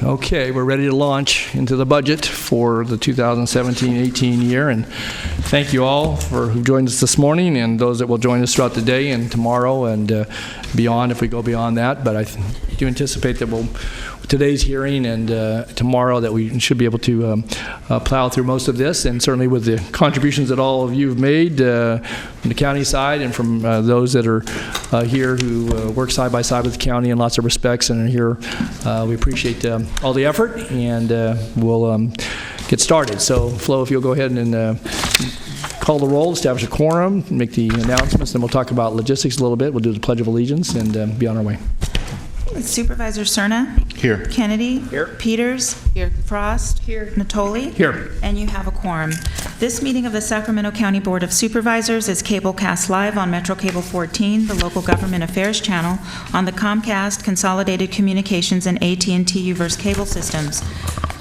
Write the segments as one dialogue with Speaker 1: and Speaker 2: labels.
Speaker 1: Okay, we're ready to launch into the budget for the 2017-18 year, and thank you all for who joined us this morning and those that will join us throughout the day and tomorrow and beyond if we go beyond that. But I do anticipate that today's hearing and tomorrow that we should be able to plow through most of this, and certainly with the contributions that all of you have made from the county side and from those that are here who work side by side with the county in lots of respects and are here. We appreciate all the effort, and we'll get started. So, Flo, if you'll go ahead and call the roll, establish a quorum, make the announcements, then we'll talk about logistics a little bit. We'll do the Pledge of Allegiance and be on our way.
Speaker 2: Supervisor Cerna?
Speaker 3: Here.
Speaker 2: Kennedy?
Speaker 1: Here.
Speaker 2: Peters? Here. Frost? Here. Natoli?
Speaker 1: Here.
Speaker 2: And you have a quorum. This meeting of the Sacramento County Board of Supervisors is cablecast live on Metro Cable 14, the local government affairs channel, on the Comcast, Consolidated Communications, and AT&T Uverse cable systems.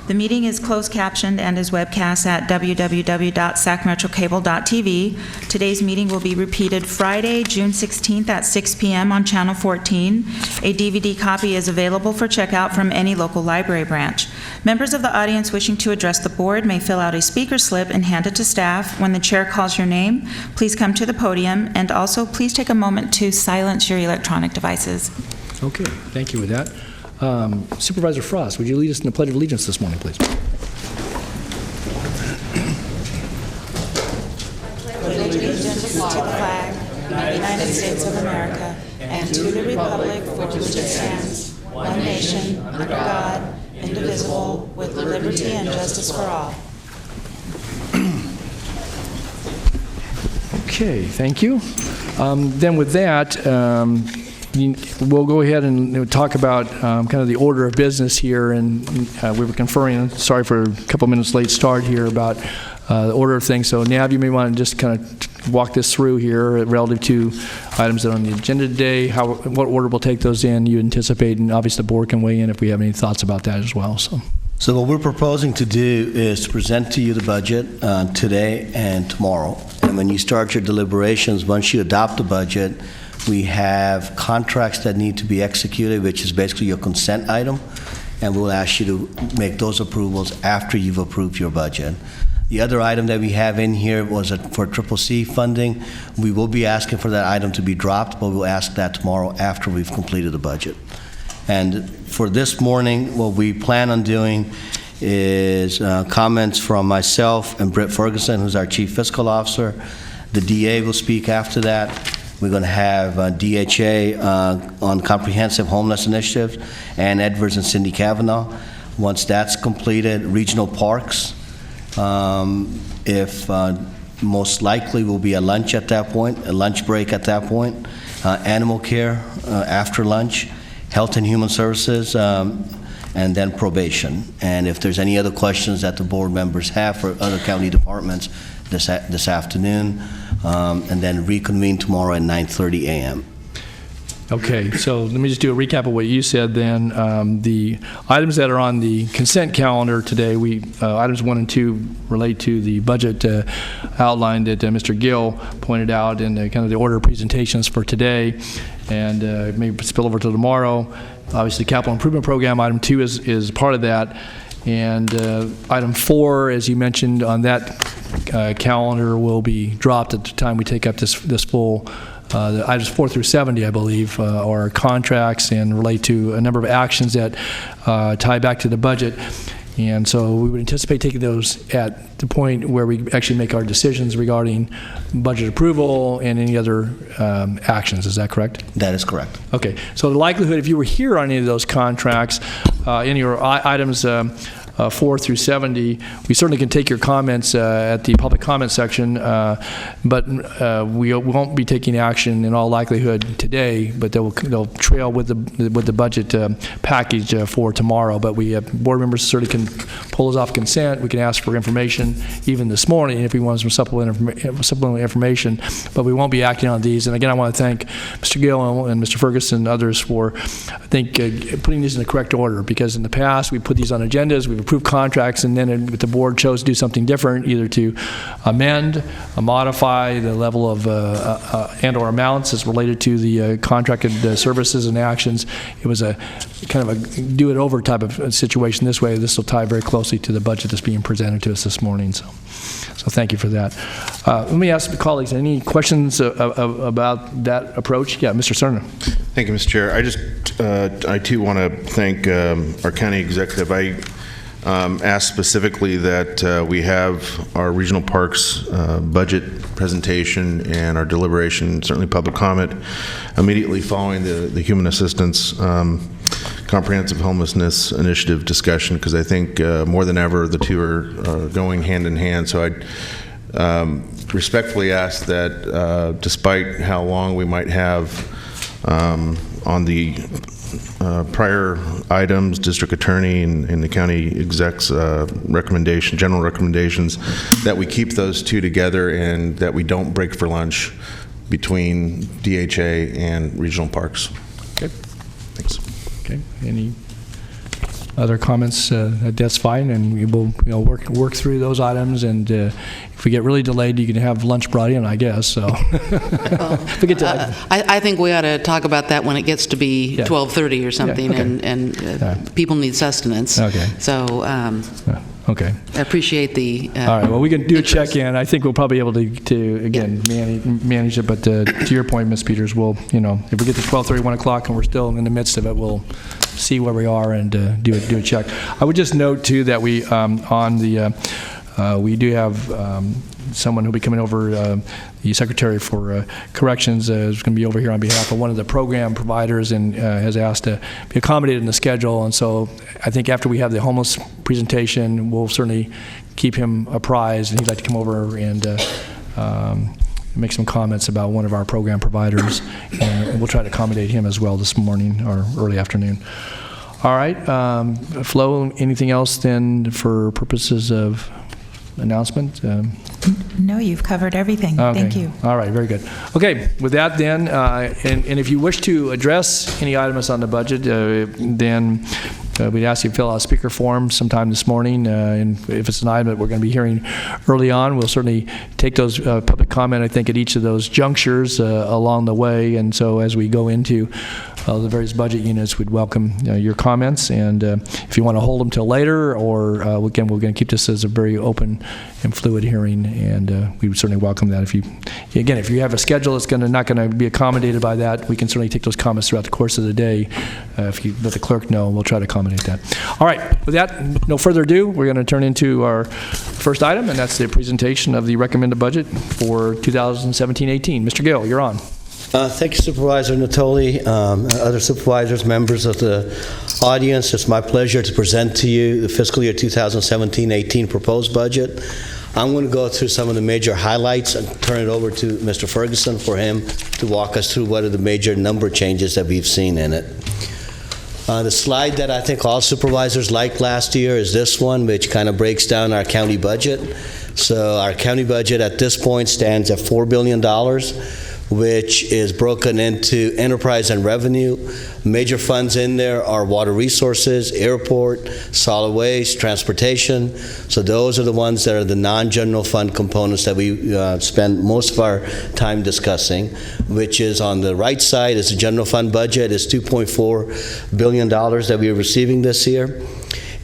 Speaker 2: The meeting is closed captioned and is webcast at www.sacmetrocable.tv. Today's meeting will be repeated Friday, June 16th at 6 p.m. on Channel 14. A DVD copy is available for checkout from any local library branch. Members of the audience wishing to address the board may fill out a speaker slip and hand it to staff. When the chair calls your name, please come to the podium, and also please take a moment to silence your electronic devices.
Speaker 1: Okay, thank you with that. Supervisor Frost, would you lead us in the Pledge of Allegiance this morning, please?
Speaker 2: Allegiance to the flag of the United States of America and to the republic for which it stands, one nation, under God, indivisible, with liberty and justice for all.
Speaker 1: Okay, thank you. Then with that, we'll go ahead and talk about kind of the order of business here, and we were conferring, sorry for a couple minutes late start here, about the order of things. So Nav, you may want to just kind of walk this through here relative to items that are on the agenda today, what order we'll take those in, you anticipate, and obviously the board can weigh in if we have any thoughts about that as well. So
Speaker 3: what we're proposing to do is to present to you the budget today and tomorrow. And when you start your deliberations, once you adopt the budget, we have contracts that need to be executed, which is basically your consent item, and we'll ask you to make those approvals after you've approved your budget. The other item that we have in here was for CCC funding. We will be asking for that item to be dropped, but we'll ask that tomorrow after we've completed the budget. And for this morning, what we plan on doing is comments from myself and Britt Ferguson, who's our Chief Fiscal Officer. The DA will speak after that. We're going to have DHA on Comprehensive Homeless Initiative, and Edwards and Cindy Kavanaugh. Once that's completed, regional parks. Most likely will be a lunch at that point, a lunch break at that point. Animal care after lunch, health and human services, and then probation. And if there's any other questions that the board members have for other county departments this afternoon, and then reconvene tomorrow at 9:30 a.m.
Speaker 1: Okay, so let me just do a recap of what you said then. The items that are on the consent calendar today, items 1 and 2 relate to the budget outline that Mr. Gill pointed out in kind of the order of presentations for today, and maybe spill over to tomorrow. Obviously, capital improvement program, item 2 is part of that. And item 4, as you mentioned on that calendar, will be dropped at the time we take up this full. The items 4 through 70, I believe, are contracts and relate to a number of actions that tie back to the budget. And so we would anticipate taking those at the point where we actually make our decisions regarding budget approval and any other actions. Is that correct?
Speaker 3: That is correct.
Speaker 1: Okay. So the likelihood, if you were here on any of those contracts, in your items 4 through 70, we certainly can take your comments at the public comment section, but we won't be taking action in all likelihood today, but they'll trail with the budget package for tomorrow. But we board members certainly can pull us off consent. We can ask for information even this morning if we want some supplemental information, but we won't be acting on these. And again, I want to thank Mr. Gill and Mr. Ferguson and others for, I think, putting these in the correct order, because in the past we put these on agendas, we've approve contracts, and then if the board chose to do something different, either to amend, modify the level of and/or amounts as related to the contracted services and actions. It was a kind of a do-it-over type of situation this way. This will tie very closely to the budget that's being presented to us this morning. So thank you for that. Let me ask the colleagues, any questions about that approach? Yeah, Mr. Cerna.
Speaker 4: Thank you, Mr. Chair. I too want to thank our county executive. I asked specifically that we have our regional parks budget presentation and our deliberation, certainly public comment, immediately following the human assistance comprehensive homelessness initiative discussion, because I think more than ever the two are going hand in hand. So I respectfully ask that despite how long we might have on the prior items, district attorney and the county exec's general recommendations, that we keep those two together and that we don't break for lunch between DHA and regional parks.
Speaker 1: Okay.
Speaker 4: Thanks.
Speaker 1: Okay. Any other comments? That's fine, and we will work through those items, and if we get really delayed, you can have lunch brought in, I guess. So
Speaker 5: I think we ought to talk about that when it gets to be 12:30 or something, and people need sustenance.
Speaker 1: Okay.
Speaker 5: So
Speaker 1: okay.
Speaker 5: I appreciate the.
Speaker 1: All right. Well, we can do a check-in. I think we'll probably be able to again manage it. But to your point, Ms. Peters, we'll if we get to 12:30, 1 o'clock, and we're still in the midst of it, we'll see where we are and do a check. I would just note too that we we do have someone who'll be coming over. The Secretary for Corrections is going to be over here on behalf of one of the program providers, and has asked to be accommodated in the schedule. And so I think after we have the homeless presentation, we'll certainly keep him apprised, and he'd like to come over and make some comments about one of our program providers, and we'll try to accommodate him as well this morning or early afternoon. All right, Flo, anything else then for purposes of announcement?
Speaker 2: No, you've covered everything.
Speaker 1: Okay.
Speaker 2: Thank you.
Speaker 1: All right, very good. Okay, with that then, and if you wish to address any items on the budget, then we'd ask you to fill out a speaker form sometime this morning, and if it's an item that we're going to be hearing early on, we'll certainly take those public comment, I think, at each of those junctures along the way. And so as we go into the various budget units, we'd welcome your comments, and if you want to hold them till later, or again, we're going to keep this as a very open and fluid hearing, and we would certainly welcome that. If you have a schedule that's not going to be accommodated by that, we can certainly take those comments throughout the course of the day. If you let the clerk know, we'll try to accommodate that. All right, with that, no further ado, we're going to turn into our first item, and that's the presentation of the recommended budget for 2017-18. Mr. Gill, you're on.
Speaker 3: Thank you, Supervisor Natoli, other supervisors, members of the audience. It's my pleasure to present to you the fiscal year 2017-18 proposed budget. I'm going to go through some of the major highlights and turn it over to Mr. Ferguson for him to walk us through what are the major number changes that we've seen in it. The slide that I think all supervisors liked last year is this one, which kind of breaks down our county budget. So our county budget at this point stands at $4 billion. Which is broken into enterprise and revenue. Major funds in there are water resources, airport, solid waste, transportation. So those are the ones that are the non-general fund components that we spend most of our time discussing, which is on the right side is the general fund budget. It's $2.4 billion that we are receiving this year.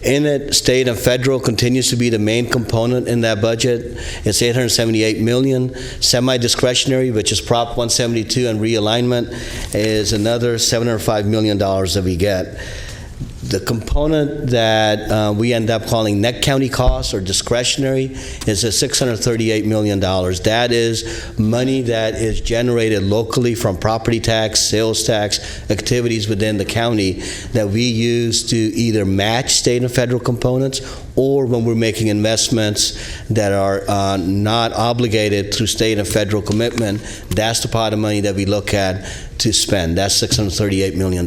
Speaker 3: In it, state and federal continues to be the main component in that budget. It's $878 million. Semi-discretionary, which is Prop 172 and realignment, is another $705 million that we get. The component that we end up calling net county costs or discretionary is at $638 million. That is money that is generated locally from property tax, sales tax, activities within the county that we use to either match state and federal components, or when we're making investments that are not obligated through state and federal commitment, that's the pot of money that we look at to spend. That's $638 million.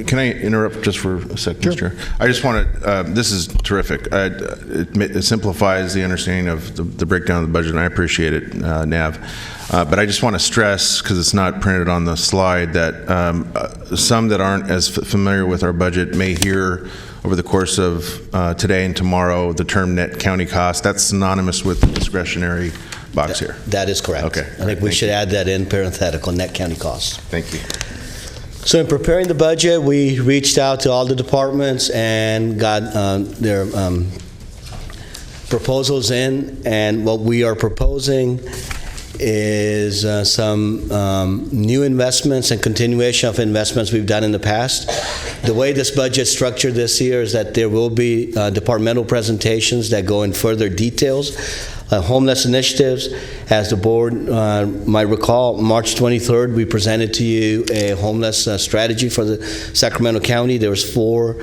Speaker 4: Can I interrupt just for a second, Mr. Chair? I just want to, this is terrific. It simplifies the understanding of the breakdown of the budget, and I appreciate it, Nav. But I just want to stress, because it's not printed on the slide, that some that aren't as familiar with our budget may hear over the course of today and tomorrow the term net county cost. That's synonymous with the discretionary box here.
Speaker 3: That is correct.
Speaker 4: Okay.
Speaker 3: I think we should add that in parenthetical, net county costs.
Speaker 4: Thank you.
Speaker 3: So in preparing the budget, we reached out to all the departments and got their proposals in, and what we are proposing is some new investments and continuation of investments we've done in the past. The way this budget is structured this year is that there will be departmental presentations that go in further details. Homeless initiatives, as the board might recall, March 23rd, we presented to you a homeless strategy for the Sacramento County. There was 4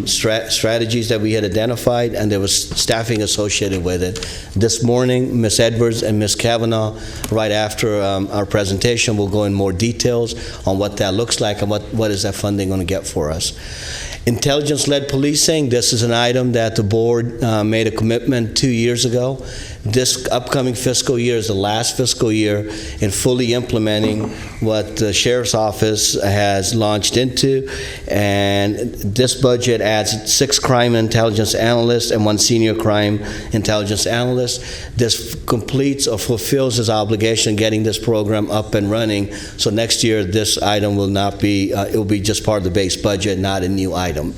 Speaker 3: strategies that we had identified, and there was staffing associated with it. This morning, Ms. Edwards and Ms. Kavanaugh, right after our presentation, will go in more details on what that looks like and what is that funding going to get for us. Intelligence-led policing, this is an item that the board made a commitment 2 years ago. This upcoming fiscal year is the last fiscal year in fully implementing what the Sheriff's Office has launched into, and this budget adds 6 crime intelligence analysts and 1 senior crime intelligence analyst. This completes or fulfills his obligation getting this program up and running, so next year this item will not be, it will be just part of the base budget, not a new item.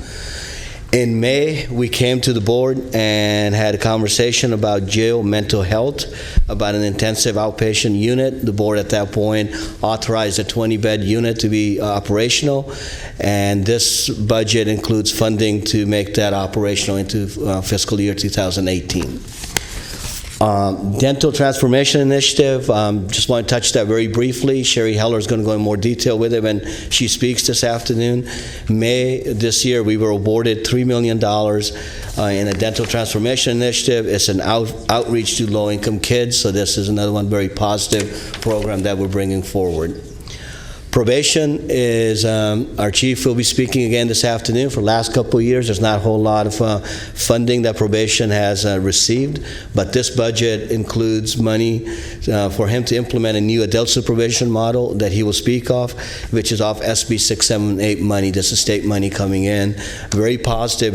Speaker 3: In May, we came to the board and had a conversation about jail mental health, about an intensive outpatient unit. The board at that point authorized a 20-bed unit to be operational, and this budget includes funding to make that operational into fiscal year 2018. Dental Transformation Initiative, just want to touch that very briefly. Sherry Heller is going to go in more detail with it when she speaks this afternoon. May this year, we were awarded $3 million in a Dental Transformation Initiative. It's an outreach to low-income kids, so this is another one very positive program that we're bringing forward. Probation is, our chief will be speaking again this afternoon. For the last couple of years, there's not a whole lot of funding that probation has received, but this budget includes money for him to implement a new adult supervision model that he will speak of, which is off SB 678 money. This is state money coming in. Very positive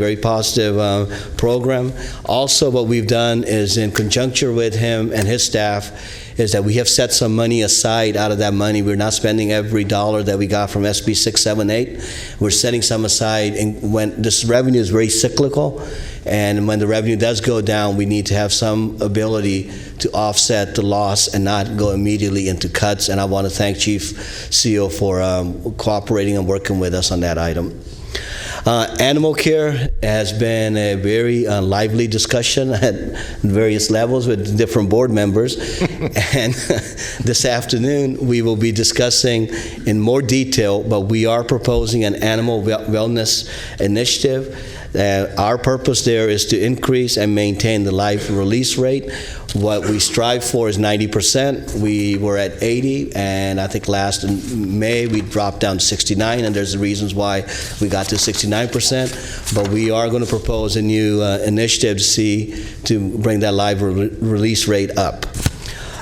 Speaker 3: program. Also, what we've done is, in conjunction with him and his staff, is that we have set some money aside out of that money. We're not spending every dollar that we got from SB 678. We're setting some aside, and when this revenue is very cyclical, and when the revenue does go down, we need to have some ability to offset the loss and not go immediately into cuts. And I want to thank Chief CEO for cooperating and working with us on that item. Animal care has been a very lively discussion at various levels with different board members. And this afternoon, we will be discussing in more detail, but we are proposing an animal wellness initiative. Our purpose there is to increase and maintain the live release rate. What we strive for is 90%. We were at 80, and I think last in May we dropped down to 69, and there's the reasons why we got to 69%. But we are going to propose a new initiative to bring that live release rate up.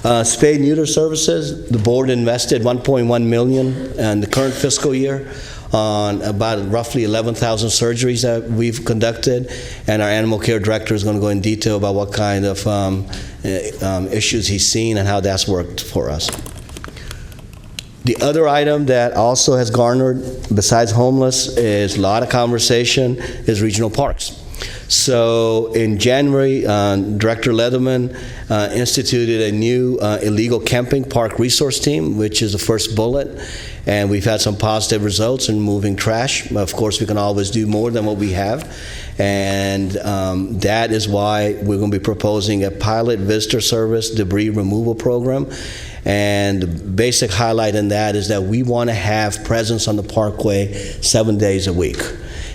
Speaker 3: Spay neuter services, the board invested $1.1 million in the current fiscal year on about roughly 11,000 surgeries that we've conducted, and our animal care director is going to go in detail about what kind of issues he's seen and how that's worked for us. The other item that also has garnered, besides homeless, is a lot of conversation, is regional parks. So in January, Director Leatherman instituted a new illegal camping park resource team, which is the first bullet, and we've had some positive results in moving trash. Of course, we can always do more than what we have, and that is why we're going to be proposing a pilot visitor service debris removal program. And the basic highlight in that is that we want to have presence on the parkway 7 days a week.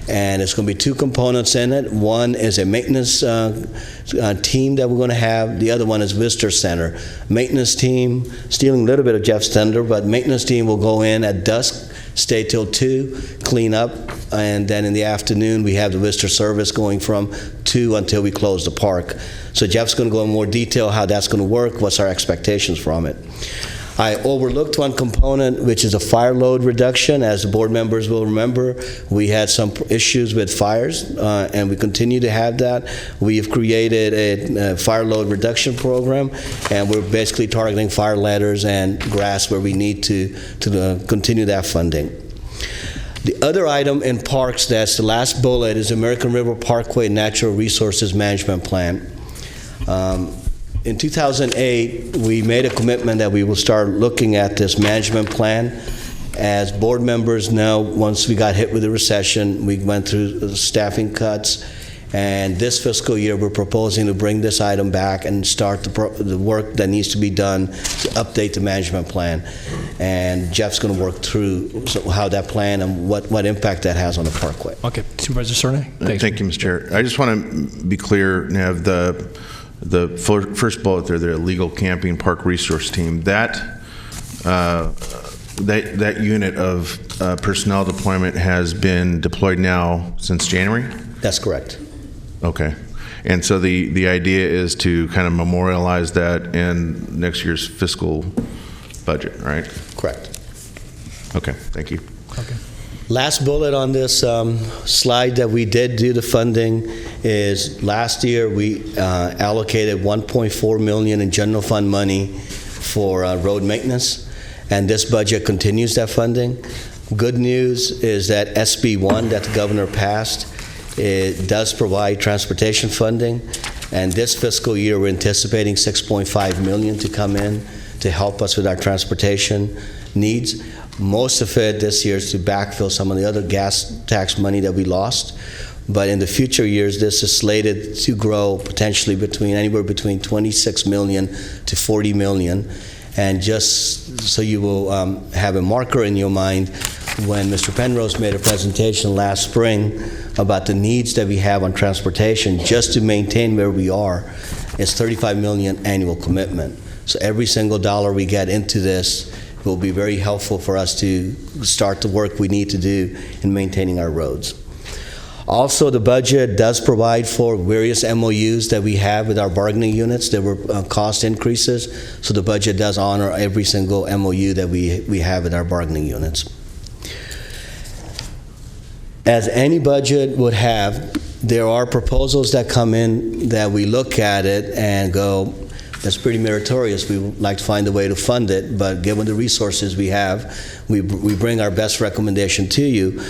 Speaker 3: And it's going to be 2 components in it. One is a maintenance team that we're going to have. The other one is visitor center. Maintenance team, stealing a little bit of Jeff's thunder, but maintenance team will go in at dusk, stay till 2, clean up, and then in the afternoon, we have the visitor service going from 2 until we close the park. So Jeff's going to go in more detail how that's going to work, what's our expectations from it. I overlooked one component, which is a fire load reduction. As the board members will remember, we had some issues with fires, and we continue to have that. We have created a fire load reduction program, and we're basically targeting fire ladders and grass where we need to continue that funding. The other item in parks, that's the last bullet, is American River Parkway Natural Resources Management Plan. In 2008, we made a commitment that we will start looking at this management plan. As board members know, once we got hit with the recession, we went through the staffing cuts, and this fiscal year we're proposing to bring this item back and start the work that needs to be done to update the management plan. And Jeff's going to work through how that plan and what impact that has on the parkway.
Speaker 1: Okay, Supervisor Cerny? Thanks.
Speaker 4: Thank you, Mr. Chair. I just want to be clear, Nev, the first bullet there, the illegal camping park resource team, that unit of personnel deployment has been deployed now since January?
Speaker 3: That's correct.
Speaker 4: Okay. And so the idea is to kind of memorialize that in next year's fiscal budget, right?
Speaker 3: Correct.
Speaker 4: Okay, thank you.
Speaker 1: Okay.
Speaker 3: Last bullet on this slide that we did do the funding is last year we allocated $1.4 million in general fund money for road maintenance, and this budget continues that funding. Good news is that SB 1 that the governor passed, it does provide transportation funding, and this fiscal year we're anticipating $6.5 million to come in to help us with our transportation needs. Most of it this year is to backfill some of the other gas tax money that we lost. But in the future years, this is slated to grow potentially anywhere between 26 million to 40 million. And just so you will have a marker in your mind, when Mr. Penrose made a presentation last spring about the needs that we have on transportation, just to maintain where we are, it's 35 million annual commitment. So every single dollar we get into this will be very helpful for us to start the work we need to do in maintaining our roads. Also, the budget does provide for various MOUs that we have with our bargaining units. There were cost increases, so the budget does honor every single MOU that we have with our bargaining units. As any budget would have, there are proposals that come in that we look at it and go, that's pretty meritorious. We would like to find a way to fund it, but given the resources we have, we bring our best recommendation to you.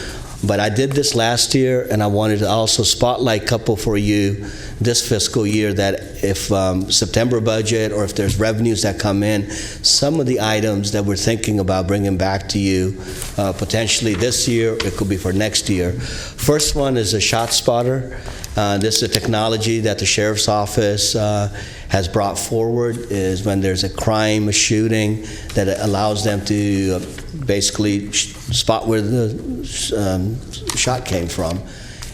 Speaker 3: But I did this last year, and I wanted to also spotlight a couple for you this fiscal year, that if September budget or if there's revenues that come in, some of the items that we're thinking about bringing back to you potentially this year, it could be for next year. First one is a shot spotter. This is a technology that the Sheriff's Office has brought forward, is when there's a crime, a shooting, that it allows them to basically spot where the shot came from.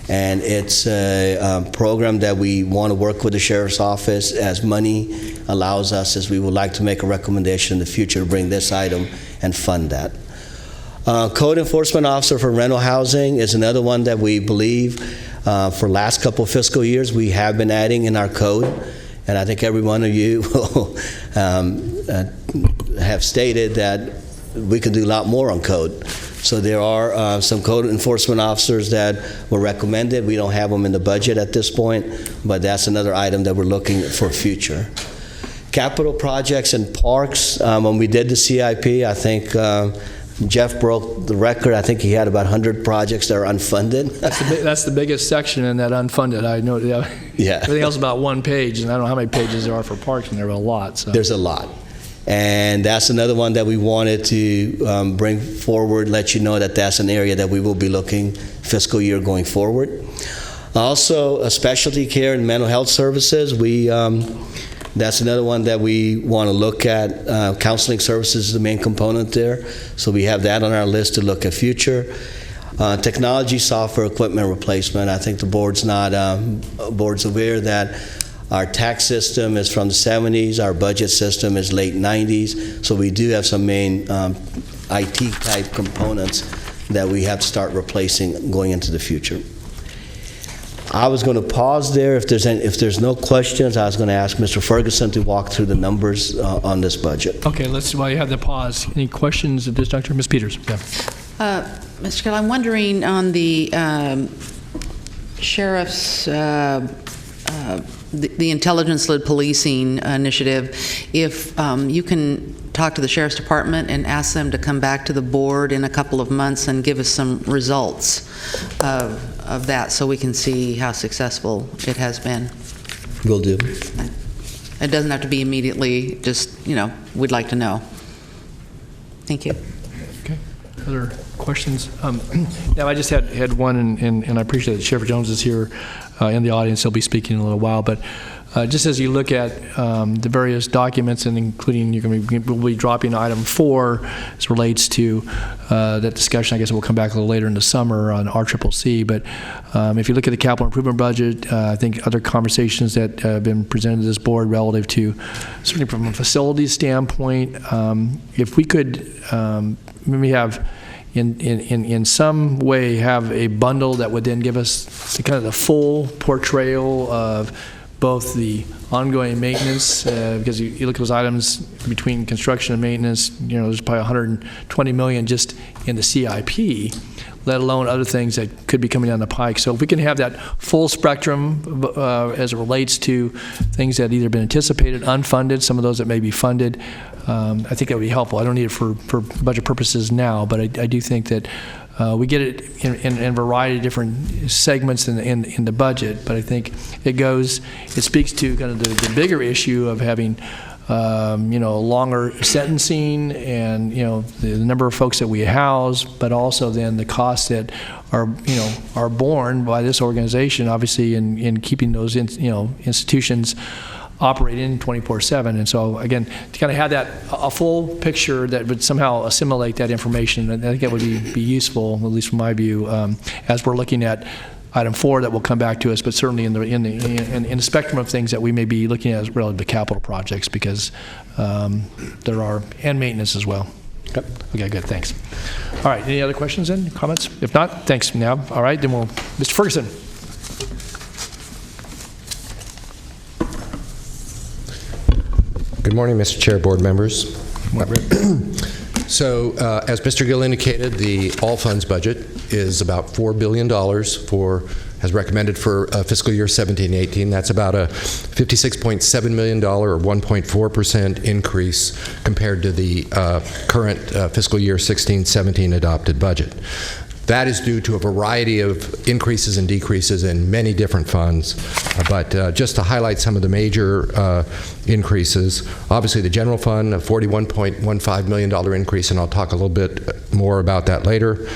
Speaker 3: And it's a program that we want to work with the Sheriff's Office as money allows us, as we would like to make a recommendation in the future to bring this item and fund that. Code enforcement officer for rental housing is another one that we believe for last couple fiscal years we have been adding in our code, and I think every one of you will have stated that we could do a lot more on code. So there are some code enforcement officers that were recommended. We don't have them in the budget at this point, but that's another item that we're looking for future. Capital projects and parks, when we did the CIP, I think Jeff broke the record. I think he had about 100 projects that are unfunded.
Speaker 1: That's the biggest section in that unfunded. I know.
Speaker 3: Yeah.
Speaker 1: Everything else is about one page, and I don't know how many pages there are for parks, and there are a lot. So.
Speaker 3: There's a lot. And that's another one that we wanted to bring forward, let you know that that's an area that we will be looking fiscal year going forward. Also, specialty care and mental health services. That's another one that we want to look at. Counseling services is the main component there. So we have that on our list to look at future. Technology, software, equipment replacement. I think the board's aware that our tax system is from the 70s. Our budget system is late 90s. So we do have some main IT type components that we have to start replacing going into the future. I was going to pause there. If there's no questions, I was going to ask Mr. Ferguson to walk through the numbers on this budget.
Speaker 1: Okay, while you have the pause, any questions at this juncture? Ms. Peters? Yeah.
Speaker 5: Mr. Kelly, I'm wondering on the sheriff's, the intelligence-led policing initiative, if you can talk to the sheriff's department and ask them to come back to the board in a couple of months and give us some results of that so we can see how successful it has been.
Speaker 3: Will do.
Speaker 5: It doesn't have to be immediately, just, we'd like to know. Thank you.
Speaker 1: Okay. Other questions? Now, I just had one, and I appreciate that Sheriff Jones is here in the audience. He'll be speaking in a little while, but just as you look at the various documents, and including we'll be dropping item 4 as relates to that discussion. I guess we'll come back a little later in the summer on RCCC. But if you look at the capital improvement budget, I think other conversations that have been presented to this board relative to, certainly from a facilities standpoint, if we could maybe have in some way have a bundle that would then give us kind of the full portrayal of both the ongoing maintenance, because you look at those items between construction and maintenance, there's probably $120 million just in the CIP, let alone other things that could be coming down the pike. So if we can have that full spectrum as it relates to things that either been anticipated, unfunded, some of those that may be funded, I think that would be helpful. I don't need it for budget purposes now, but I do think that we get it in a variety of different segments in the budget, but I think it speaks to kind of the bigger issue of having longer sentencing and the number of folks that we house, but also then the costs that are borne by this organization, obviously in keeping those institutions operating 24/7. And so again, to kind of have that a full picture that would somehow assimilate that information, I think that would be useful, at least from my view, as we're looking at item 4 that will come back to us, but certainly in the spectrum of things that we may be looking at as relative to capital projects, because there are, and maintenance as well. Yep. Okay, good, thanks. All right, any other questions then, comments? If not, thanks, now. All right, then Mr. Ferguson.
Speaker 6: Good morning, Mr. Chair, board members. So, as Mr. Gill indicated, the all funds budget is about $4 billion as recommended for fiscal year 17-18. That's about a $56.7 million or 1.4% increase compared to the current fiscal year 16-17 adopted budget. That is due to a variety of increases and decreases in many different funds. But just to highlight some of the major increases, obviously the general fund, a $41.15 million increase, and I'll talk a little bit more about that later.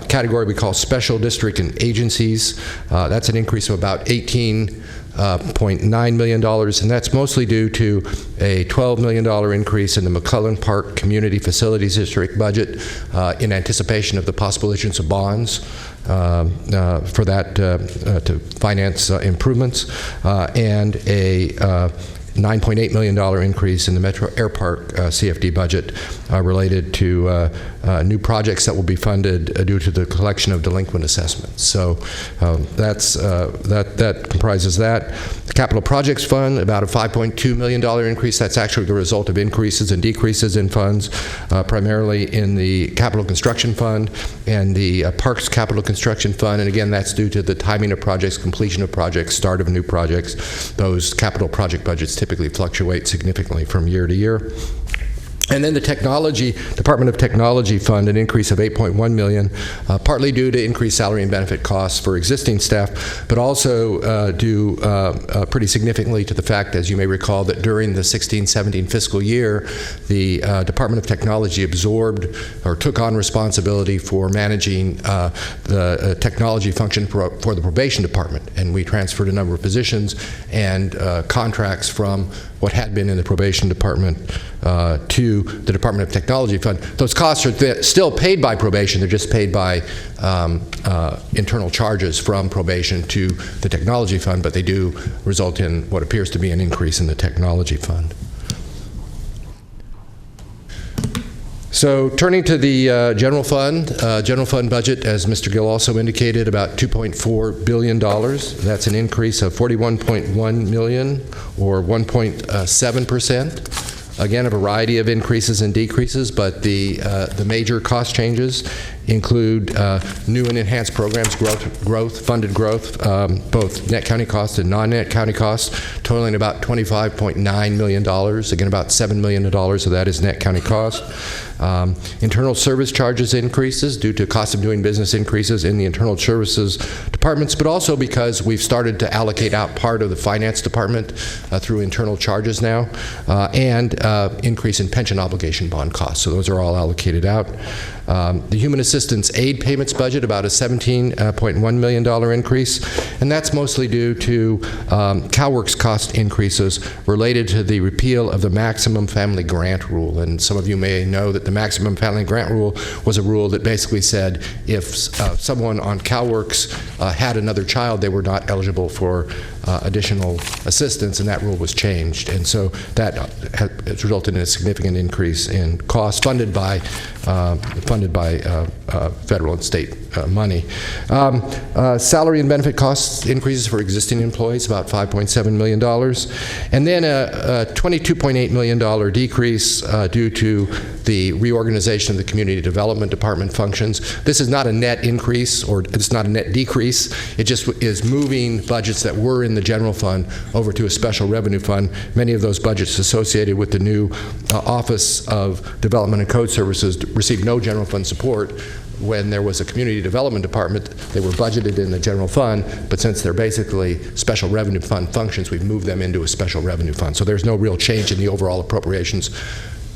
Speaker 6: Category we call special district and agencies, that's an increase of about $18.9 million, and that's mostly due to a $12 million increase in the McClellan Park Community Facilities District budget in anticipation of the possible issuance of bonds for that to finance improvements, and a $9.8 million increase in the Metro Air Park CFD budget related to new projects that will be funded due to the collection of delinquent assessments. So that comprises that. The Capital Projects Fund, about a $5.2 million increase. That's actually the result of increases and decreases in funds, primarily in the Capital Construction Fund and the Parks Capital Construction Fund. And again, that's due to the timing of projects, completion of projects, start of new projects. Those capital project budgets typically fluctuate significantly from year to year. And then the Department of Technology Fund, an increase of $8.1 million, partly due to increased salary and benefit costs for existing staff, but also due pretty significantly to the fact, as you may recall, that during the 16-17 fiscal year, the Department of Technology absorbed or took on responsibility for managing the technology function for the probation department, and we transferred a number of positions and contracts from what had been in the probation department to the Department of Technology Fund. Those costs are still paid by probation. They're just paid by internal charges from probation to the Technology Fund, but they do result in what appears to be an increase in the Technology Fund. So turning to the general fund budget, as Mr. Gill also indicated, about $2.4 billion. That's an increase of $41.1 million, or 1.7%. Again, a variety of increases and decreases, but the major cost changes include new and enhanced programs, funded growth, both net county costs and non-net county costs, totaling about $25.9 million. Again, about $7 million of that is net county cost. Internal service charges increases due to cost of doing business increases in the internal services departments, but also because we've started to allocate out part of the finance department through internal charges now, and increase in pension obligation bond costs. So those are all allocated out. The human assistance aid payments budget, about a $17.1 million increase, and that's mostly due to CalWORKs cost increases related to the repeal of the maximum family grant rule. And some of you may know that the maximum family grant rule was a rule that basically said if someone on CalWORKs had another child, they were not eligible for additional assistance, and that rule was changed. And so that has resulted in a significant increase in costs funded by federal and state money. Salary and benefit costs increases for existing employees, about $5.7 million. And then a $22.8 million decrease due to the reorganization of the Community Development Department functions. This is not a net increase, or it's not a net decrease. It just is moving budgets that were in the general fund over to a special revenue fund. Many of those budgets associated with the new Office of Development and Code Services received no general fund support. When there was a community development department, they were budgeted in the general fund, but since they're basically special revenue fund functions, we've moved them into a special revenue fund. So there's no real change in the overall appropriations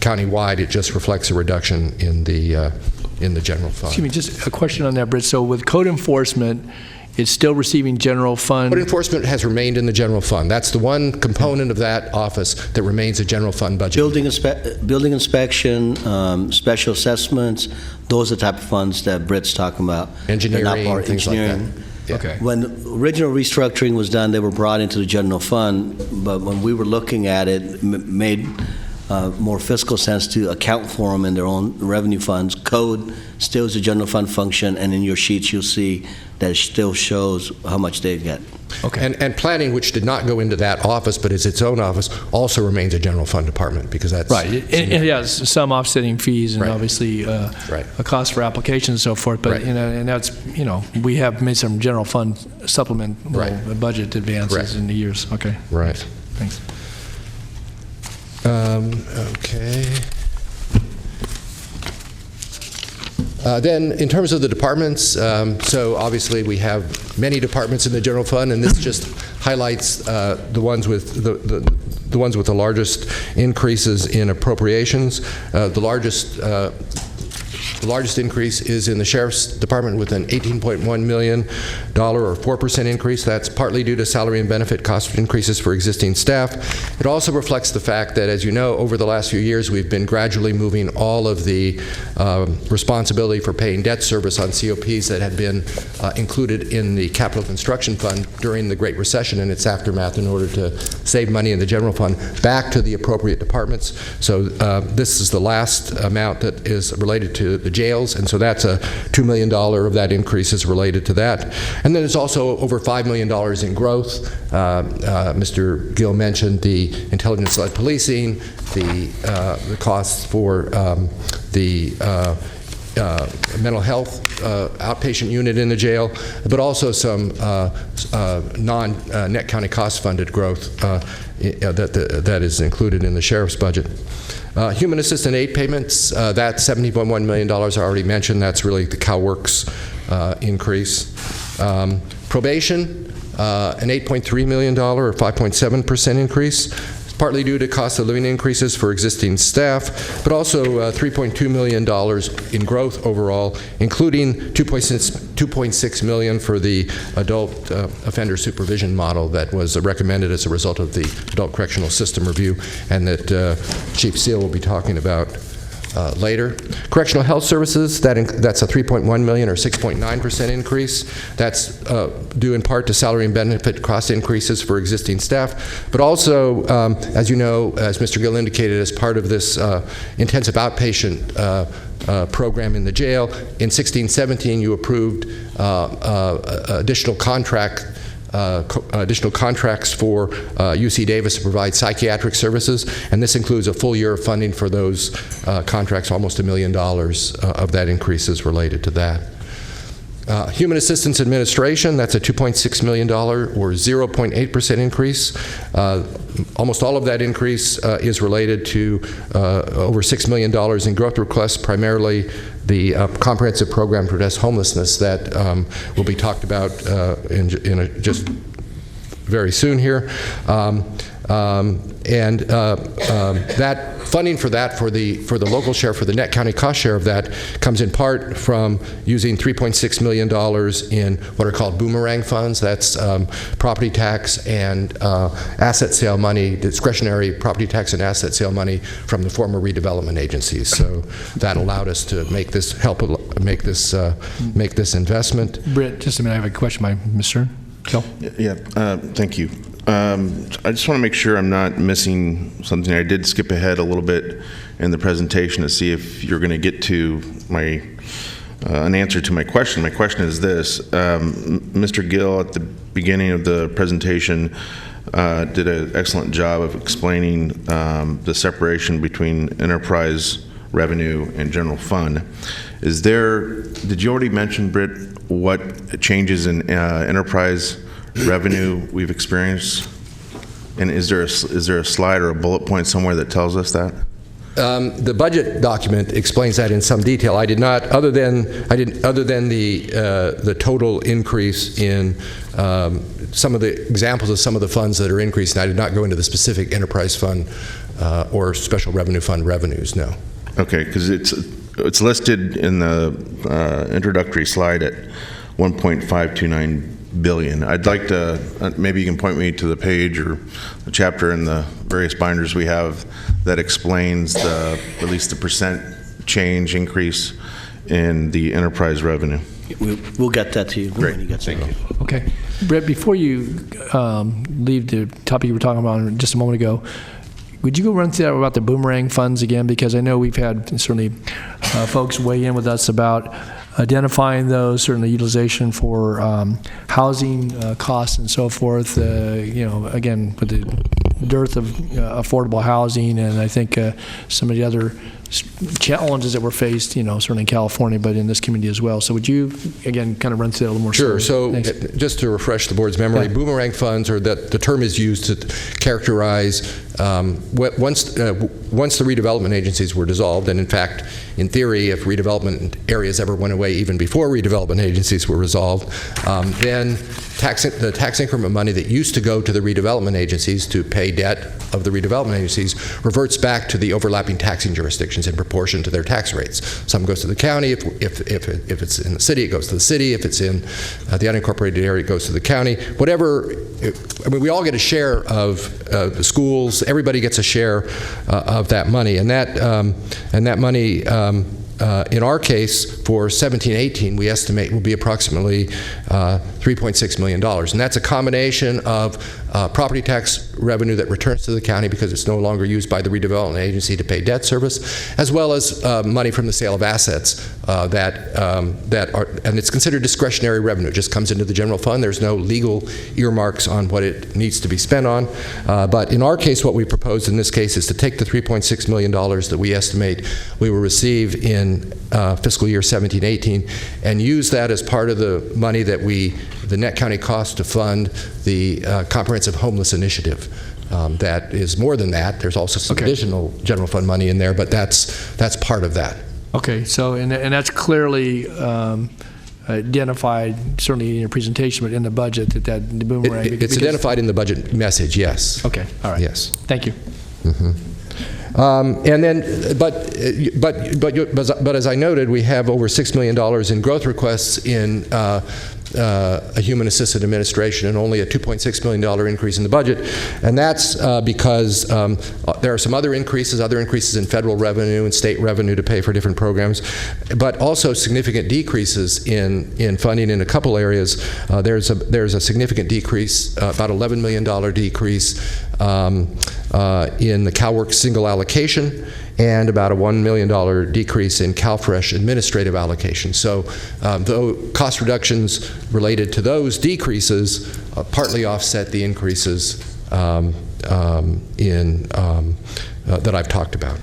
Speaker 6: countywide. It just reflects a reduction in the general fund.
Speaker 1: Excuse me, just a question on that, Britt. So with code enforcement, it's still receiving general fund?
Speaker 6: Code enforcement has remained in the general fund. That's the one component of that office that remains a general fund budget.
Speaker 3: Building inspection, special assessments, those are the type of funds that Britt's talking about.
Speaker 6: Engineering, things like that.
Speaker 1: Yeah. Okay.
Speaker 3: When original restructuring was done, they were brought into the general fund, but when we were looking at it, made more fiscal sense to account for them in their own revenue funds. Code still is a general fund function, and in your sheets you'll see that it still shows how much they get.
Speaker 1: Okay.
Speaker 6: And planning, which did not go into that office but is its own office, also remains a general fund department, because that's
Speaker 1: right. It has some offsetting fees and
Speaker 6: right.
Speaker 1: Obviously a cost for applications and so forth. But
Speaker 6: right.
Speaker 1: And that's we have made some general fund supplement budget advances in the years. Okay.
Speaker 6: Right.
Speaker 1: Thanks.
Speaker 6: Okay. Then, in terms of the departments, so obviously we have many departments in the general fund, and this just highlights the ones with the ones with the largest increases in appropriations. The largest increase is in the Sheriff's Department with an $18.1 million or 4% increase. That's partly due to salary and benefit cost increases for existing staff. It also reflects the fact that, as you know, over the last few years, we've been gradually moving all of the responsibility for paying debt service on COPs that had been included in the capital construction fund during the Great Recession and its aftermath in order to save money in the general fund back to the appropriate departments. So this is the last amount that is related to the jails, and so that's a $2 million of that increase is related to that. And then there's also over $5 million in growth. Mr. Gill mentioned the intelligence-led policing, the costs for the mental health outpatient unit in the jail, but also some non-net county cost funded growth that is included in the sheriff's budget. Human assistant aid payments, that $70.1 million I already mentioned. That's really the CalWORKs increase. Probation, an $8.3 million or 5.7% increase, partly due to cost of living increases for existing staff, but also $3.2 million in growth overall, including $2.6 million for the adult offender supervision model that was recommended as a result of the adult correctional system review, and that Chief Seal will be talking about later. Correctional Health Services, that's a $3.1 million or 6.9% increase. That's due in part to salary and benefit cost increases for existing staff, but also, as you know, as Mr. Gill indicated, as part of this intensive outpatient program in the jail, in 16-17 you approved additional contracts for UC Davis to provide psychiatric services, and this includes a full year of funding for those contracts. Almost $1 million of that increase is related to that. Human Assistance Administration, that's a $2.6 million or 0.8% increase. Almost all of that increase is related to over $6 million in growth requests, primarily the comprehensive program to address homelessness that will be talked about just very soon here. That funding for that, for the local share, for the net county cost share of that, comes in part from using $3.6 million in what are called boomerang funds. That's property tax and asset sale money, discretionary property tax and asset sale money from the former redevelopment agencies. So that allowed us to make this make this investment.
Speaker 1: Britt, just a minute, I have a question, Mr. Gill.
Speaker 4: Yeah, thank you. I just want to make sure I'm not missing something. I did skip ahead a little bit in the presentation to see if you're going to get to an answer to my question. My question is this. Mr. Gill, at the beginning of the presentation, did an excellent job of explaining the separation between enterprise revenue and general fund. Did you already mention, Britt, what changes in enterprise revenue we've experienced? And is there a slide or a bullet point somewhere that tells us that?
Speaker 6: The budget document explains that in some detail. I did not, other than the total increase in some of the examples of some of the funds that are increasing. I did not go into the specific enterprise fund or special revenue fund revenues. No. Okay,
Speaker 4: because it's listed in the introductory slide at 1.529 billion. I'd like to, maybe you can point me to the page or the chapter in the various binders we have that explains at least the percent change increase in the enterprise revenue.
Speaker 3: We'll get that to you.
Speaker 4: Great,
Speaker 3: when you get
Speaker 4: thank you.
Speaker 1: Okay. Brett, before you leave the topic you were talking about just a moment ago, would you go run through that about the boomerang funds again? Because I know we've had certainly folks weigh in with us about identifying those, certainly utilization for housing costs and so forth, again, with the dearth of affordable housing, and I think some of the other challenges that were faced, certainly in California, but in this community as well. So would you, again, kind of run through that a little more?
Speaker 6: Sure.
Speaker 1: slowly?
Speaker 6: So just to refresh the board's memory, boomerang funds, or that the term is used to characterize once the redevelopment agencies were dissolved, and in fact, in theory, if redevelopment areas ever went away even before redevelopment agencies were resolved, then the tax increment money that used to go to the redevelopment agencies to pay debt of the redevelopment agencies reverts back to the overlapping taxing jurisdictions in proportion to their tax rates. Some goes to the county. If it's in the city, it goes to the city. If it's in the unincorporated area, it goes to the county. Whatever. I mean, we all get a share of the schools. Everybody gets a share of that money, and that money. In our case, for 17-18, we estimate will be approximately $3.6 million. And that's a combination of property tax revenue that returns to the county because it's no longer used by the redevelopment agency to pay debt service, as well as money from the sale of assets that are, and it's considered discretionary revenue. It just comes into the general fund. There's no legal earmarks on what it needs to be spent on. But in our case, what we proposed in this case is to take the $3.6 million that we estimate we will receive in fiscal year 17-18 and use that as part of the money that the net county cost to fund the comprehensive homeless initiative. That is more than that. There's also some additional general fund money in there, but that's part of that.
Speaker 1: Okay, so and that's clearly identified, certainly in your presentation, but in the budget that the boomerang.
Speaker 6: It's identified in the budget message. Yes.
Speaker 1: Okay. All right.
Speaker 6: Yes.
Speaker 1: Thank you.
Speaker 6: Mm-hmm. And then, but as I noted, we have over $6 million in growth requests in a human-assisted administration and only a $2.6 million increase in the budget. And that's because there are some other increases in federal revenue and state revenue to pay for different programs, but also significant decreases in funding in a couple areas. There's a significant decrease, about $11 million decrease in the CalWORks single allocation, and about a $1 million decrease in CalFresh administrative allocation. So the cost reductions related to those decreases partly offset the increases that I've talked about.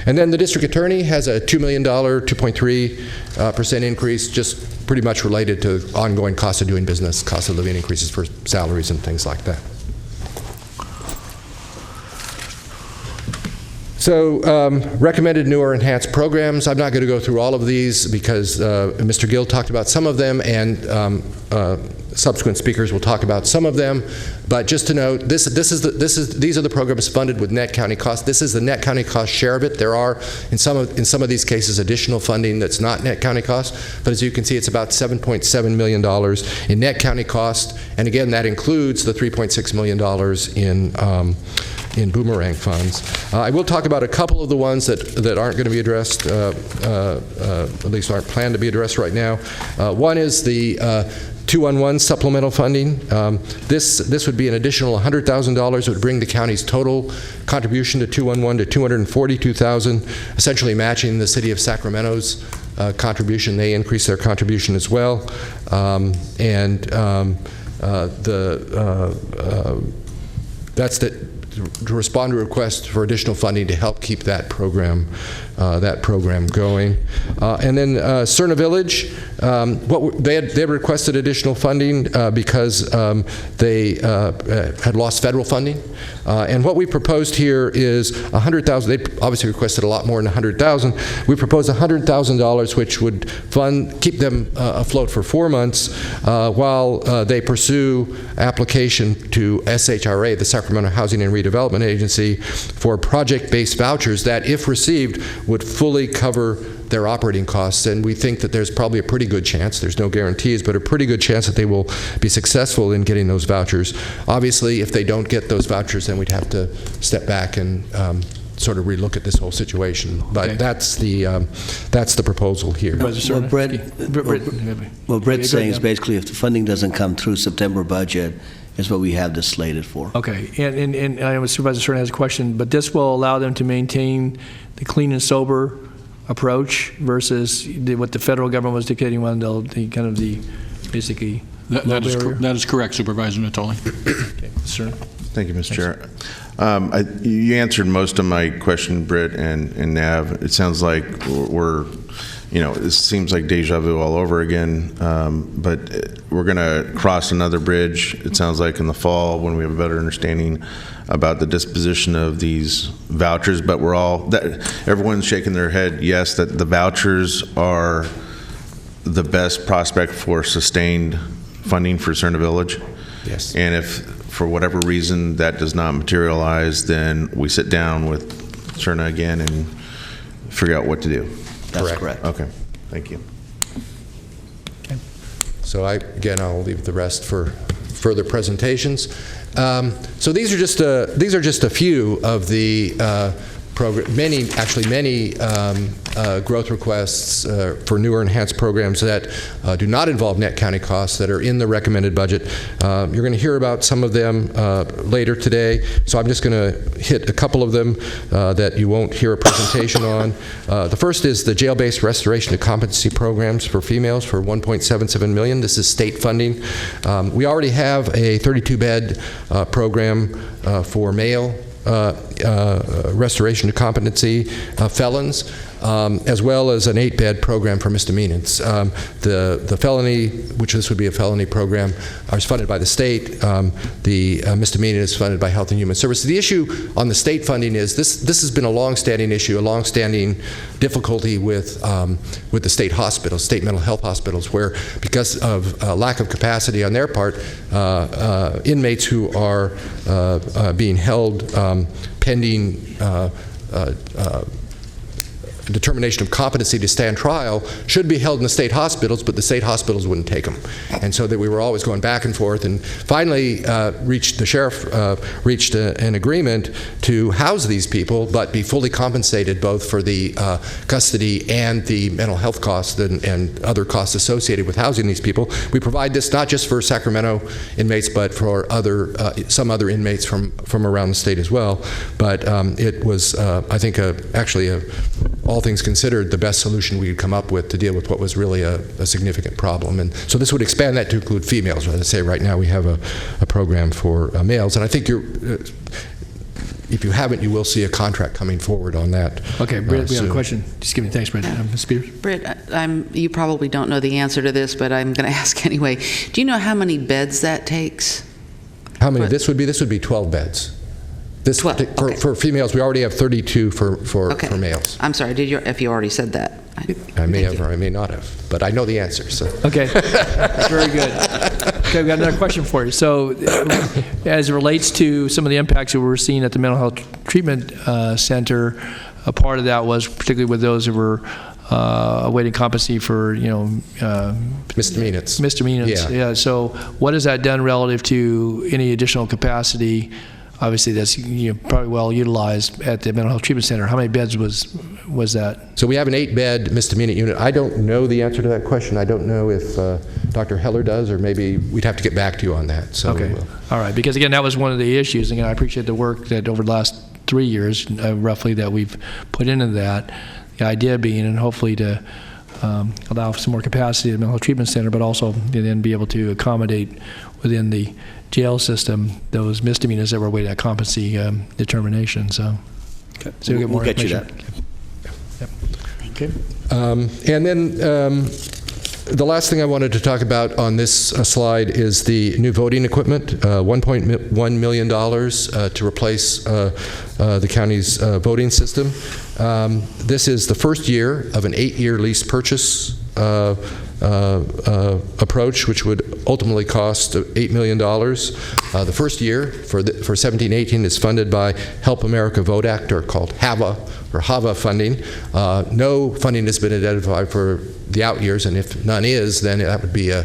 Speaker 6: And then the district attorney has a $2 million, 2.3% increase, just pretty much related to ongoing cost of doing business, cost of living increases for salaries and things like that. So recommended new or enhanced programs. I'm not going to go through all of these because Mr. Gill talked about some of them, and subsequent speakers will talk about some of them. But just to note, these are the programs funded with net county cost. This is the net county cost share of it. There are in some of these cases additional funding that's not net county cost. But as you can see, it's about $7.7 million in net county cost, and again, that includes the $3.6 million in boomerang funds. I will talk about a couple of the ones that aren't going to be addressed, at least aren't planned to be addressed right now. One is the 211 supplemental funding. This would be an additional $100,000. It would bring the county's total contribution to 211 to $242,000, essentially matching the city of Sacramento's contribution. They increased their contribution as well. That's to respond to requests for additional funding to help keep that program going. And then Cerna Village, they had requested additional funding because they had lost federal funding. And what we proposed here is $100,000. They obviously requested a lot more than $100,000. We proposed $100,000, which would keep them afloat for 4 months while they pursue application to SHRA, the Sacramento Housing and Redevelopment Agency, for project-based vouchers that, if received, would fully cover their operating costs. And we think that there's probably a pretty good chance, there's no guarantees, but a pretty good chance that they will be successful in getting those vouchers. Obviously, if they don't get those vouchers, then we'd have to step back and sort of relook at this whole situation. But that's the proposal here.
Speaker 3: What Brett's saying is basically if the funding doesn't come through September budget, is what we have this slated for.
Speaker 1: Okay, and I know Supervisor Stern has a question, but this will allow them to maintain the clean and sober approach versus what the federal government was dictating when basically
Speaker 7: that is correct, Supervisor Natoli.
Speaker 1: Okay, sir.
Speaker 4: Thank you, Mr. Chair. You answered most of my question, Britt and Nav. It sounds like it seems like deja vu all over again, but we're going to cross another bridge, it sounds like, in the fall when we have a better understanding about the disposition of these vouchers. But everyone's shaking their head, yes, that the vouchers are the best prospect for sustained funding for Cerna Village.
Speaker 6: Yes.
Speaker 4: And if, for whatever reason, that does not materialize, then we sit down with Cerna again and figure out what to do.
Speaker 3: That's correct.
Speaker 4: Okay, thank you.
Speaker 1: Okay.
Speaker 6: So I'll leave the rest for further presentations. So these are just a few of the many growth requests for newer enhanced programs that do not involve net county costs that are in the recommended budget. You're going to hear about some of them later today, so I'm just going to hit a couple of them that you won't hear a presentation on. The first is the jail-based restoration to competency programs for females for $1.77 million. This is state funding. We already have a 32-bed program for male restoration to competency felons, as well as an 8-bed program for misdemeanors. The felony, which this would be a felony program, is funded by the state. The misdemeanor is funded by Health and Human Services. The issue on the state funding is this has been a long-standing issue, a long-standing difficulty with the state hospitals, state mental health hospitals, where because of lack of capacity on their part, inmates who are being held pending determination of competency to stand trial should be held in the state hospitals, but the state hospitals wouldn't take them. And so that we were always going back and forth, and finally the sheriff reached an agreement to house these people, but be fully compensated both for the custody and the mental health costs and other costs associated with housing these people. We provide this not just for Sacramento inmates, but for some other inmates from around the state as well. But it was, I think, all things considered, the best solution we could come up with to deal with what was really a significant problem. And so this would expand that to include females. As I say, right now we have a program for males. And I think if you haven't, you will see a contract coming forward on that.
Speaker 1: Okay, Britt, we have a question. Just give me, thanks, Britt. Ms. Spears?
Speaker 5: Britt, you probably don't know the answer to this, but I'm going to ask anyway. Do you know how many beds that takes?
Speaker 6: How many? This would be 12 beds.
Speaker 5: 12, okay.
Speaker 6: For females, we already have 32 for males.
Speaker 5: I'm sorry, if you already said that.
Speaker 6: I may have or I may not have, but I know the answer. So.
Speaker 1: Okay, very good. Okay, we've got another question for you. So as it relates to some of the impacts that we're seeing at the Mental Health Treatment Center, a part of that was particularly with those who were awaiting competency for,
Speaker 6: misdemeanors.
Speaker 1: Yeah. So what has that done relative to any additional capacity? Obviously, that's probably well utilized at the Mental Health Treatment Center. How many beds was that? So
Speaker 6: we have an 8-bed misdemeanor unit. I don't know the answer to that question. I don't know if Dr. Heller does, or maybe we'd have to get back to you on that. So
Speaker 1: okay. All right. Because again, that was one of the issues. Again, I appreciate the work that over the last 3 years, roughly, that we've put into that. The idea being, and hopefully to allow for some more capacity at the Mental Health Treatment Center, but also then be able to accommodate within the jail system those misdemeanors that were awaiting that competency determination. So,
Speaker 3: okay.
Speaker 1: So
Speaker 3: we'll get you that.
Speaker 1: Yep. Okay.
Speaker 6: And then the last thing I wanted to talk about on this slide is the new voting equipment, $1.1 million to replace the county's voting system. This is the first year of an 8-year lease purchase approach, which would ultimately cost $8 million. The first year for 17-18 is funded by Help America Vote Act, or called HAVA funding. No funding has been identified for the out years, and if none is, then that would be a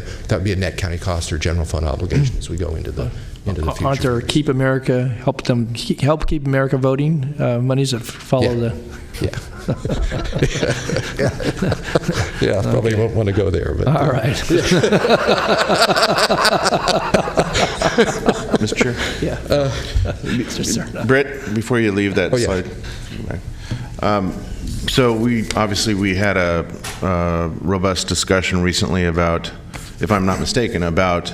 Speaker 6: net county cost or general fund obligation as we go into the future.
Speaker 1: Aren't there Help Keep America voting monies that follow the?
Speaker 6: Yeah. Yeah, probably won't want to go there. But,
Speaker 1: all right.
Speaker 4: Mr. Chair?
Speaker 1: Yeah.
Speaker 4: Britt, before you leave that slide. So we had a robust discussion recently about, if I'm not mistaken, about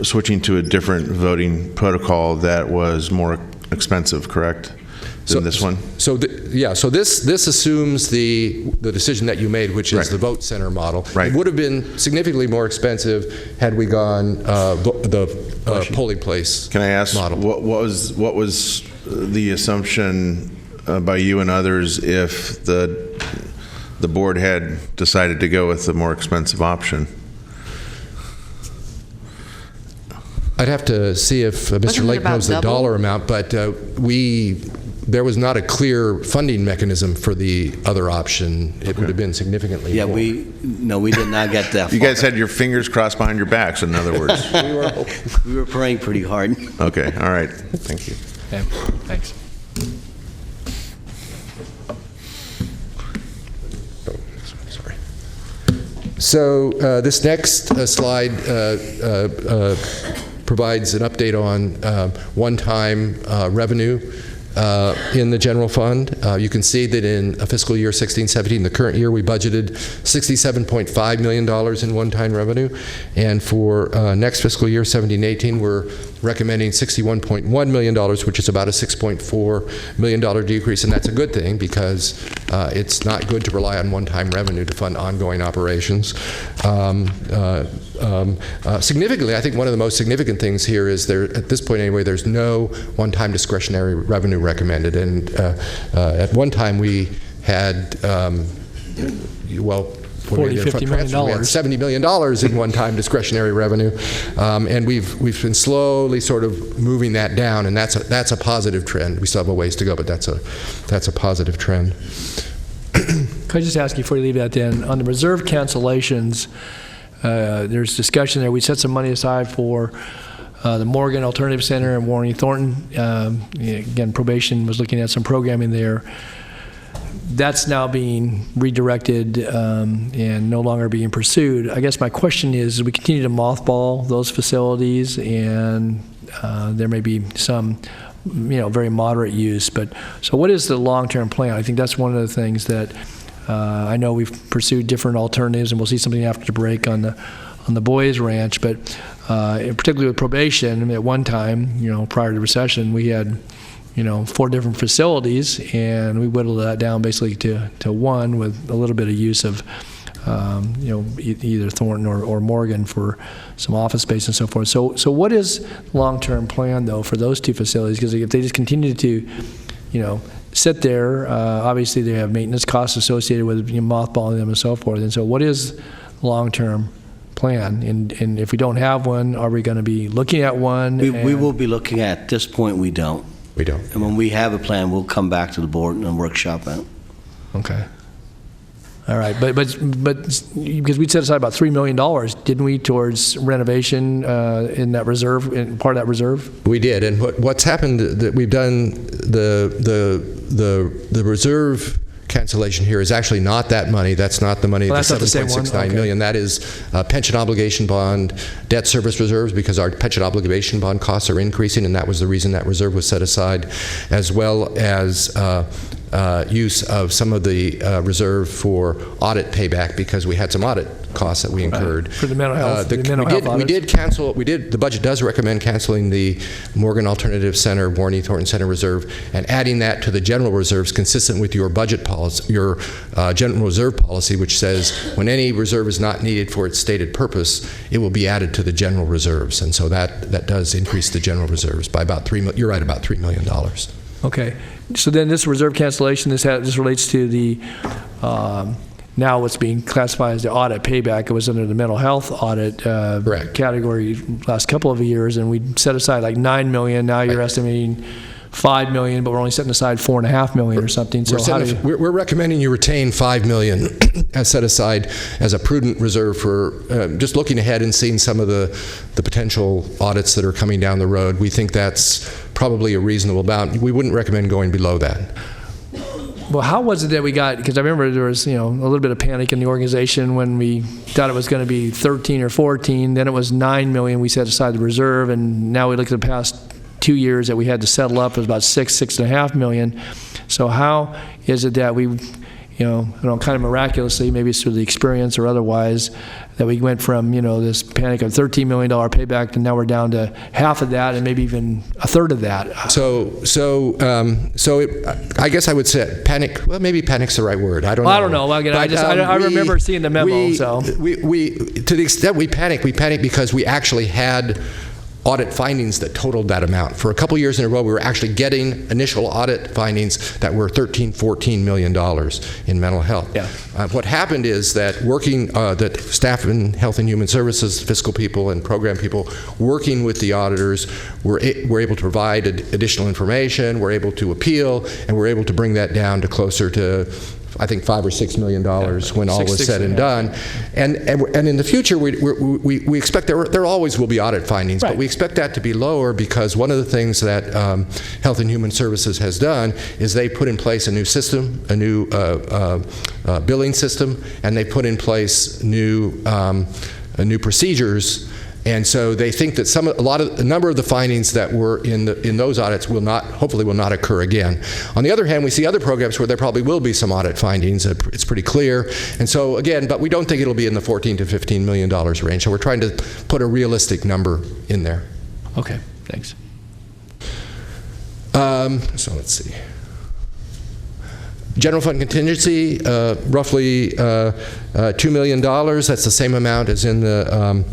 Speaker 4: switching to a different voting protocol that was more expensive, correct? Than this one?
Speaker 6: So this assumes the decision that you made, which is the vote center model.
Speaker 4: Right.
Speaker 6: It would have been significantly more expensive had we gone the polling place model.
Speaker 4: Can I ask, what was the assumption by you and others if the board had decided to go with the more expensive option?
Speaker 6: I'd have to see if Mr. Lake knows the dollar amount, but there was not a clear funding mechanism for the other option. It would have been significantly more.
Speaker 3: We did not get that far.
Speaker 4: You guys had your fingers crossed behind your backs, in other words.
Speaker 3: we were praying pretty hard.
Speaker 4: Okay, all right. Thank you.
Speaker 1: Okay, thanks.
Speaker 6: Sorry. So this next slide provides an update on one-time revenue in the general fund. You can see that in fiscal year 16-17, the current year, we budgeted $67.5 million in one-time revenue. And for next fiscal year, 17-18, we're recommending $61.1 million, which is about a $6.4 million decrease. And that's a good thing, because it's not good to rely on one-time revenue to fund ongoing operations. Significantly, I think one of the most significant things here is at this point anyway, there's no one-time discretionary revenue recommended. And at one time we had,
Speaker 1: $50 million.
Speaker 6: We had $70 million in one-time discretionary revenue, and we've been slowly sort of moving that down, and that's a positive trend. We still have a ways to go, but that's a positive trend.
Speaker 1: Could I just ask you before you leave that then, on the reserve cancellations, there's discussion there. We set some money aside for the Morgan Alternative Center and Warren E. Thornton. Again, probation was looking at some programming there. That's now being redirected and no longer being pursued. I guess my question is, we continue to mothball those facilities, and there may be some, very moderate use. But so, what is the long-term plan? I think that's one of the things that I know we've pursued different alternatives, and we'll see something after the break on the Boys Ranch. But particularly with probation, at one time, prior to the recession, we had 4 different facilities, and we whittled that down basically to one with a little bit of use of, either Thornton or Morgan for some office space and so forth. So what is the long-term plan, though, for those 2 facilities? Because if they just continue to, sit there, obviously they have maintenance costs associated with mothballing them and so forth. And so what is the long-term plan? And if we don't have one, are we going to be looking at one?
Speaker 3: We will be looking at this point, we don't.
Speaker 6: We don't.
Speaker 3: And when we have a plan, we'll come back to the board and workshop it.
Speaker 1: Okay. All right, but because we set aside about $3 million, didn't we, towards renovation in that reserve, in part of that reserve?
Speaker 6: We did, and what's happened that we've done the reserve cancellation here is actually not that money. That's not the money.
Speaker 1: Well, that's not the same one?
Speaker 6: $7.69 million. That is pension obligation bond, debt service reserves, because our pension obligation bond costs are increasing, and that was the reason that reserve was set aside, as well as use of some of the reserve for audit payback, because we had some audit costs that we incurred.
Speaker 1: Right. For the mental health,
Speaker 6: the budget does recommend canceling the Morgan Alternative Center, Warren E. Thornton Center Reserve, and adding that to the general reserves, consistent with your budget policy, your general reserve policy, which says when any reserve is not needed for its stated purpose, it will be added to the general reserves. And so that does increase the general reserves by about you're right, about $3 million.
Speaker 1: Okay. So then this reserve cancellation, this relates to the now what's being classified as the audit payback. It was under the mental health audit category last couple of years, and we set aside like $9 million. Now you're estimating $5 million, but we're only setting aside $4.5 million or something. So
Speaker 6: we're recommending you retain $5 million as set aside as a prudent reserve for just looking ahead and seeing some of the potential audits that are coming down the road. We think that's probably a reasonable amount. We wouldn't recommend going below that.
Speaker 1: Well, how was it that we got, because I remember there was, a little bit of panic in the organization when we thought it was going to be 13 or 14, then it was $9 million we set aside the reserve, and now we look at the past 2 years that we had to settle up, it was about $6.5 million. So how is it that we, kind of miraculously, maybe it's through the experience or otherwise, that we went from, this panic of $13 million payback to now we're down to half of that and maybe even a third of that?
Speaker 6: I guess I would say panic. Well, maybe panic's the right word. I don't know.
Speaker 1: I don't know. I remember seeing the memo.
Speaker 6: We to the extent we panic because we actually had audit findings that totaled that amount. For a couple years in a row, we were actually getting initial audit findings that were $14 million in mental health.
Speaker 1: Yeah.
Speaker 6: What happened is that that staff in Health and Human Services, fiscal people and program people, working with the auditors, were able to provide additional information, were able to appeal, and were able to bring that down to closer to, I think, $5 or $6 million when all was said and done. And in the future, we expect there always will be audit findings, but we expect that to be lower, because one of the things that Health and Human Services has done is they put in place a new system, a new billing system, and they put in place new procedures. And so they think that a number of the findings that were in those audits hopefully will not occur again. On the other hand, we see other programs where there probably will be some audit findings. It's pretty clear. And so again, but we don't think it'll be in the $14 to $15 million range. So we're trying to put a realistic number in there.
Speaker 1: Okay, thanks.
Speaker 6: So let's see. General fund contingency, roughly $2 million. That's the same amount as in the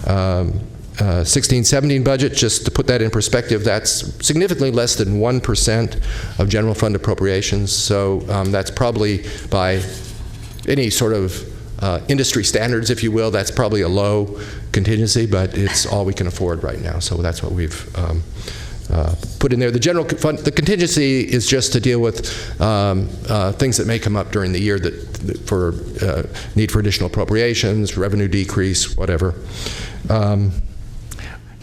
Speaker 6: 16-17 budget. Just to put that in perspective, that's significantly less than 1% of general fund appropriations. So that's probably, by any sort of industry standards, if you will, that's probably a low contingency, but it's all we can afford right now. So that's what we've put in there. The general fund, the contingency is just to deal with things that may come up during the year that for need for additional appropriations, revenue decrease, whatever.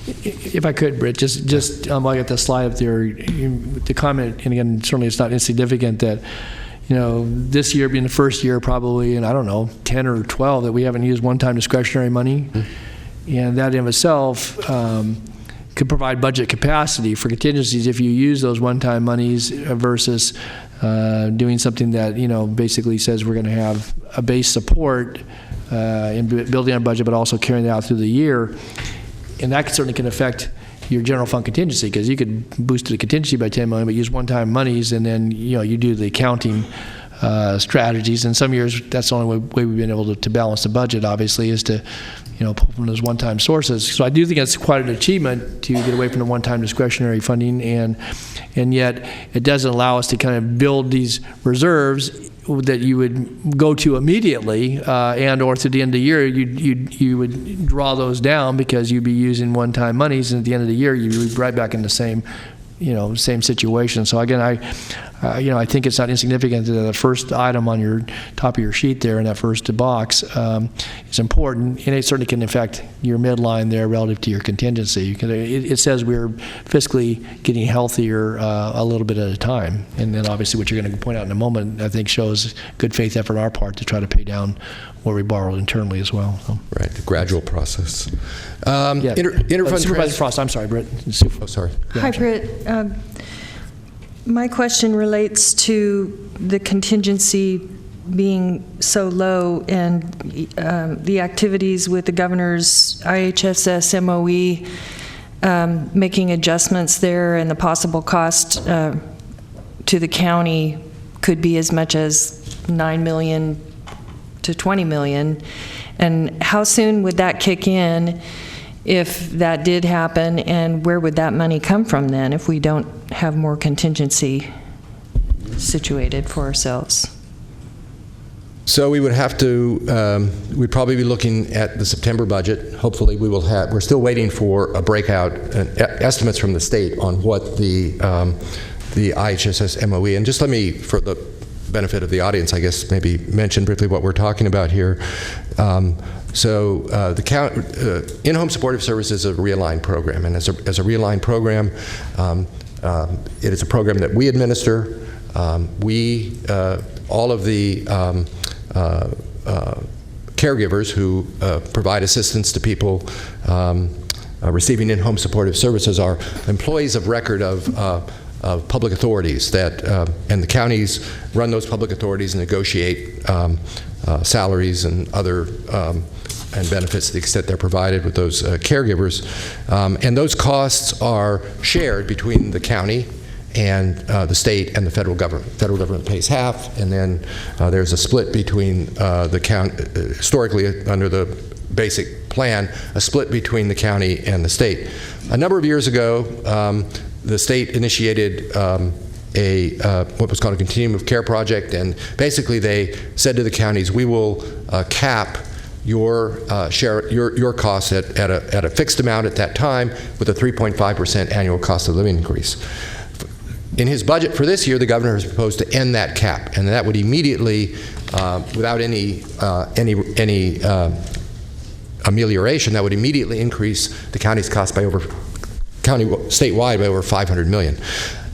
Speaker 1: If I could, Britt, just while I got the slide up there, the comment, and again, certainly it's not insignificant that, this year being the first year probably, and I don't know, 10 or 12 that we haven't used one-time discretionary money. And that in of itself could provide budget capacity for contingencies if you use those one-time monies versus doing something that, basically says we're going to have a base support in building our budget, but also carrying it out through the year. And that certainly can affect your general fund contingency, because you could boost the contingency by $10 million, but use one-time monies, and then you do the accounting strategies. And some years, that's the only way we've been able to balance the budget, obviously, is to pull from those one-time sources. So I do think it's quite an achievement to get away from the one-time discretionary funding, and yet it doesn't allow us to kind of build these reserves that you would go to immediately, and or through the end of the year you would draw those down because you'd be using one-time monies, and at the end of the year you'd be right back in the same situation. So again, I think it's not insignificant that the first item on your top of your sheet there in that first box is important, and it certainly can affect your midline there relative to your contingency. It says we're fiscally getting healthier a little bit at a time, and then obviously what you're going to point out in a moment, I think, shows good faith effort on our part to try to pay down where we borrowed internally as well. So.
Speaker 6: Right, the gradual process.
Speaker 1: Yeah.
Speaker 6: Interfund
Speaker 1: Supervisor Frost, I'm sorry, Britt.
Speaker 6: Oh, sorry.
Speaker 8: Hi, Britt. My question relates to the contingency being so low and the activities with the governor's IHSS MOE making adjustments there, and the possible cost to the county could be as much as $9 million to $20 million. And how soon would that kick in if that did happen, and where would that money come from then if we don't have more contingency situated for ourselves?
Speaker 6: So we would have to, we'd probably be looking at the September budget. Hopefully we will have, we're still waiting for a breakout, estimates from the state on what the IHSS MOE, and just let me, for the benefit of the audience, I guess maybe mention briefly what we're talking about here. The in-home supportive services is a realigned program, and as a realigned program, it is a program that we administer. All of the caregivers who provide assistance to people receiving in-home supportive services are employees of record of public authorities that, and the counties run those public authorities and negotiate salaries and other and benefits to the extent they're provided with those caregivers. And those costs are shared between the county and the state and the federal government. The federal government pays half, and then there's a split between the county, historically under the basic plan, a split between the county and the state. A number of years ago, the state initiated what was called a continuum of care project, and basically they said to the counties, we will cap your share, your costs at a fixed amount at that time, with a 3.5% annual cost of living increase. In his budget for this year, the governor has proposed to end that cap, and that would immediately, without any amelioration, that would immediately increase the county's cost by statewide by over $500 million.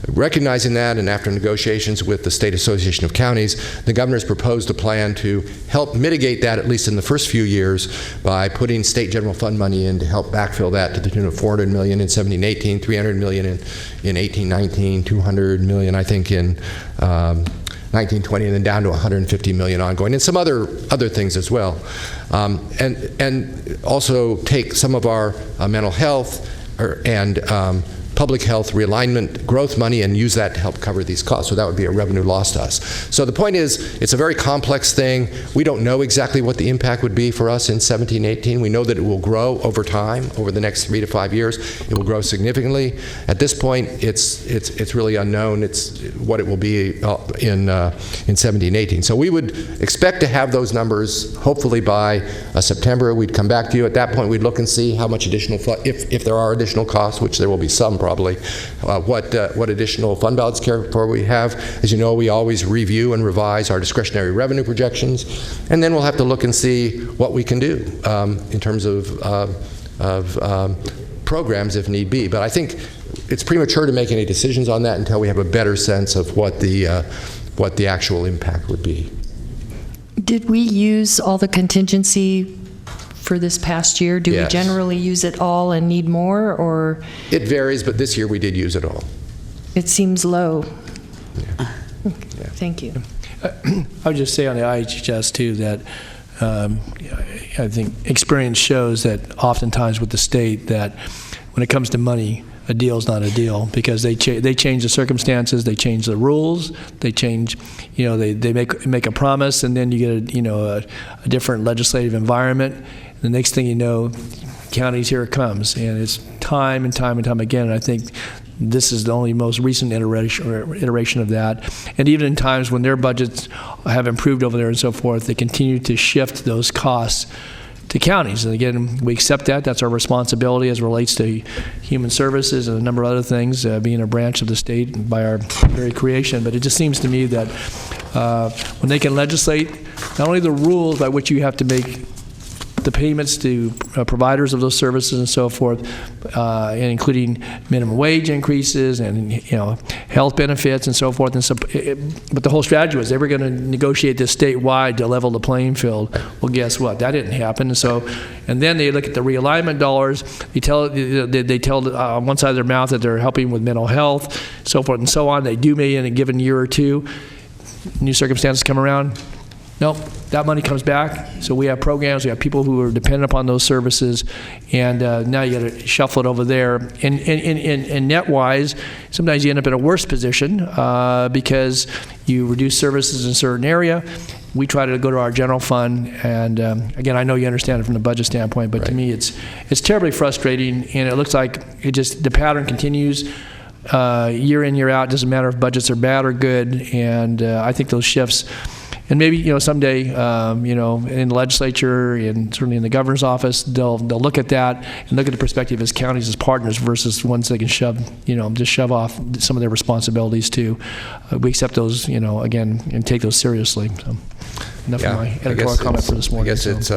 Speaker 6: Recognizing that, and after negotiations with the State Association of Counties, the governor's proposed a plan to help mitigate that, at least in the first few years, by putting state general fund money in to help backfill that to the tune of $400 million in 17-18, $300 million in 18-19, $200 million, I think, in 19-20, and then down to $150 million ongoing, and some other things as well. And also take some of our mental health and public health realignment growth money and use that to help cover these costs. So that would be a revenue loss to us. So the point is, it's a very complex thing. We don't know exactly what the impact would be for us in 17-18. We know that it will grow over time, over the next 3 to 5 years. It will grow significantly. At this point, it's really unknown. It's what it will be in 17-18. So we would expect to have those numbers hopefully by September. We'd come back to you. At that point, we'd look and see how much additional, if there are additional costs, which there will be some probably, probably, what additional fund balance carry we have. As you know, we always review and revise our discretionary revenue projections, and then we'll have to look and see what we can do in terms of programs if need be. But I think it's premature to make any decisions on that until we have a better sense of what the actual impact would be.
Speaker 8: Did we use all the contingency for this past year? Do
Speaker 6: Yes.
Speaker 8: we generally use it all and need more, or?
Speaker 6: It varies, but this year we did use it all.
Speaker 8: It seems low.
Speaker 6: Yeah.
Speaker 8: Thank you.
Speaker 1: I would just say on the IHS too that I think experience shows that oftentimes with the state that when it comes to money, a deal is not a deal because they change the circumstances, they change the rules, they change, they make a promise, and then you get a different legislative environment. The next thing you know, counties, here it comes, and it's time and time and time again. And I think this is the only most recent iteration of that. And even in times when their budgets have improved over there and so forth, they continue to shift those costs to counties. And again, we accept that. That's our responsibility as it relates to human services and a number of other things, being a branch of the state by our very creation. But it just seems to me that when they can legislate not only the rules by which you have to make the payments to providers of those services and so forth, and including minimum wage increases and health benefits and so forth. And so, but the whole strategy was they were going to negotiate this statewide to level the playing field. Well, guess what? That didn't happen. And then they look at the realignment dollars. They tell on one side of their mouth that they're helping with mental health, so forth and so on. They do maybe in a given year or two. New circumstances come around. Nope, that money comes back. So we have programs, we have people who are dependent upon those services, and now you got to shuffle it over there. And net-wise, sometimes you end up in a worse position because you reduce services in a certain area. We try to go to our general fund, and again, I know you understand it from the budget standpoint, but to me, it's terribly frustrating, and it looks like the pattern continues. Year in, year out, doesn't matter if budgets are bad or good, and I think those shifts. And maybe someday, in the legislature and certainly in the governor's office, they'll look at that and look at the perspective as counties as partners versus ones they can shove off some of their responsibilities to. We accept those, again, and take those seriously. So, enough of my editorial comment for this morning.
Speaker 6: I guess it's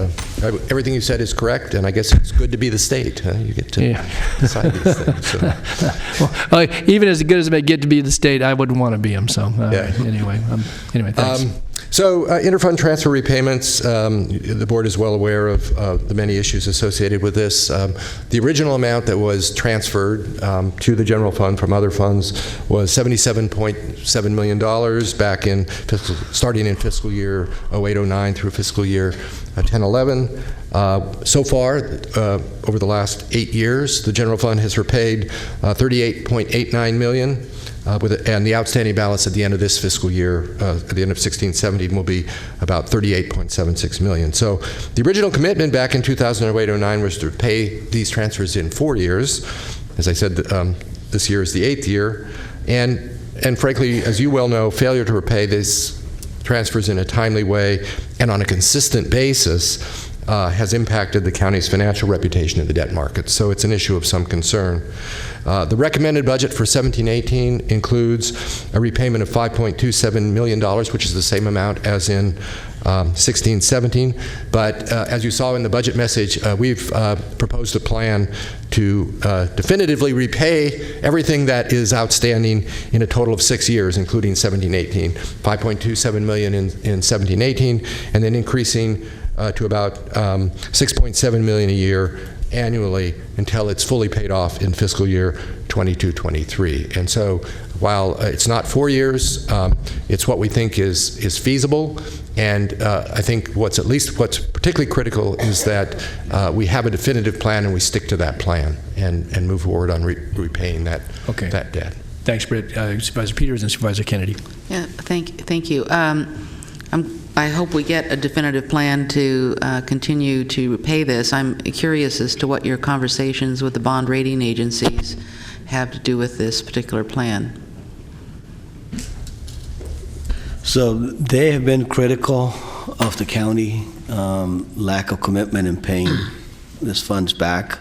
Speaker 6: everything you said is correct, and I guess it's good to be the state. Huh? You get to decide these things. So.
Speaker 1: Well, even as good as it may get to be the state, I wouldn't want to be them. So anyway, thanks.
Speaker 6: So interfund transfer repayments, the board is well aware of the many issues associated with this. The original amount that was transferred to the general fund from other funds was $77.7 million back in starting in fiscal year 08-09 through fiscal year 10-11. So far, over the last 8 years, the general fund has repaid $38.89 million. And the outstanding balance at the end of this fiscal year, at the end of 16-17, will be about $38.76 million. So the original commitment back in 2008-09 was to pay these transfers in 4 years. As I said, this year is the 8th year. And frankly, as you well know, failure to repay these transfers in a timely way and on a consistent basis has impacted the county's financial reputation in the debt markets. So it's an issue of some concern. The recommended budget for 17-18 includes a repayment of $5.27 million, which is the same amount as in 16-17. But as you saw in the budget message, we've proposed a plan to definitively repay everything that is outstanding in a total of 6 years, including 17-18. $5.27 million in 17-18, and then increasing to about $6.7 million a year annually until it's fully paid off in fiscal year 22-23. And so while it's not 4 years, it's what we think is feasible. And I think what's particularly critical is that we have a definitive plan and we stick to that plan and move forward on repaying that debt.
Speaker 1: Thanks, Britt. Supervisor Peters and Supervisor Kennedy.
Speaker 5: Yeah, thank you. I hope we get a definitive plan to continue to repay this. I'm curious as to what your conversations with the bond rating agencies have to do with this particular plan.
Speaker 3: So they have been critical of the county lack of commitment in paying this funds back.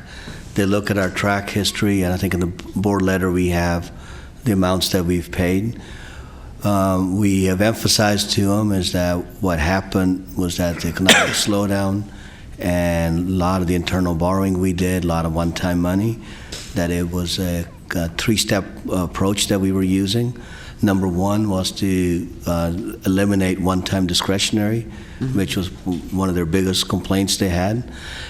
Speaker 3: They look at our track history, and I think in the board letter we have the amounts that we've paid. We have emphasized to them is that what happened was that the economic slowdown and a lot of the internal borrowing we did, a lot of one-time money, that it was a three-step approach that we were using. Number one was to eliminate one-time discretionary, which was one of their biggest complaints they had.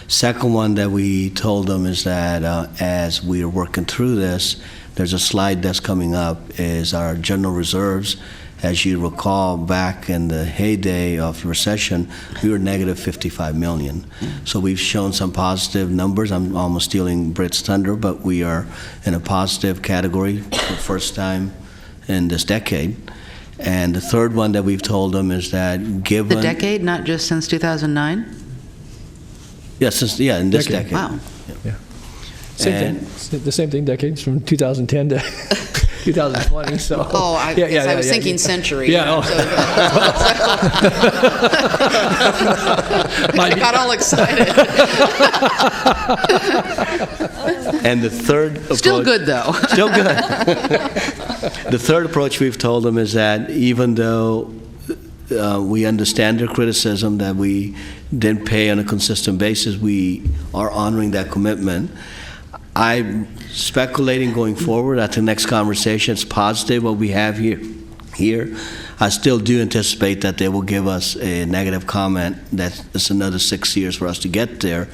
Speaker 3: Second one that we told them is that as we are working through this, there's a slide that's coming up, is our general reserves. As you recall, back in the heyday of recession, we were negative $55 million. So we've shown some positive numbers. I'm almost stealing Britt's thunder, but we are in a positive category for the first time in this decade. And the third one that we've told them is that given...
Speaker 5: The decade, not just since 2009?
Speaker 3: Yes, in this decade.
Speaker 5: Wow.
Speaker 1: Yeah. Same thing. The same thing, decades from 2010 to 2020. So.
Speaker 5: Oh, I was thinking century.
Speaker 1: Yeah.
Speaker 5: I got all excited.
Speaker 3: And the third approach,
Speaker 5: Still good, though.
Speaker 3: Still good. The third approach we've told them is that even though we understand their criticism that we didn't pay on a consistent basis, we are honoring that commitment. I'm speculating going forward at the next conversation. It's positive what we have here. I still do anticipate that they will give us a negative comment that it's another 6 years for us to get there.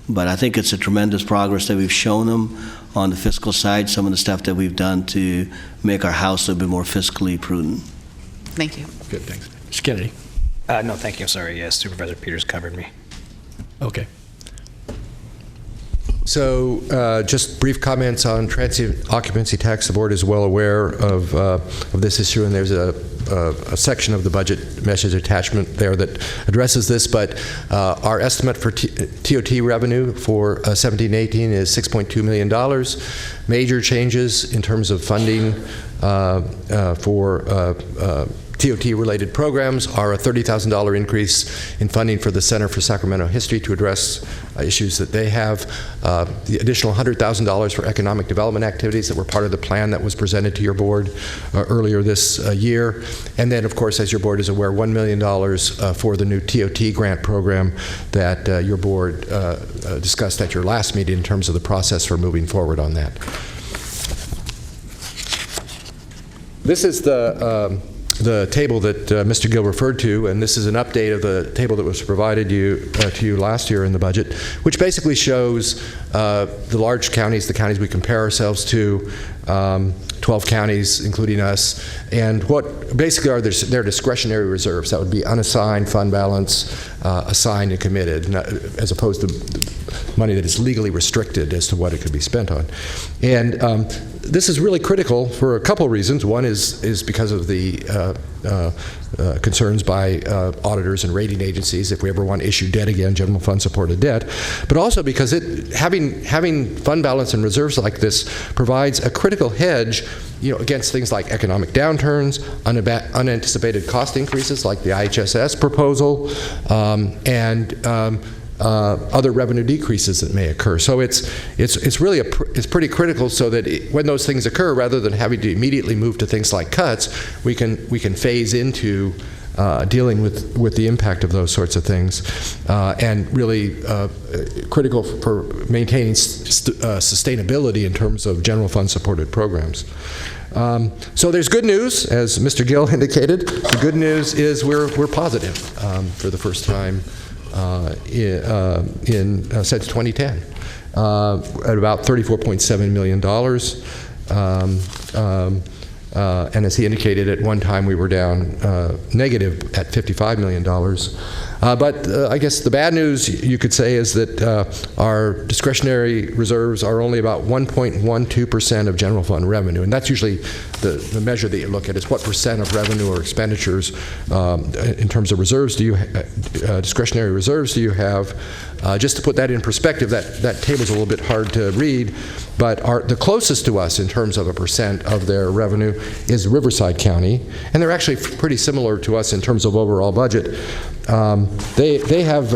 Speaker 3: But I think it's a tremendous progress that we've shown them on the fiscal side, some of the stuff that we've done to make our house a bit more fiscally prudent.
Speaker 5: Thank you.
Speaker 1: Good, thanks. Mr. Kennedy.
Speaker 9: No, thank you. Sorry. Yes, Supervisor Peters covered me.
Speaker 1: Okay.
Speaker 6: So just brief comments on transient occupancy tax. The board is well aware of this issue, and there's a section of the budget message attachment there that addresses this, but our estimate for TOT revenue for 17-18 is $6.2 million. Major changes in terms of funding for TOT-related programs are a $30,000 increase in funding for the Center for Sacramento History to address issues that they have, the additional $100,000 for economic development activities that were part of the plan that was presented to your board earlier this year, and then, of course, as your board is aware, $1 million for the new TOT grant program that your board discussed at your last meeting in terms of the process for moving forward on that. This is the table that Mr. Gill referred to, and this is an update of the table that was provided to you last year in the budget, which basically shows the large counties, the counties we compare ourselves to, 12 counties, including us, and what basically are their discretionary reserves. That would be unassigned, fund balance, assigned, and committed, as opposed to money that is legally restricted as to what it could be spent on. And this is really critical for a couple of reasons. One is because of the concerns by auditors and rating agencies if we ever want to issue debt again, general fund supported debt, but also because having fund balance and reserves like this provides a critical hedge, against things like economic downturns, unanticipated cost increases like the IHSS proposal, and other revenue decreases that may occur. So it's really it's pretty critical, so that when those things occur, rather than having to immediately move to things like cuts, we can phase into dealing with the impact of those sorts of things, and really critical for maintaining sustainability in terms of general fund supported programs. So there's good news, as Mr. Gill indicated. The good news is we're positive for the first time since 2010, at about $34.7 million. And as he indicated, at one time we were down negative at $55 million. But I guess the bad news, you could say, is that our discretionary reserves are only about 1.12% of general fund revenue, and that's usually the measure that you look at, is what percent of revenue or expenditures in terms of reserves discretionary reserves do you have. Just to put that in perspective, that table's a little bit hard to read, but the closest to us in terms of a percent of their revenue is Riverside County, and they're actually pretty similar to us in terms of overall budget. They have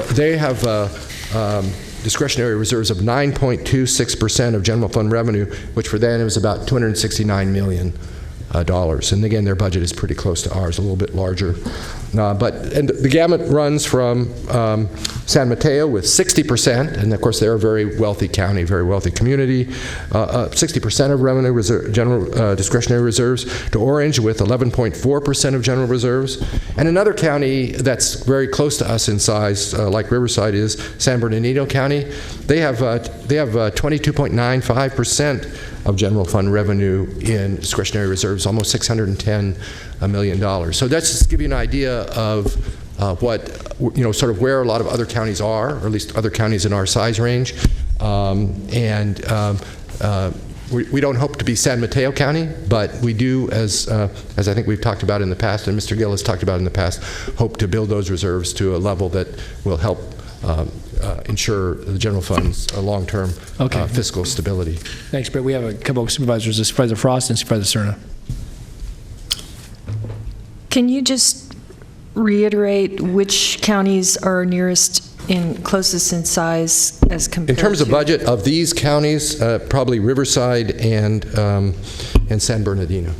Speaker 6: discretionary reserves of 9.26% of general fund revenue, which for then it was about $269 million. And again, their budget is pretty close to ours, a little bit larger. And the gamut runs from San Mateo with 60%, and of course they're a very wealthy county, very wealthy community, 60% of revenue general discretionary reserves, to Orange with 11.4% of general reserves. And another county that's very close to us in size, like Riverside, is San Bernardino County. They have 22.95% of general fund revenue in discretionary reserves, almost $610 million. So that's just to give you an idea of what, sort of where a lot of other counties are, or at least other counties in our size range. We don't hope to be San Mateo County, but we do, as I think we've talked about in the past, and Mr. Gill has talked about in the past, hope to build those reserves to a level that will help ensure the general fund's long-term fiscal stability.
Speaker 1: Thanks, Brett. We have a couple of supervisors, Supervisor Frost and Supervisor Cerna.
Speaker 8: Can you just reiterate which counties are closest in size as compared to?
Speaker 6: In terms of budget of these counties, probably Riverside and San Bernardino.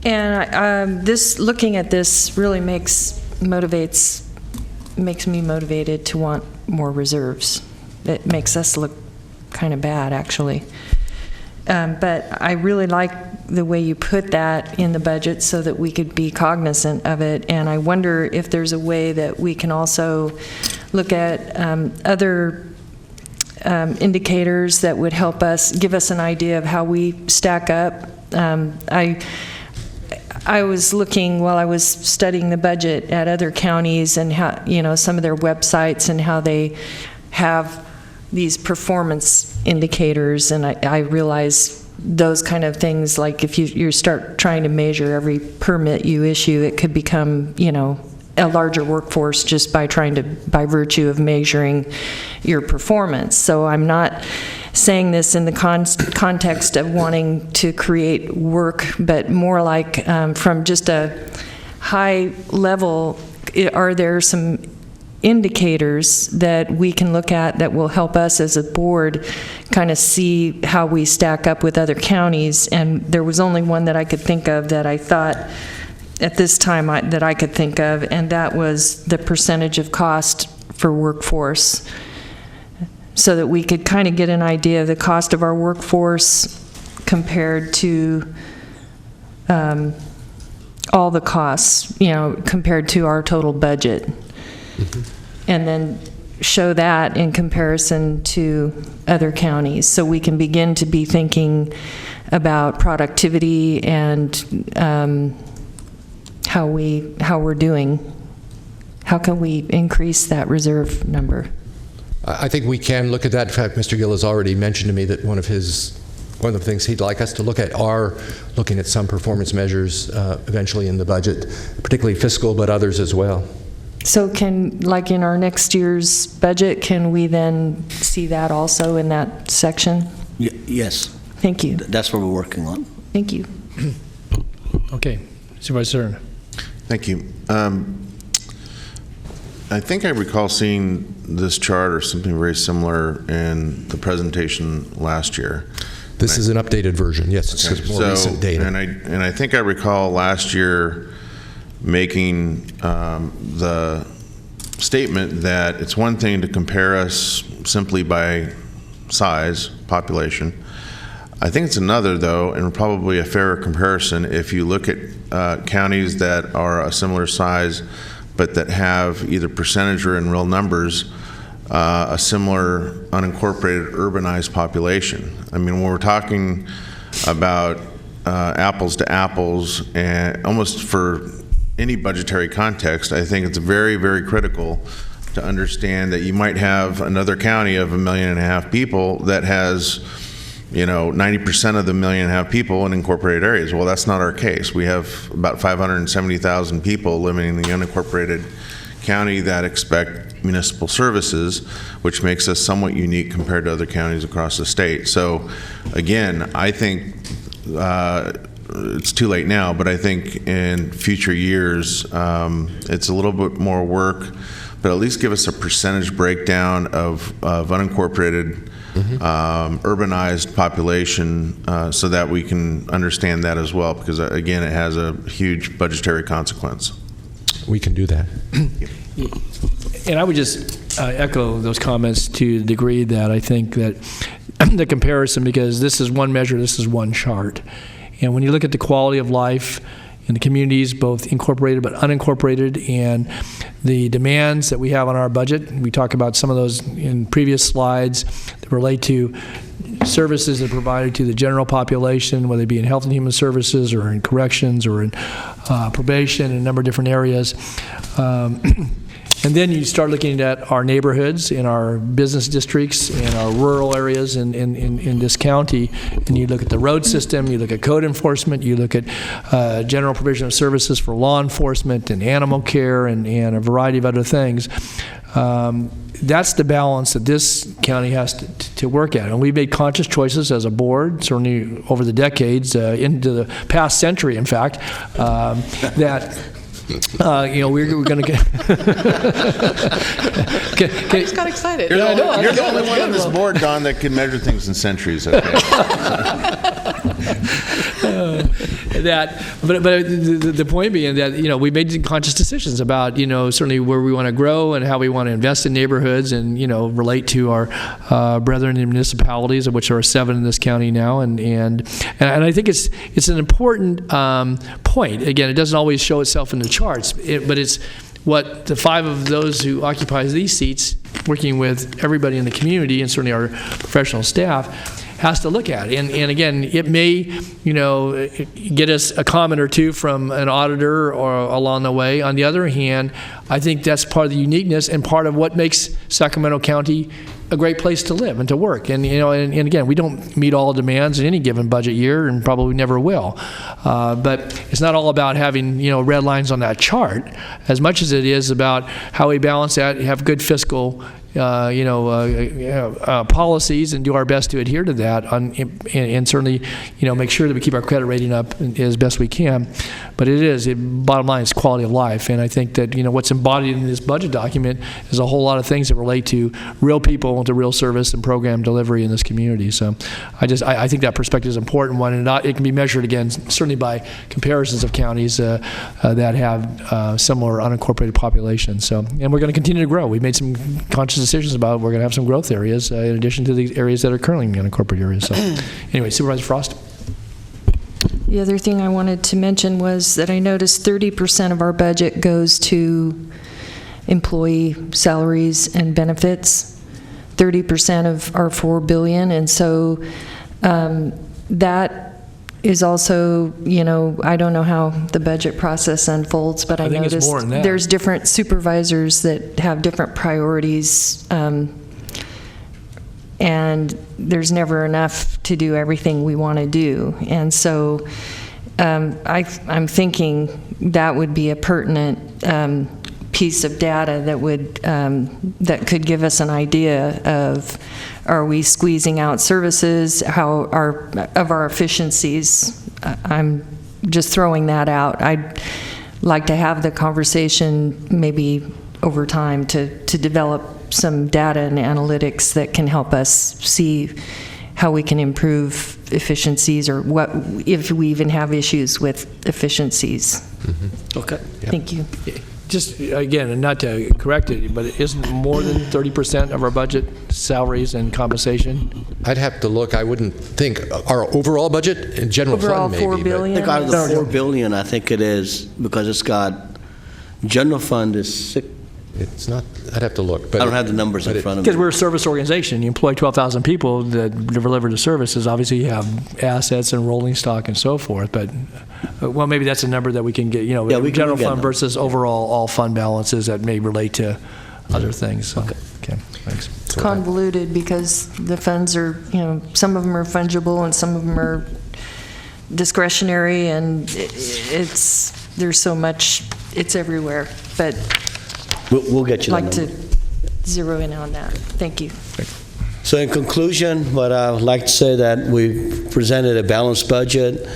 Speaker 8: And looking at this really makes me motivated to want more reserves. It makes us look kind of bad, actually. But I really like the way you put that in the budget so that we could be cognizant of it. And I wonder if there's a way that we can also look at other indicators that would help us, give us an idea of how we stack up. I was looking while I was studying the budget at other counties and how, some of their websites and how they have these performance indicators, and I realize those kind of things, like if you start trying to measure every permit you issue, it could become, a larger workforce just by virtue of measuring your performance. So I'm not saying this in the context of wanting to create work, but more like from just a high level, are there some indicators that we can look at that will help us as a board kind of see how we stack up with other counties? And there was only one that I could think of that I thought at this time that I could think of, and that was the percentage of cost for workforce, so that we could kind of get an idea of the cost of our workforce compared to all the costs, compared to our total budget. Mm-hmm. And then show that in comparison to other counties, so we can begin to be thinking about productivity and how we're doing. How can we increase that reserve number?
Speaker 6: I think we can look at that. In fact, Mr. Gill has already mentioned to me that one of the things he'd like us to look at are looking at some performance measures eventually in the budget, particularly fiscal, but others as well.
Speaker 8: So like in our next year's budget, can we then see that also in that section?
Speaker 3: Yes.
Speaker 8: Thank you.
Speaker 3: That's what we're working on.
Speaker 8: Thank you.
Speaker 1: Okay. Supervisor Cerna.
Speaker 4: Thank you. I think I recall seeing this chart or something very similar in the presentation last year.
Speaker 6: This is an updated version. Yes, it's more recent data.
Speaker 4: And I think I recall last year making the statement that it's one thing to compare us simply by size, population. I think it's another, though, and probably a fairer comparison if you look at counties that are a similar size but that have either percentage or in real numbers a similar unincorporated urbanized population. I mean, when we're talking about apples to apples, and almost for any budgetary context, I think it's very, very critical to understand that you might have another county of 1.5 million people that has 90% of the 1.5 million people in incorporated areas. Well, that's not our case. We have about 570,000 people living in the unincorporated county that expect municipal services, which makes us somewhat unique compared to other counties across the state. So, again, I think it's too late now, but I think in future years, it's a little bit more work, but at least give us a percentage breakdown of unincorporated, urbanized population, so that we can understand that as well, because again, it has a huge budgetary consequence.
Speaker 6: We can do that.
Speaker 1: And I would just echo those comments to the degree that I think that the comparison, because this is one measure, this is one chart. And when you look at the quality of life in the communities, both incorporated but unincorporated, and the demands that we have on our budget, we talk about some of those in previous slides that relate to services that are provided to the general population, whether it be in health and human services or in corrections or in probation, in a number of different areas. And then you start looking at our neighborhoods, in our business districts, in our rural areas in this county, and you look at the road system, you look at code enforcement, you look at general provision of services for law enforcement and animal care and a variety of other things. That's the balance that this county has to work at. And we've made conscious choices as a board, certainly over the decades, into the past century, in fact, that we're going to get.
Speaker 5: I just got excited.
Speaker 4: You're the only one on this board, Don, that can measure things in centuries. Okay.
Speaker 1: But the point being that we made conscious decisions about certainly where we want to grow and how we want to invest in neighborhoods and relate to our brethren in municipalities, of which there are 7 in this county now, and I think it's an important point. Again, it doesn't always show itself in the charts, but it's what the 5 of those who occupy these seats, working with everybody in the community and certainly our professional staff, has to look at. And again, it may, get us a comment or two from an auditor or along the way. On the other hand, I think that's part of the uniqueness and part of what makes Sacramento County a great place to live and to work. And and again, we don't meet all demands in any given budget year, and probably never will. But it's not all about having red lines on that chart, as much as it is about how we balance that, have good fiscal policies, and do our best to adhere to that, and certainly make sure that we keep our credit rating up as best we can. But bottom line is quality of life, and I think that what's embodied in this budget document is a whole lot of things that relate to real people and to real service and program delivery in this community. So I think that perspective is an important one, and it can be measured again certainly by comparisons of counties that have similar unincorporated populations. So, and we're going to continue to grow. We've made some conscious decisions about we're going to have some growth areas in addition to the areas that are currently in unincorporated areas. So anyway, Supervisor Frost.
Speaker 8: The other thing I wanted to mention was that I noticed 30% of our budget goes to employee salaries and benefits, 30% of our $4 billion, and so that is also, I don't know how the budget process unfolds, but I
Speaker 1: think
Speaker 8: noticed
Speaker 1: it's more than that.
Speaker 8: There's different supervisors that have different priorities, and there's never enough to do everything we want to do. And so I'm thinking that would be a pertinent piece of data that could give us an idea of, are we squeezing out services, of our efficiencies. I'm just throwing that out. I'd like to have the conversation maybe over time to develop some data and analytics that can help us see how we can improve efficiencies, or what, if we even have issues with efficiencies.
Speaker 6: Mm-hmm.
Speaker 1: Okay.
Speaker 8: Thank you.
Speaker 1: Just, again, and not to correct it, but isn't more than 30% of our budget salaries and compensation?
Speaker 6: I'd have to look. I wouldn't think our overall budget in general
Speaker 8: Overall,
Speaker 6: fund maybe.
Speaker 8: $4 billion.
Speaker 3: I think out of the $4 billion, I think it is, because it's got, general fund is six.
Speaker 6: It's not. I'd have to look. But
Speaker 3: I don't have the numbers in front of me.
Speaker 1: Because we're a service organization. You employ 12,000 people that deliver the services. Obviously, you have assets and rolling stock and so forth. But, well, maybe that's a number that we can get,
Speaker 3: we
Speaker 1: general
Speaker 3: can get
Speaker 1: fund versus overall all fund balances that may relate to other things. So, okay, thanks.
Speaker 8: It's convoluted because the funds are, some of them are fungible and some of them are discretionary, and there's so much, it's everywhere. But
Speaker 3: We'll get you that
Speaker 8: I'd like
Speaker 3: number.
Speaker 8: to zero in on that. Thank you.
Speaker 3: So in conclusion, what I would like to say that we presented a balanced budget,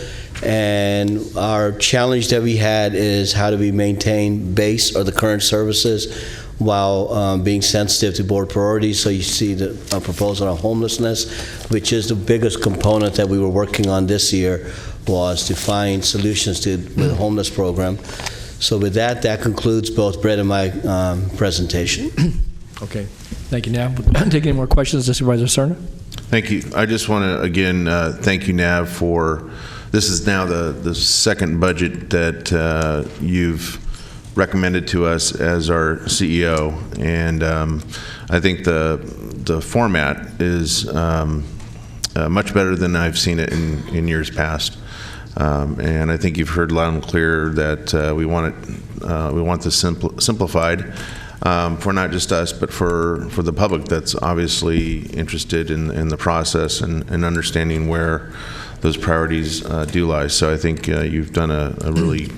Speaker 3: and our challenge that we had is how do we maintain base or the current services while being sensitive to board priorities. So you see the proposal on homelessness, which is the biggest component that we were working on this year, was to find solutions to the homeless program. So with that, that concludes both Brett and my presentation.
Speaker 1: Okay. Thank you, Nav. Take any more questions, Supervisor Cerna?
Speaker 4: Thank you. I just want to, again, thank you, Nav, for, this is now the second budget that you've recommended to us as our CEO, and I think the format is much better than I've seen it in years past. And I think you've heard loud and clear that we want this simplified for not just us, but for the public that's obviously interested in the process and understanding where those priorities do lie. So I think you've done a really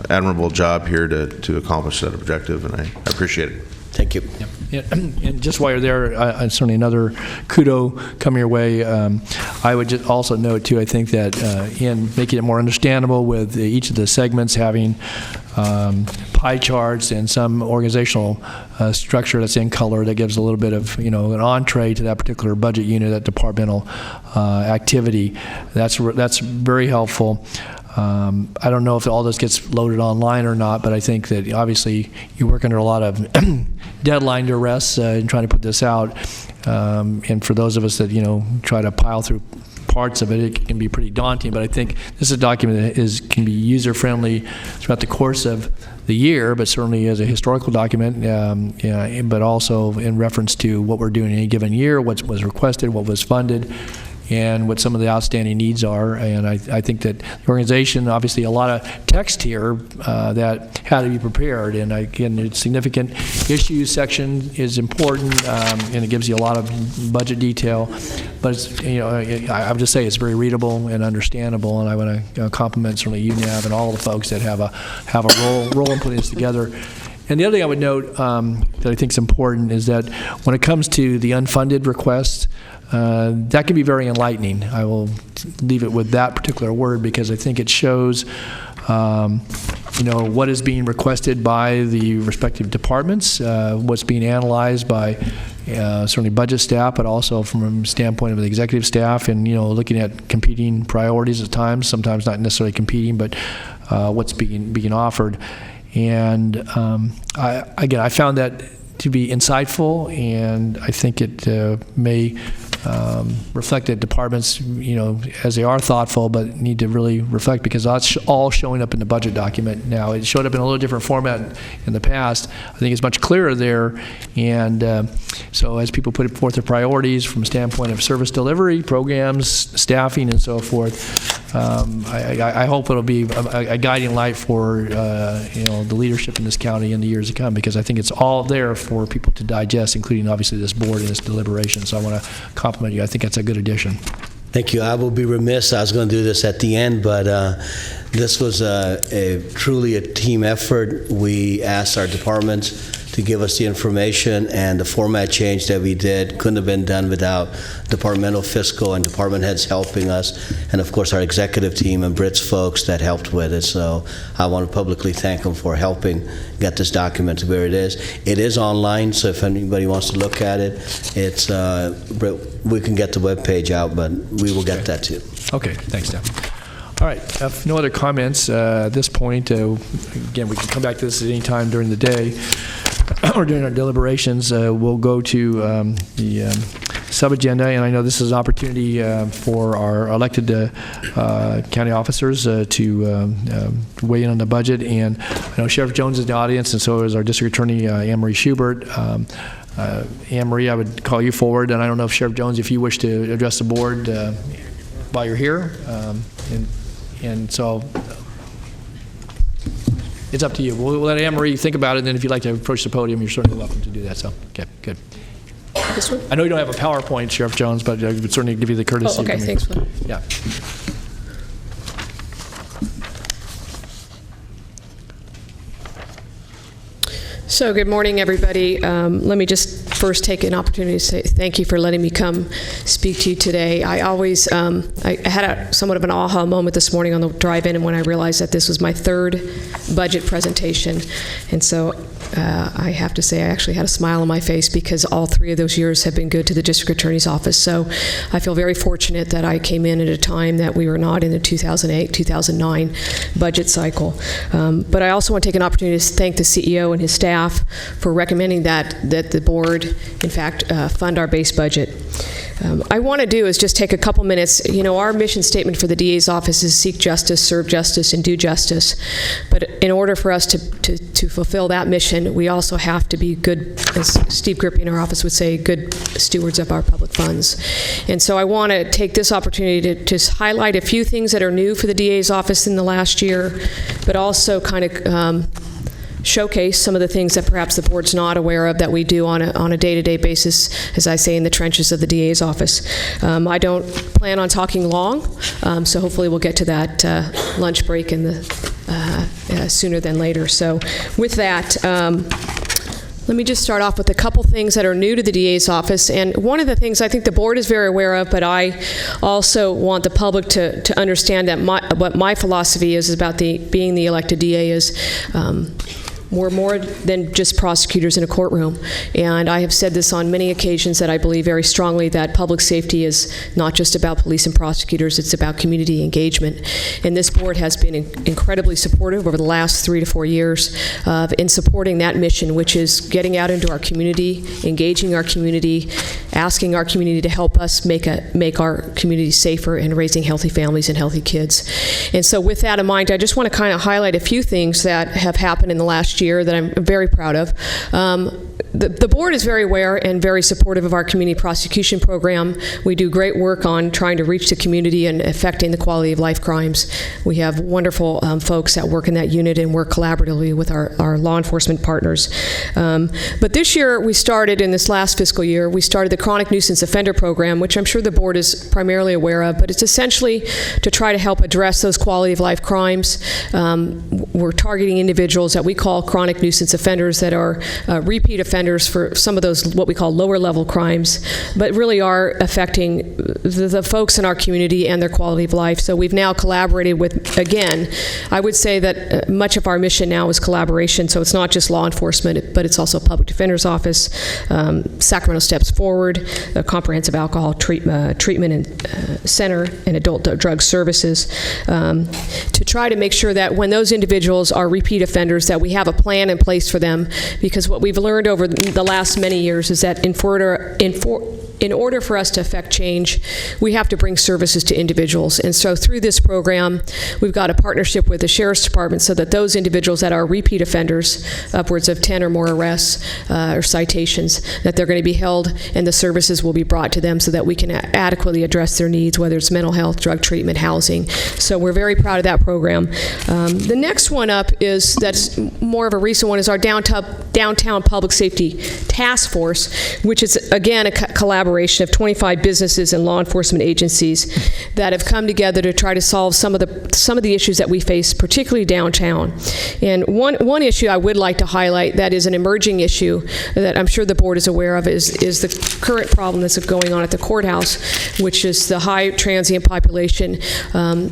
Speaker 4: admirable job here to accomplish that objective, and I appreciate it.
Speaker 3: Thank you.
Speaker 1: Yep. And just while you're there, certainly another kudo coming your way. I would just also note, too, I think that in making it more understandable with each of the segments having pie charts and some organizational structure that's in color that gives a little bit of, an entree to that particular budget unit, that departmental activity, that's very helpful. I don't know if all this gets loaded online or not, but I think that obviously you work under a lot of deadline duress in trying to put this out. And for those of us that, try to pile through parts of it, it can be pretty daunting. But I think this is a document that can be user-friendly throughout the course of the year, but certainly as a historical document, but also in reference to what we're doing in any given year, what was requested, what was funded, and what some of the outstanding needs are. And I think that the organization, obviously a lot of text here that had to be prepared. And again, the significant issues section is important, and it gives you a lot of budget detail. But it's, I would just say it's very readable and understandable. And I want to compliment certainly you, Nav, and all the folks that have a role in putting this together. And the other thing I would note that I think is important is that when it comes to the unfunded requests, that can be very enlightening. I will leave it with that particular word because I think it shows, what is being requested by the respective departments, what's being analyzed by certainly budget staff, but also from a standpoint of the executive staff, and looking at competing priorities at times, sometimes not necessarily competing, but what's being offered. And I found that to be insightful, and I think it may reflect that departments, as they are thoughtful, but need to really reflect, because that's all showing up in the budget document now. It showed up in a little different format in the past. I think it's much clearer there, and so as people put forth their priorities from a standpoint of service delivery, programs, staffing, and so forth, I hope it'll be a guiding light for the leadership in this county in the years to come, because I think it's all there for people to digest, including obviously this board and this deliberation. So I want to compliment you. I think that's a good addition.
Speaker 3: Thank you. I will be remiss. I was going to do this at the end, but this was truly a team effort. We asked our departments to give us the information, and the format change that we did couldn't have been done without departmental, fiscal, and department heads helping us, and of course our executive team and Britt's folks that helped with it. So I want to publicly thank them for helping get this document to where it is. It is online, so if anybody wants to look at it, it's we can get the webpage out, but we will get that too.
Speaker 1: Okay, thanks, Dan. All right, if no other comments at this point, again, we can come back to this at any time during the day or during our deliberations. We'll go to the sub-agenda, and I know this is an opportunity for our elected county officers to weigh in on the budget. And I know Sheriff Jones is in the audience, and so is our District Attorney, Anne-Marie Schubert. Anne-Marie, I would call you forward, and I don't know if Sheriff Jones, if you wish to address the board while you're here. And so it's up to you. We'll let Anne-Marie think about it, and then if you'd like to approach the podium, you're certainly welcome to do that. So, okay, good.
Speaker 10: This one?
Speaker 1: I know you don't have a PowerPoint, Sheriff Jones, but I would certainly give you the courtesy.
Speaker 10: Oh, okay, thanks.
Speaker 1: Yeah.
Speaker 10: So good morning, everybody. Let me just first take an opportunity to say thank you for letting me come speak to you today. I always, I had somewhat of an aha moment this morning on the drive-in, and when I realized that this was my third budget presentation. And so I have to say I actually had a smile on my face because all 3 of those years have been good to the District Attorney's Office. So I feel very fortunate that I came in at a time that we were not in the 2008-2009 budget cycle. But I also want to take an opportunity to thank the CEO and his staff for recommending that the board, in fact, fund our base budget. I want to do is just take a couple minutes. You know, our mission statement for the DA's office is seek justice, serve justice, and do justice. But in order for us to fulfill that mission, we also have to be good, as Steve Grippy in our office would say, good stewards of our public funds. And so I want to take this opportunity to just highlight a few things that are new for the DA's office in the last year, but also kind of showcase some of the things that perhaps the board's not aware of that we do on a day-to-day basis, as I say, in the trenches of the DA's office. I don't plan on talking long, so hopefully we'll get to that lunch break in the sooner than later. So with that, let me just start off with a couple things that are new to the DA's office. And one of the things I think the board is very aware of, but I also want the public to understand that what my philosophy is about being the elected DA is we're more than just prosecutors in a courtroom. And I have said this on many occasions that I believe very strongly that public safety is not just about police and prosecutors, it's about community engagement. And this board has been incredibly supportive over the last 3 to 4 years in supporting that mission, which is getting out into our community, engaging our community, asking our community to help us make our community safer and raising healthy families and healthy kids. And so with that in mind, I just want to kind of highlight a few things that have happened in the last year that I'm very proud of. The board is very aware and very supportive of our community prosecution program. We do great work on trying to reach the community and affecting the quality of life crimes. We have wonderful folks that work in that unit and work collaboratively with our law enforcement partners. But this year, in this last fiscal year, we started the Chronic Nuisance Offender Program, which I'm sure the board is primarily aware of, but it's essentially to try to help address those quality of life crimes. We're targeting individuals that we call chronic nuisance offenders that are repeat offenders for some of those what we call lower level crimes, but really are affecting the folks in our community and their quality of life. So we've now collaborated with, again, I would say that much of our mission now is collaboration, so it's not just law enforcement, but it's also Public Defender's Office, Sacramento Steps Forward, the Comprehensive Alcohol Treatment and Center, and Adult Drug Services, to try to make sure that when those individuals are repeat offenders, that we have a plan in place for them, because what we've learned over the last many years is that in order for us to affect change, we have to bring services to individuals. And so through this program, we've got a partnership with the Sheriff's Department so that those individuals that are repeat offenders, upwards of 10 or more arrests or citations, that they're going to be held and the services will be brought to them so that we can adequately address their needs, whether it's mental health, drug treatment, housing. So we're very proud of that program. The next one up that's more of a recent one is our Downtown Public Safety Task Force, which is, again, a collaboration of 25 businesses and law enforcement agencies that have come together to try to solve some of the issues that we face, particularly downtown. And one issue I would like to highlight that is an emerging issue that I'm sure the board is aware of is the current problem that's going on at the courthouse, which is the high transient population and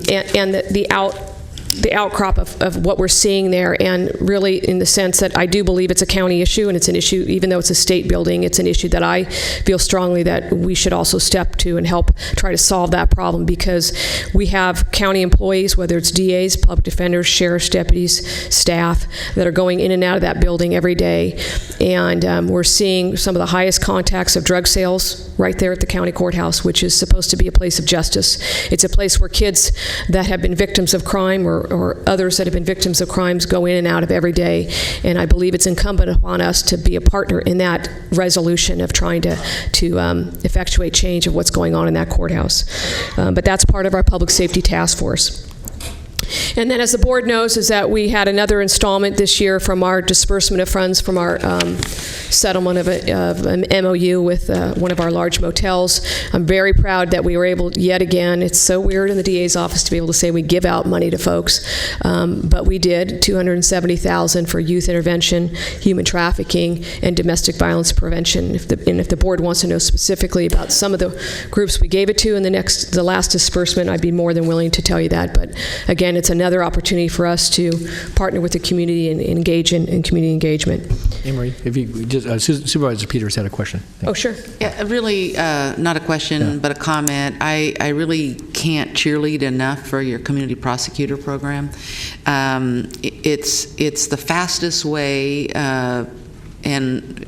Speaker 10: the outcrop of what we're seeing there, and really in the sense that I do believe it's a county issue, and it's an issue, even though it's a state building, it's an issue that I feel strongly that we should also step to and help try to solve that problem, because we have county employees, whether it's DAs, public defenders, sheriff's deputies, staff, that are going in and out of that building every day, and we're seeing some of the highest contacts of drug sales right there at the county courthouse, which is supposed to be a place of justice. It's a place where kids that have been victims of crime or others that have been victims of crimes go in and out of every day. And I believe it's incumbent upon us to be a partner in that resolution of trying to effectuate change of what's going on in that courthouse. But that's part of our public safety task force. And then, as the board knows, is that we had another installment this year from our disbursement of funds from our settlement of an MOU with one of our large motels. I'm very proud that we were able, yet again, it's so weird in the DA's office to be able to say we give out money to folks, but we did $270,000 for youth intervention, human trafficking, and domestic violence prevention. If the board wants to know specifically about some of the groups we gave it to in the last disbursement, I'd be more than willing to tell you that. But again, it's another opportunity for us to partner with the community and engage in community engagement.
Speaker 1: Emery, if you just, Supervisor Peters had a question.
Speaker 10: Oh, sure.
Speaker 5: Yeah, really, not a question, but a comment. I really can't cheerlead enough for your community prosecutor program. It's the fastest way and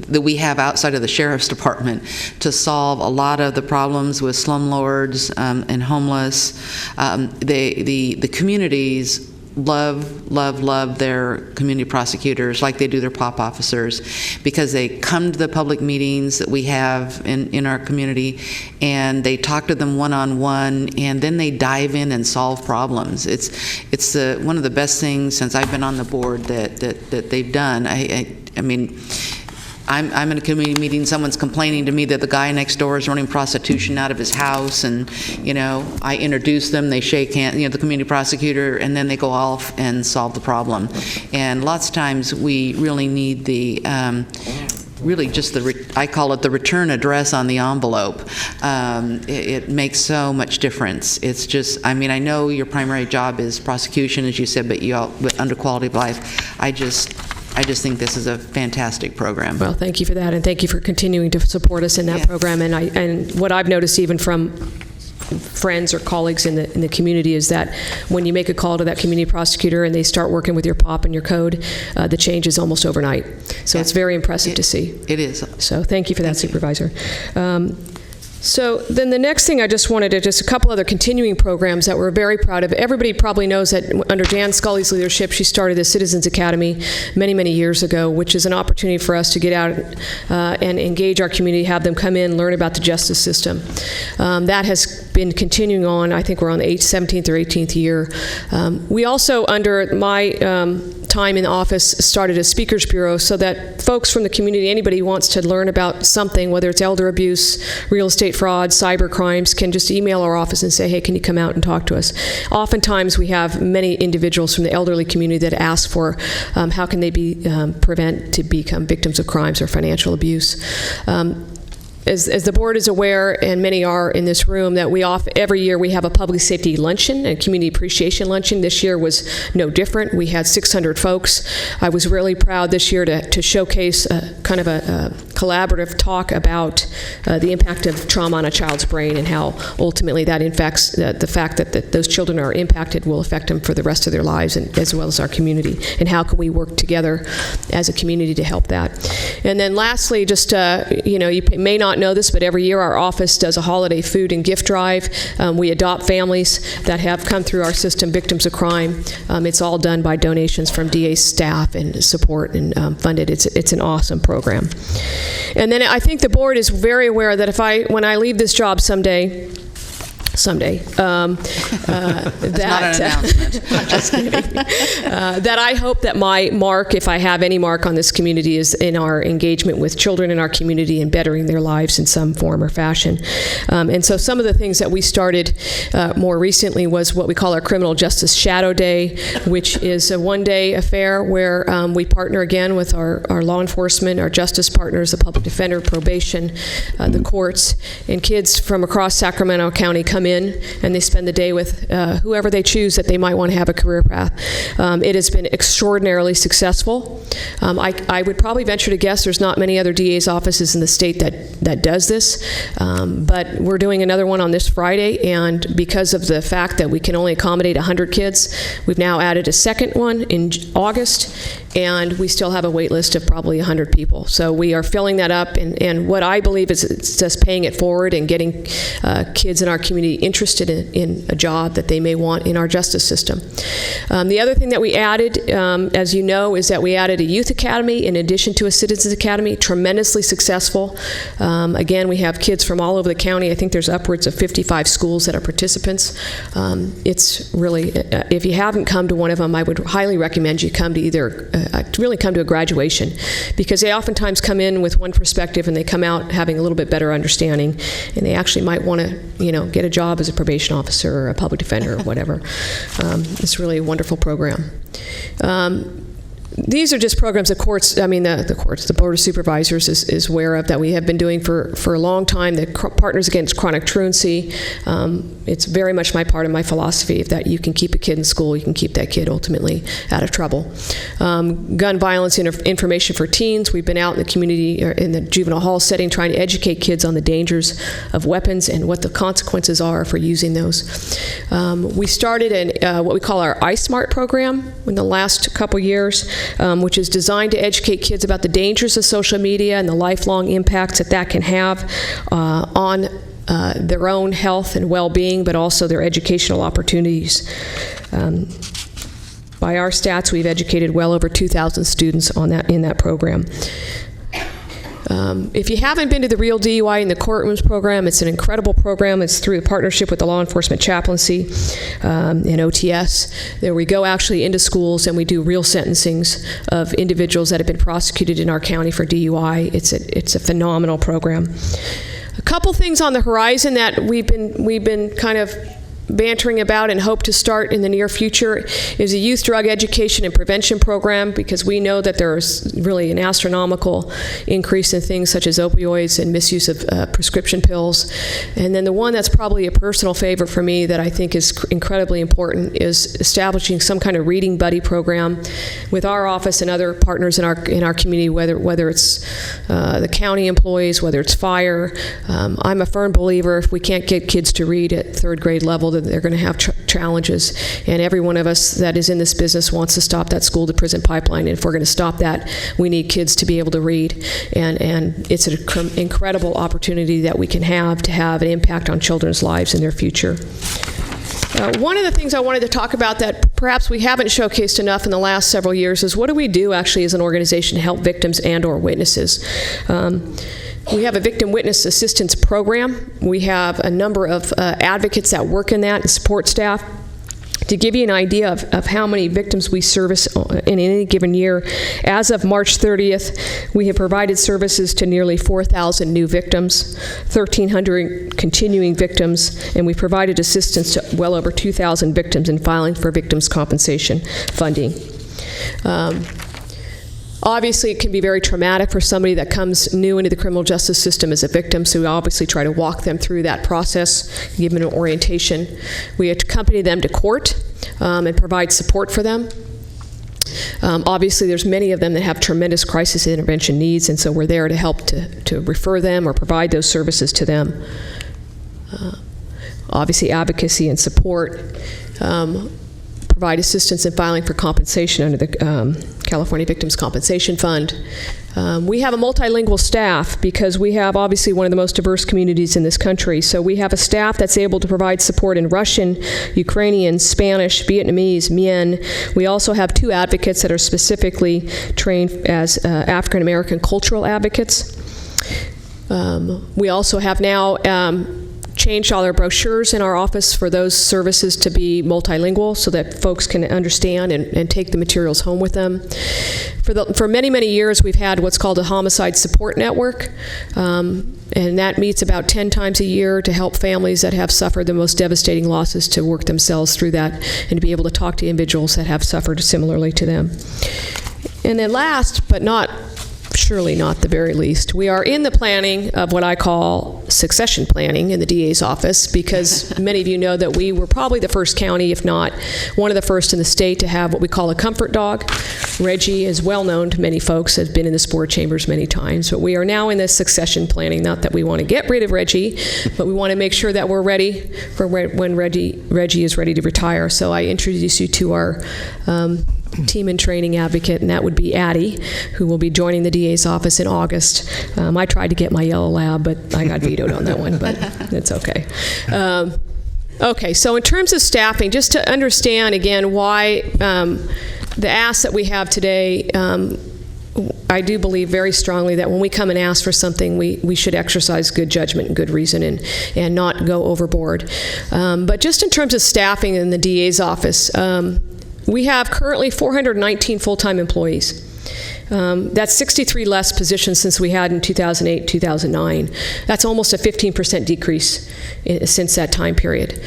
Speaker 5: that we have outside of the Sheriff's Department to solve a lot of the problems with slumlords and homeless. The communities love their community prosecutors like they do their POP officers, because they come to the public meetings that we have in our community, and they talk to them one-on-one, and then they dive in and solve problems. It's one of the best things since I've been on the board that they've done. I mean, I'm in a community meeting, someone's complaining to me that the guy next door is running prostitution out of his house, and, I introduce them, they shake hands, the community prosecutor, and then they go off and solve the problem. And lots of times we really need the, really just I call it the return address on the envelope. It makes so much difference. It's just, I know your primary job is prosecution, as you said, but under quality of life, I just think this is a fantastic program.
Speaker 10: Well, thank you for that, and thank you for continuing to support us in that program. And what I've noticed, even from friends or colleagues in the community, is that when you make a call to that community prosecutor and they start working with your POP and your code, the change is almost overnight. So it's very impressive to see.
Speaker 5: It is.
Speaker 10: So thank you for that, Supervisor. So then the next thing I just wanted to, just a couple other continuing programs that we're very proud of. Everybody probably knows that under Jan Scully's leadership, she started the Citizens Academy many, many years ago, which is an opportunity for us to get out and engage our community, have them come in, learn about the justice system. That has been continuing on. I think we're on the 17th or 18th year. We also, under my time in the office, started a speakers bureau so that folks from the community, anybody who wants to learn about something, whether it's elder abuse, real estate fraud, cyber crimes, can just email our office and say, hey, can you come out and talk to us? Oftentimes we have many individuals from the elderly community that ask for how can they be prevent to become victims of crimes or financial abuse. As the board is aware, and many are in this room, that every year we have a public safety luncheon, a community appreciation luncheon. This year was no different. We had 600 folks. I was really proud this year to showcase kind of a collaborative talk about the impact of trauma on a child's brain and how ultimately that infects the fact that those children are impacted will affect them for the rest of their lives, and as well as our community, and how can we work together as a community to help that. And then lastly, just you may not know this, but every year our office does a holiday food and gift drive. We adopt families that have come through our system, victims of crime. It's all done by donations from DA's staff and support and funded. It's an awesome program. And then I think the board is very aware that when I leave this job someday,
Speaker 5: That's not an announcement.
Speaker 10: Just kidding. That I hope that my mark, if I have any mark on this community, is in our engagement with children in our community and bettering their lives in some form or fashion. And so some of the things that we started more recently was what we call our Criminal Justice Shadow Day, which is a one-day affair where we partner again with our law enforcement, our justice partners, the public defender, probation, the courts, and kids from across Sacramento County come in and they spend the day with whoever they choose that they might want to have a career path. It has been extraordinarily successful. I would probably venture to guess there's not many other DA's offices in the state that does this, but we're doing another one on this Friday, and because of the fact that we can only accommodate 100 kids, we've now added a second one in August, and we still have a wait list of probably 100 people. So we are filling that up, and what I believe is it's just paying it forward and getting kids in our community interested in a job that they may want in our justice system. The other thing that we added, as you know, is that we added a youth academy in addition to a citizens academy, tremendously successful. Again, we have kids from all over the county. I think there's upwards of 55 schools that are participants. It's really, if you haven't come to one of them, I would highly recommend you come to either, really come to a graduation, because they oftentimes come in with one perspective and they come out having a little bit better understanding, and they actually might want to, get a job as a probation officer or a public defender or whatever. It's really a wonderful program. these are just programs the Board of Supervisors is aware of, that we have been doing for a long time. The Partners Against Chronic Truancy, it's very much part of my philosophy that you can keep a kid in school, you can keep that kid ultimately out of trouble. Gun violence information for teens. We've been out in the community, or in the juvenile hall setting, trying to educate kids on the dangers of weapons and what the consequences are for using those. We started what we call our iSmart program in the last couple years, which is designed to educate kids about the dangers of social media and the lifelong impacts that can have on their own health and well-being, but also their educational opportunities. By our stats, we've educated well over 2,000 students in that program. If you haven't been to the Real DUI in the Courtrooms program, it's an incredible program. It's through a partnership with the Law Enforcement Chaplaincy and OTS. There we go actually into schools and we do real sentencings of individuals that have been prosecuted in our county for DUI. It's a phenomenal program. A couple things on the horizon that we've been kind of bantering about and hope to start in the near future is a youth drug education and prevention program, because we know that there's really an astronomical increase in things such as opioids and misuse of prescription pills. And then the one that's probably a personal favorite for me that I think is incredibly important is establishing some kind of reading buddy program with our office and other partners in our community, whether it's the county employees, whether it's fire. I'm a firm believer if we can't get kids to read at third grade level, they're going to have challenges, and every one of us that is in this business wants to stop that school to prison pipeline, and if we're going to stop that, we need kids to be able to read, and it's an incredible opportunity that we can have to have an impact on children's lives and their future. One of the things I wanted to talk about that perhaps we haven't showcased enough in the last several years is what do we do actually as an organization to help victims and or witnesses. We have a victim witness assistance program. We have a number of advocates that work in that and support staff. To give you an idea of how many victims we service in any given year, as of March 30th, we have provided services to nearly 4,000 new victims, 1,300 continuing victims, and we provided assistance to well over 2,000 victims in filing for victims' compensation funding. Obviously, it can be very traumatic for somebody that comes new into the criminal justice system as a victim, so we obviously try to walk them through that process, give them an orientation. We accompany them to court and provide support for them. Obviously, there's many of them that have tremendous crisis intervention needs, and so we're there to help to refer them or provide those services to them. Obviously, advocacy and support. Provide assistance in filing for compensation under the California Victims Compensation Fund. We have a multilingual staff because we have obviously one of the most diverse communities in this country. So we have a staff that's able to provide support in Russian, Ukrainian, Spanish, Vietnamese, Mien. We also have 2 advocates that are specifically trained as African American cultural advocates. We also have now changed all our brochures in our office for those services to be multilingual so that folks can understand and take the materials home with them. For many, many years, we've had what's called a homicide support network, and that meets about 10 times a year to help families that have suffered the most devastating losses to work themselves through that and to be able to talk to individuals that have suffered similarly to them. And then last, but surely not the very least, we are in the planning of what I call succession planning in the DA's office, because many of you know that we were probably the first county, if not one of the first in the state, to have what we call a comfort dog. Reggie is well known to many folks, has been in the board chambers many times, but we are now in the succession planning. Not that we want to get rid of Reggie, but we want to make sure that we're ready for when Reggie is ready to retire. So I introduce you to our team and training advocate, and that would be Addie, who will be joining the DA's office in August. I tried to get my yellow lab, but I got vetoed on that one, but it's okay. Okay, so in terms of staffing, just to understand again why the ask that we have today, I do believe very strongly that when we come and ask for something, we should exercise good judgment and good reason and not go overboard. But just in terms of staffing in the DA's office, we have currently 419 full-time employees. That's 63 less positions since we had in 2008, 2009. That's almost a 15% decrease since that time period.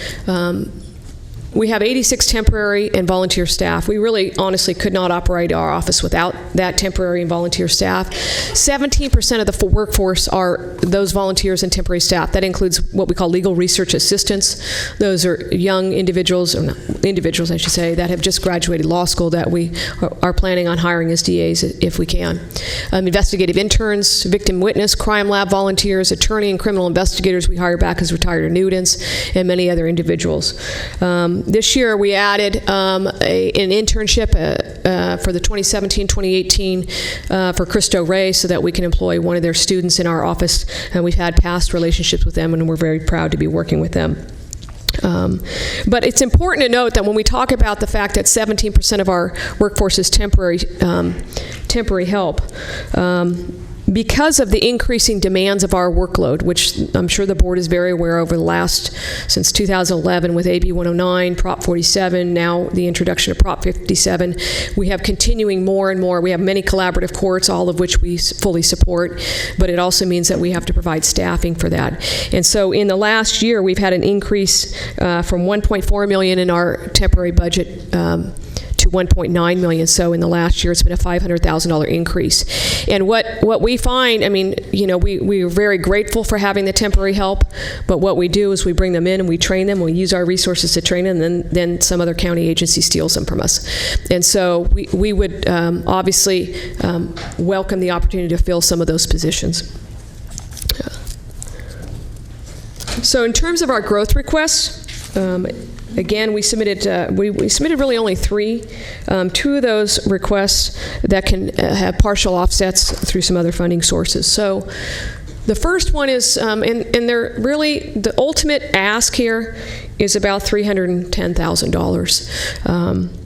Speaker 10: We have 86 temporary and volunteer staff. We really, honestly, could not operate our office without that temporary and volunteer staff. 17% of the workforce are those volunteers and temporary staff. That includes what we call legal research assistants. Those are young individuals, or not, individuals, I should say, that have just graduated law school that we are planning on hiring as DAs if we can. Investigative interns, victim witness, crime lab volunteers, attorney and criminal investigators we hire back as retired annuitants, and many other individuals. This year we added an internship for the 2017-2018 for Cristo Ray so that we can employ one of their students in our office. And we've had past relationships with them, and we're very proud to be working with them. But it's important to note that when we talk about the fact that 17% of our workforce is temporary help, because of the increasing demands of our workload, which I'm sure the board is very aware over the since 2011 with AB 109, Prop 47, now the introduction of Prop 57, we have continuing more and more. We have many collaborative courts, all of which we fully support, but it also means that we have to provide staffing for that. And so in the last year, we've had an increase from $1.4 million in our temporary budget to $1.9 million. So in the last year, it's been a $500,000 increase. And what we find, I mean, you know, we are very grateful for having the temporary help, but what we do is we bring them in and we train them, we use our resources to train them, and then some other county agency steals them from us. And so we would obviously welcome the opportunity to fill some of those positions. So in terms of our growth requests, again, we submitted really only three. Two of those requests that can have partial offsets through some other funding sources. So the first one is, and they're really, the ultimate ask here is about $310,000.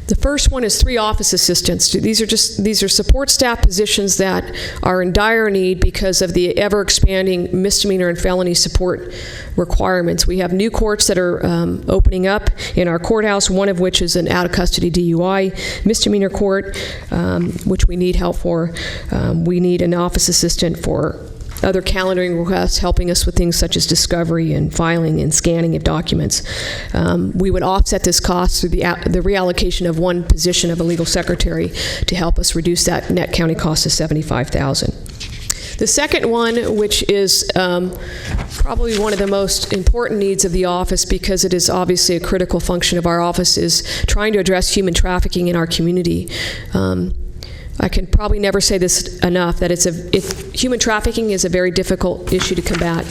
Speaker 10: The first one is 3 office assistants. These are support staff positions that are in dire need because of the ever-expanding misdemeanor and felony support requirements. We have new courts that are opening up in our courthouse, one of which is an out-of-custody DUI misdemeanor court, which we need help for. We need an office assistant for other calendaring requests, helping us with things such as discovery and filing and scanning of documents. We would offset this cost through the reallocation of one position of a legal secretary to help us reduce that net county cost to $75,000. The second one, which is probably one of the most important needs of the office because it is obviously a critical function of our office, is trying to address human trafficking in our community. I can probably never say this enough, that human trafficking is a very difficult issue to combat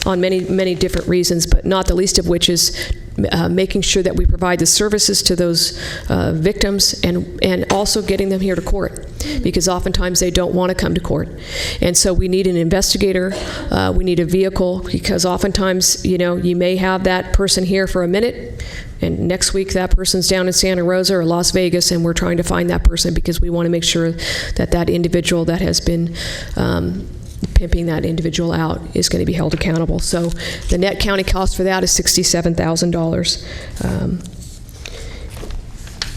Speaker 10: on many different reasons, but not the least of which is making sure that we provide the services to those victims and also getting them here to court, because oftentimes they don't want to come to court. And so we need an investigator, we need a vehicle, because oftentimes, you know, you may have that person here for a minute, and next week that person's down in Santa Rosa or Las Vegas, and we're trying to find that person because we want to make sure that that individual that has been pimping that individual out is going to be held accountable. So the net county cost for that is $67,000.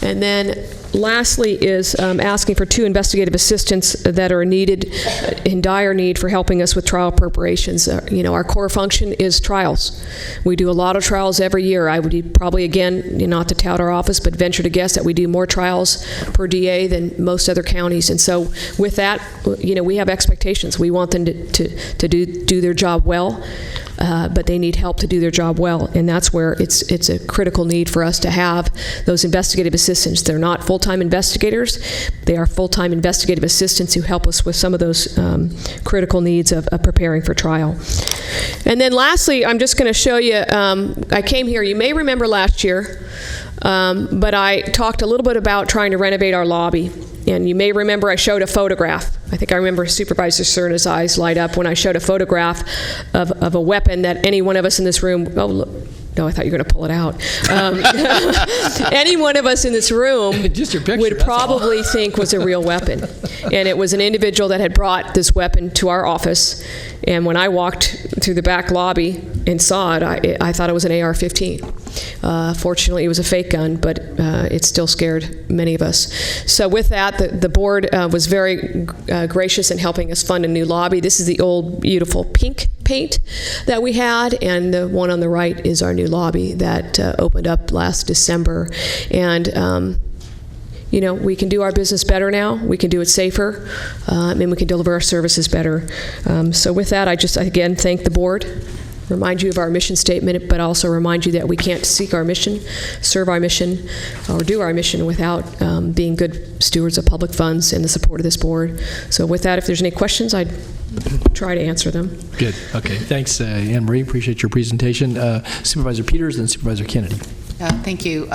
Speaker 10: And then lastly is asking for 2 investigative assistants that are needed, in dire need, for helping us with trial preparations. You know, our core function is trials. We do a lot of trials every year. I would probably, again, not to tout our office, but venture to guess that we do more trials per DA than most other counties. And so with that, you know, we have expectations. We want them to do their job well. But they need help to do their job well, and that's where it's a critical need for us to have those investigative assistants. They're not full-time investigators. They are full-time investigative assistants who help us with some of those critical needs of preparing for trial. And then lastly, I'm just going to show you, I came here, you may remember last year, but I talked a little bit about trying to renovate our lobby. And you may remember I showed a photograph. I think I remember Supervisor Cerna's eyes light up when I showed a photograph of a weapon that any one of us in this room, oh, look, no, I thought you were going to pull it out. Any one of us in this room
Speaker 1: Just your picture,
Speaker 10: would probably think was a real weapon. And it was an individual that had brought this weapon to our office. And when I walked through the back lobby and saw it, I thought it was an AR-15. Fortunately, it was a fake gun, but it still scared many of us. So with that, the board was very gracious in helping us fund a new lobby. This is the old, beautiful pink paint that we had, and the one on the right is our new lobby that opened up last December. And we can do our business better now. We can do it safer, and we can deliver our services better. So with that, I just, again, thank the board, remind you of our mission statement, but also remind you that we can't seek our mission, serve our mission, or do our mission without being good stewards of public funds and the support of this board. So with that, if there's any questions, I'd try to answer them.
Speaker 1: Good. Okay. Thanks, Anne Marie. Appreciate your presentation. Supervisor Peters and Supervisor Kennedy.
Speaker 5: Thank you.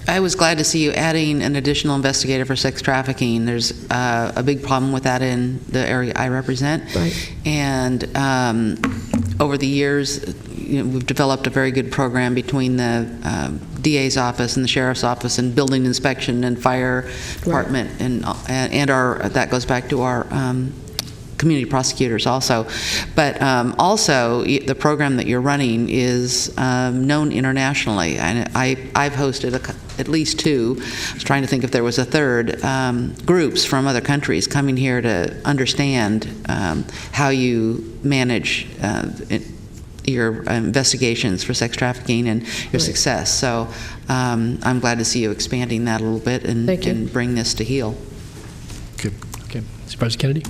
Speaker 5: I was glad to see you adding an additional investigator for sex trafficking. There's a big problem with that in the area I represent.
Speaker 10: Right.
Speaker 5: And over the years, we've developed a very good program between the DA's office and the sheriff's office and building inspection and fire department, right. and our that goes back to our community prosecutors also. But also, the program that you're running is known internationally. And I've hosted at least two. I was trying to think if there was a third. Groups from other countries coming here to understand how you manage your investigations for sex trafficking and your success. So I'm glad to see you expanding that a little bit and bring this to heel.
Speaker 1: Good. Okay. Supervisor Kennedy?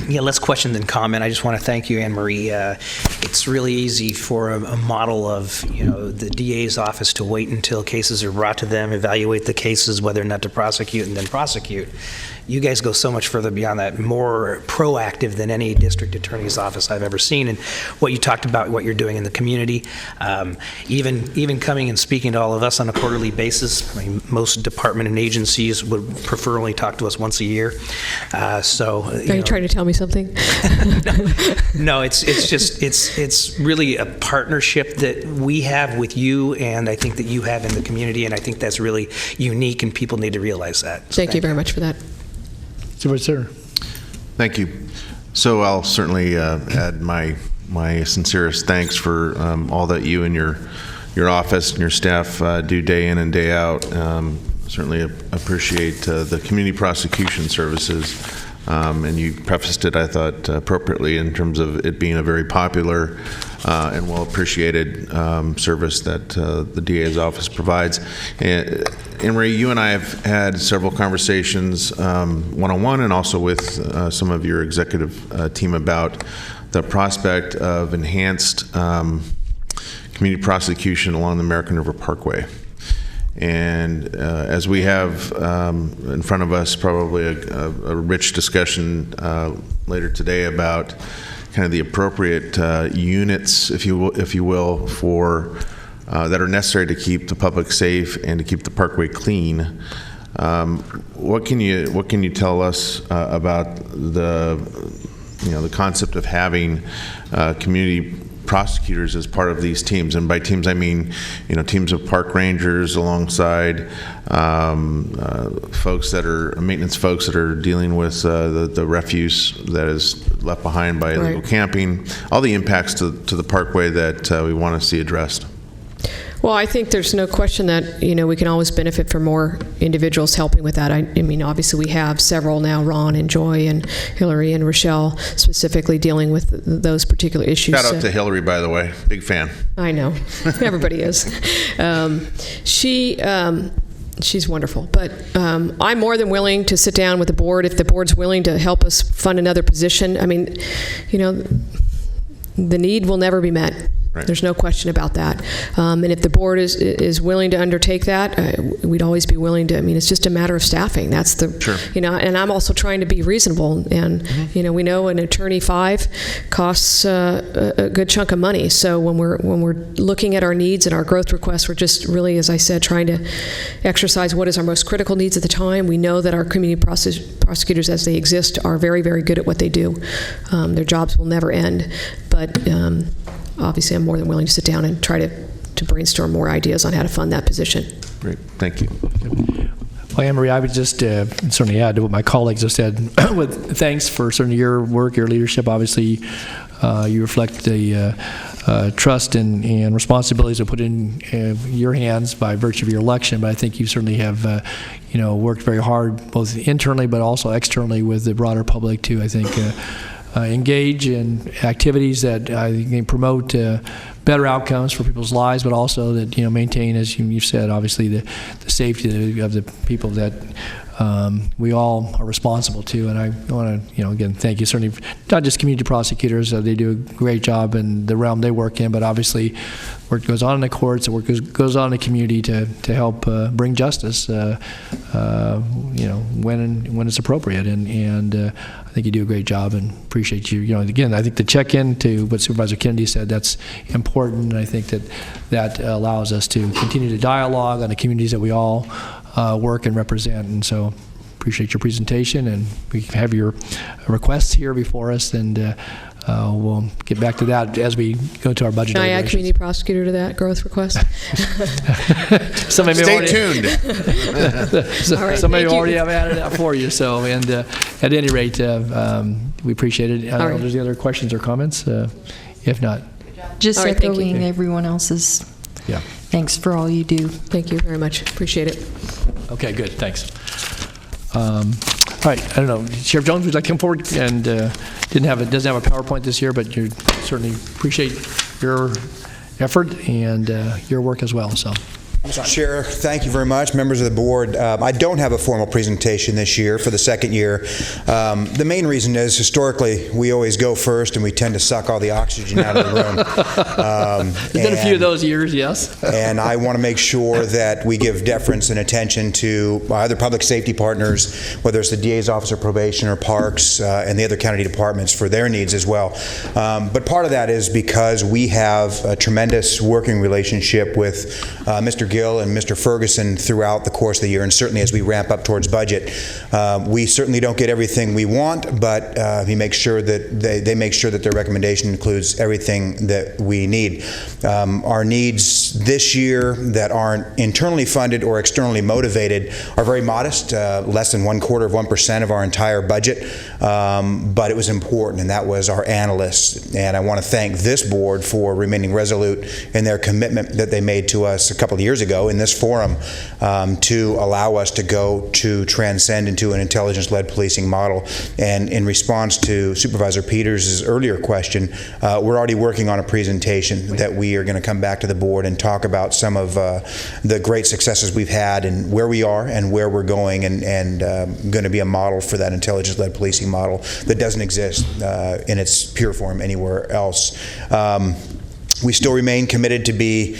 Speaker 9: Yeah, less question than comment. I just want to thank you, Anne Marie. It's really easy for a model of, the DA's office to wait until cases are brought to them, evaluate the cases, whether or not to prosecute, and then prosecute. You guys go so much further beyond that, more proactive than any district attorney's office I've ever seen. And what you talked about, what you're doing in the community, even coming and speaking to all of us on a quarterly basis. I mean, most department and agencies would prefer only talk to us once a year.
Speaker 10: Are you trying to tell me something?
Speaker 9: No, it's really a partnership that we have with you, and I think that you have in the community, and I think that's really unique, and people need to realize that. So
Speaker 10: thank you very much for that.
Speaker 1: Supervisor.
Speaker 4: Thank you. So I'll certainly add my sincerest thanks for all that you and your office and your staff do day in and day out. Certainly appreciate the community prosecution services. And you prefaced it, I thought, appropriately in terms of it being a very popular and well-appreciated service that the DA's office provides. And Anne Marie, you and I have had several conversations one-on-one and also with some of your executive team about the prospect of enhanced community prosecution along the American River Parkway. And as we have in front of us probably a rich discussion later today about kind of the appropriate units, if you will, for that are necessary to keep the public safe and to keep the parkway clean. What can you tell us about the concept of having community prosecutors as part of these teams? And by teams, I mean, teams of park rangers alongside maintenance folks that are dealing with the refuse that is left behind by illegal camping, all the impacts to the parkway that we want to see addressed.
Speaker 10: Well, I think there's no question that, we can always benefit from more individuals helping with that. I mean, obviously we have several now, Ron and Joy and Hillary and Rochelle, specifically dealing with those particular issues.
Speaker 4: Shout out to Hillary, by the way. Big fan.
Speaker 10: I know. Everybody is. She's wonderful. But I'm more than willing to sit down with the board if the board's willing to help us fund another position. I mean, the need will never be met. Right. There's no question about that. And if the board is willing to undertake that, we'd always be willing to. I mean, it's just a matter of staffing. That's the,
Speaker 4: sure.
Speaker 10: And I'm also trying to be reasonable. And, we know an attorney 5 costs a good chunk of money. So when we're looking at our needs and our growth requests, we're just really, as I said, trying to exercise what is our most critical needs at the time. We know that our community prosecutors, as they exist, are very, very good at what they do. Their jobs will never end. But obviously, I'm more than willing to sit down and try to brainstorm more ideas on how to fund that position.
Speaker 4: Great. Thank you.
Speaker 1: Well, Anne Marie, I would just certainly add to what my colleagues have said. With thanks for certainly your work, your leadership. Obviously, you reflect the trust and responsibilities that put in your hands by virtue of your election. But I think you certainly have, worked very hard, both internally but also externally with the broader public to, I think, engage in activities that I think they promote better outcomes for people's lives, but also that maintain, as you've said, obviously the safety of the people that we all are responsible to. And I want to again thank you, certainly not just community prosecutors. They do a great job in the realm they work in, but obviously work goes on in the courts, and work goes on in the community to help bring justice when it's appropriate. And I think you do a great job, and appreciate you. Again, I think the check-in to what Supervisor Kennedy said, that's important, and I think that allows us to continue to dialogue on the communities that we all work and represent. And so appreciate your presentation, and we have your requests here before us, and we'll get back to that as we go to our budget.
Speaker 10: Can I add community prosecutor to that growth request?
Speaker 4: Stay tuned.
Speaker 1: Somebody already have added that for you. So, and at any rate, we appreciate it. I don't know if there's any other questions or comments. If not,
Speaker 8: just
Speaker 10: all right, thank you.
Speaker 8: echoing everyone else's.
Speaker 1: Yeah.
Speaker 8: Thanks for all you do.
Speaker 10: Thank you very much. Appreciate it.
Speaker 1: Okay, good. Thanks. All right. I don't know. Sheriff Jones, would you like to come forward? And doesn't have a PowerPoint this year, but you certainly appreciate your effort and your work as well. So.
Speaker 11: Mr. Chair, thank you very much. Members of the board, I don't have a formal presentation this year for the second year. The main reason is historically we always go first and we tend to suck all the oxygen out of the room.
Speaker 1: There's been a few of those years, yes.
Speaker 11: And I want to make sure that we give deference and attention to my other public safety partners, whether it's the DA's Office of Probation or Parks and the other county departments for their needs as well. But part of that is because we have a tremendous working relationship with Mr. Gill and Mr. Ferguson throughout the course of the year, and certainly as we ramp up towards budget. We certainly don't get everything we want, but he makes sure that they make sure that their recommendation includes everything that we need. Our needs this year that aren't internally funded or externally motivated are very modest, less than 1/4% of our entire budget, but it was important, and that was our analysts. And I want to thank this board for remaining resolute in their commitment that they made to us a couple of years ago in this forum to allow us to go to transcend into an intelligence-led policing model. And in response to Supervisor Peters' earlier question, we're already working on a presentation that we are going to come back to the board and talk about some of the great successes we've had and where we are and where we're going, and going to be a model for that intelligence-led policing model that doesn't exist in its pure form anywhere else. We still remain committed to be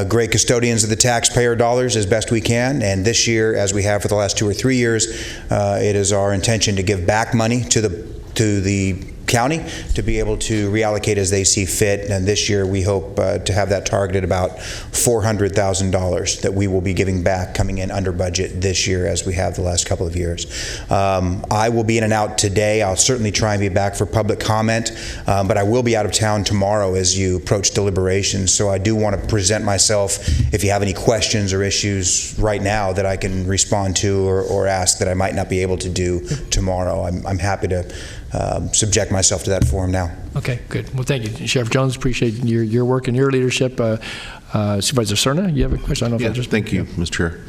Speaker 11: great custodians of the taxpayer dollars as best we can, and this year, as we have for the last 2 or 3 years, it is our intention to give back money to the county to be able to reallocate as they see fit. And this year we hope to have that targeted about $400,000 that we will be giving back, coming in under budget this year as we have the last couple of years. I will be in and out today. I'll certainly try and be back for public comment, but I will be out of town tomorrow as you approach deliberations. So I do want to present myself if you have any questions or issues right now that I can respond to or ask that I might not be able to do tomorrow. I'm happy to subject myself to that forum now.
Speaker 1: Okay, good. Well, thank you, Sheriff Jones. Appreciate your work and your leadership. Supervisor Cerna, you have a question? I don't know if
Speaker 4: thank you, Mr. Chair.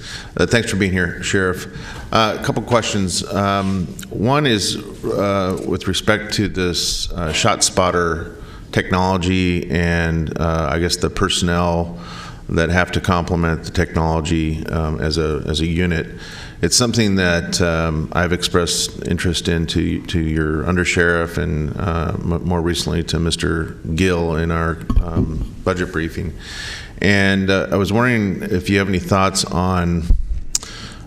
Speaker 4: Thanks for being here, Sheriff. A couple questions. One is with respect to this shot spotter technology and I guess the personnel that have to complement the technology as a unit. It's something that I've expressed interest in to your undersheriff and more recently to Mr. Gill in our budget briefing. And I was wondering if you have any thoughts on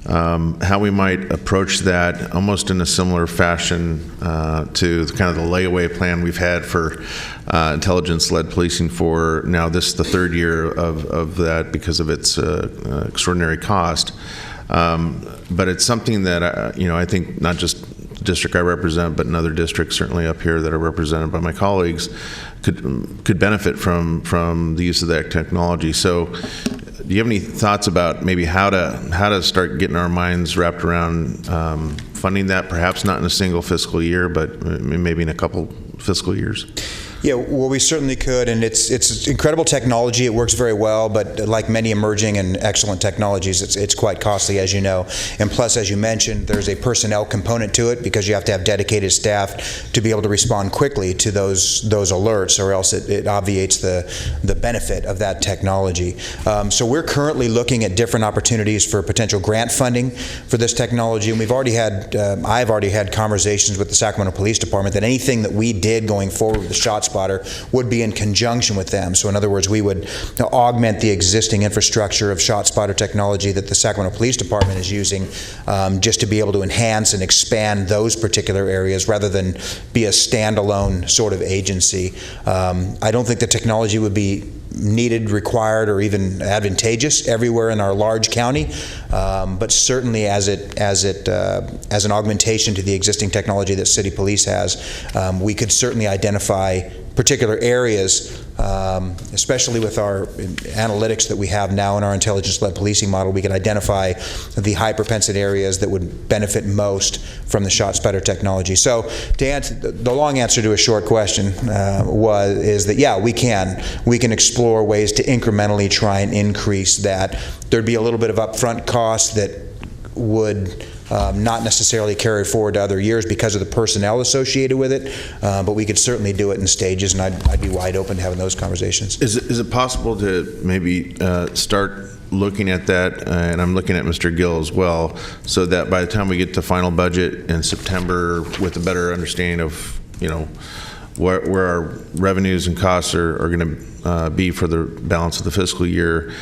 Speaker 4: how we might approach that almost in a similar fashion to kind of the layaway plan we've had for intelligence-led policing for now this is the third year of that because of its extraordinary cost. But it's something that, I think not just the district I represent, but in other districts certainly up here that are represented by my colleagues could benefit from the use of that technology. So do you have any thoughts about maybe how to start getting our minds wrapped around funding that, perhaps not in a single fiscal year, but maybe in a couple fiscal years?
Speaker 11: Yeah, well, we certainly could, and it's incredible technology. It works very well, but like many emerging and excellent technologies, it's quite costly, as you know. And plus, as you mentioned, there's a personnel component to it because you have to have dedicated staff to be able to respond quickly to those alerts, or else it obviates the benefit of that technology. So we're currently looking at different opportunities for potential grant funding for this technology, and I've already had conversations with the Sacramento Police Department that anything that we did going forward with the ShotSpotter would be in conjunction with them. So in other words, we would augment the existing infrastructure of ShotSpotter technology that the Sacramento Police Department is using, just to be able to enhance and expand those particular areas rather than be a standalone sort of agency. I don't think the technology would be needed, required, or even advantageous everywhere in our large county, but certainly as an augmentation to the existing technology that City Police has, we could certainly identify particular areas, especially with our analytics that we have now in our intelligence-led policing model. We could identify the high-propensity areas that would benefit most from the ShotSpotter technology. So to answer, the long answer to a short question is that, yeah, we can explore ways to incrementally try and increase that. There'd be a little bit of upfront cost that would not necessarily carry forward to other years because of the personnel associated with it, but we could certainly do it in stages, and I'd be wide open to having those conversations.
Speaker 4: Is it possible to maybe start looking at that, and I'm looking at Mr. Gill as well, so that by the time we get to final budget in September with a better understanding of, where our revenues and costs are going to be for the balance of the fiscal year,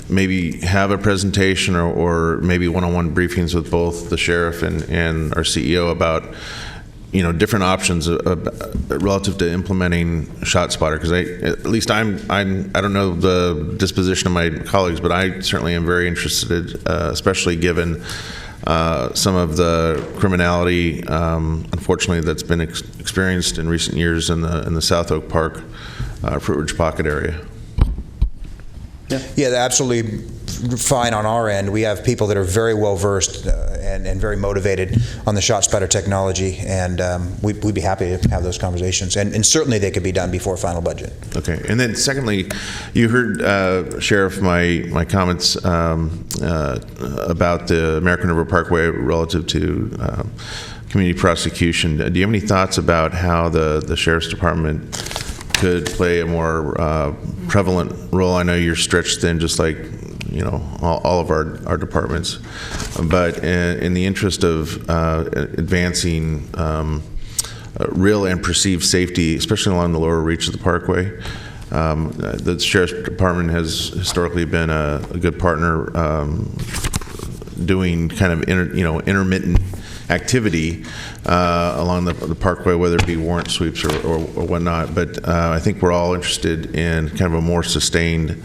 Speaker 4: maybe have a presentation or maybe one-on-one briefings with both the sheriff and our CEO about different options relative to implementing ShotSpotter, because at least I don't know the disposition of my colleagues, but I certainly am very interested, especially given some of the criminality, unfortunately, that's been experienced in recent years in the South Oak Park, Fruit Ridge Pocket area.
Speaker 11: Yeah, absolutely fine on our end. We have people that are very well versed and very motivated on the ShotSpotter technology, and we'd be happy to have those conversations. And certainly they could be done before final budget. Okay.
Speaker 4: And then secondly, you heard, Sheriff, my comments about the American River Parkway relative to community prosecution. Do you have any thoughts about how the Sheriff's Department could play a more prevalent role? I know you're stretched thin, just like all of our departments, but in the interest of advancing real and perceived safety, especially along the lower reach of the Parkway, the Sheriff's Department has historically been a good partner, doing kind of intermittent activity along the Parkway, whether it be warrant sweeps or whatnot. But I think we're all interested in kind of a more sustained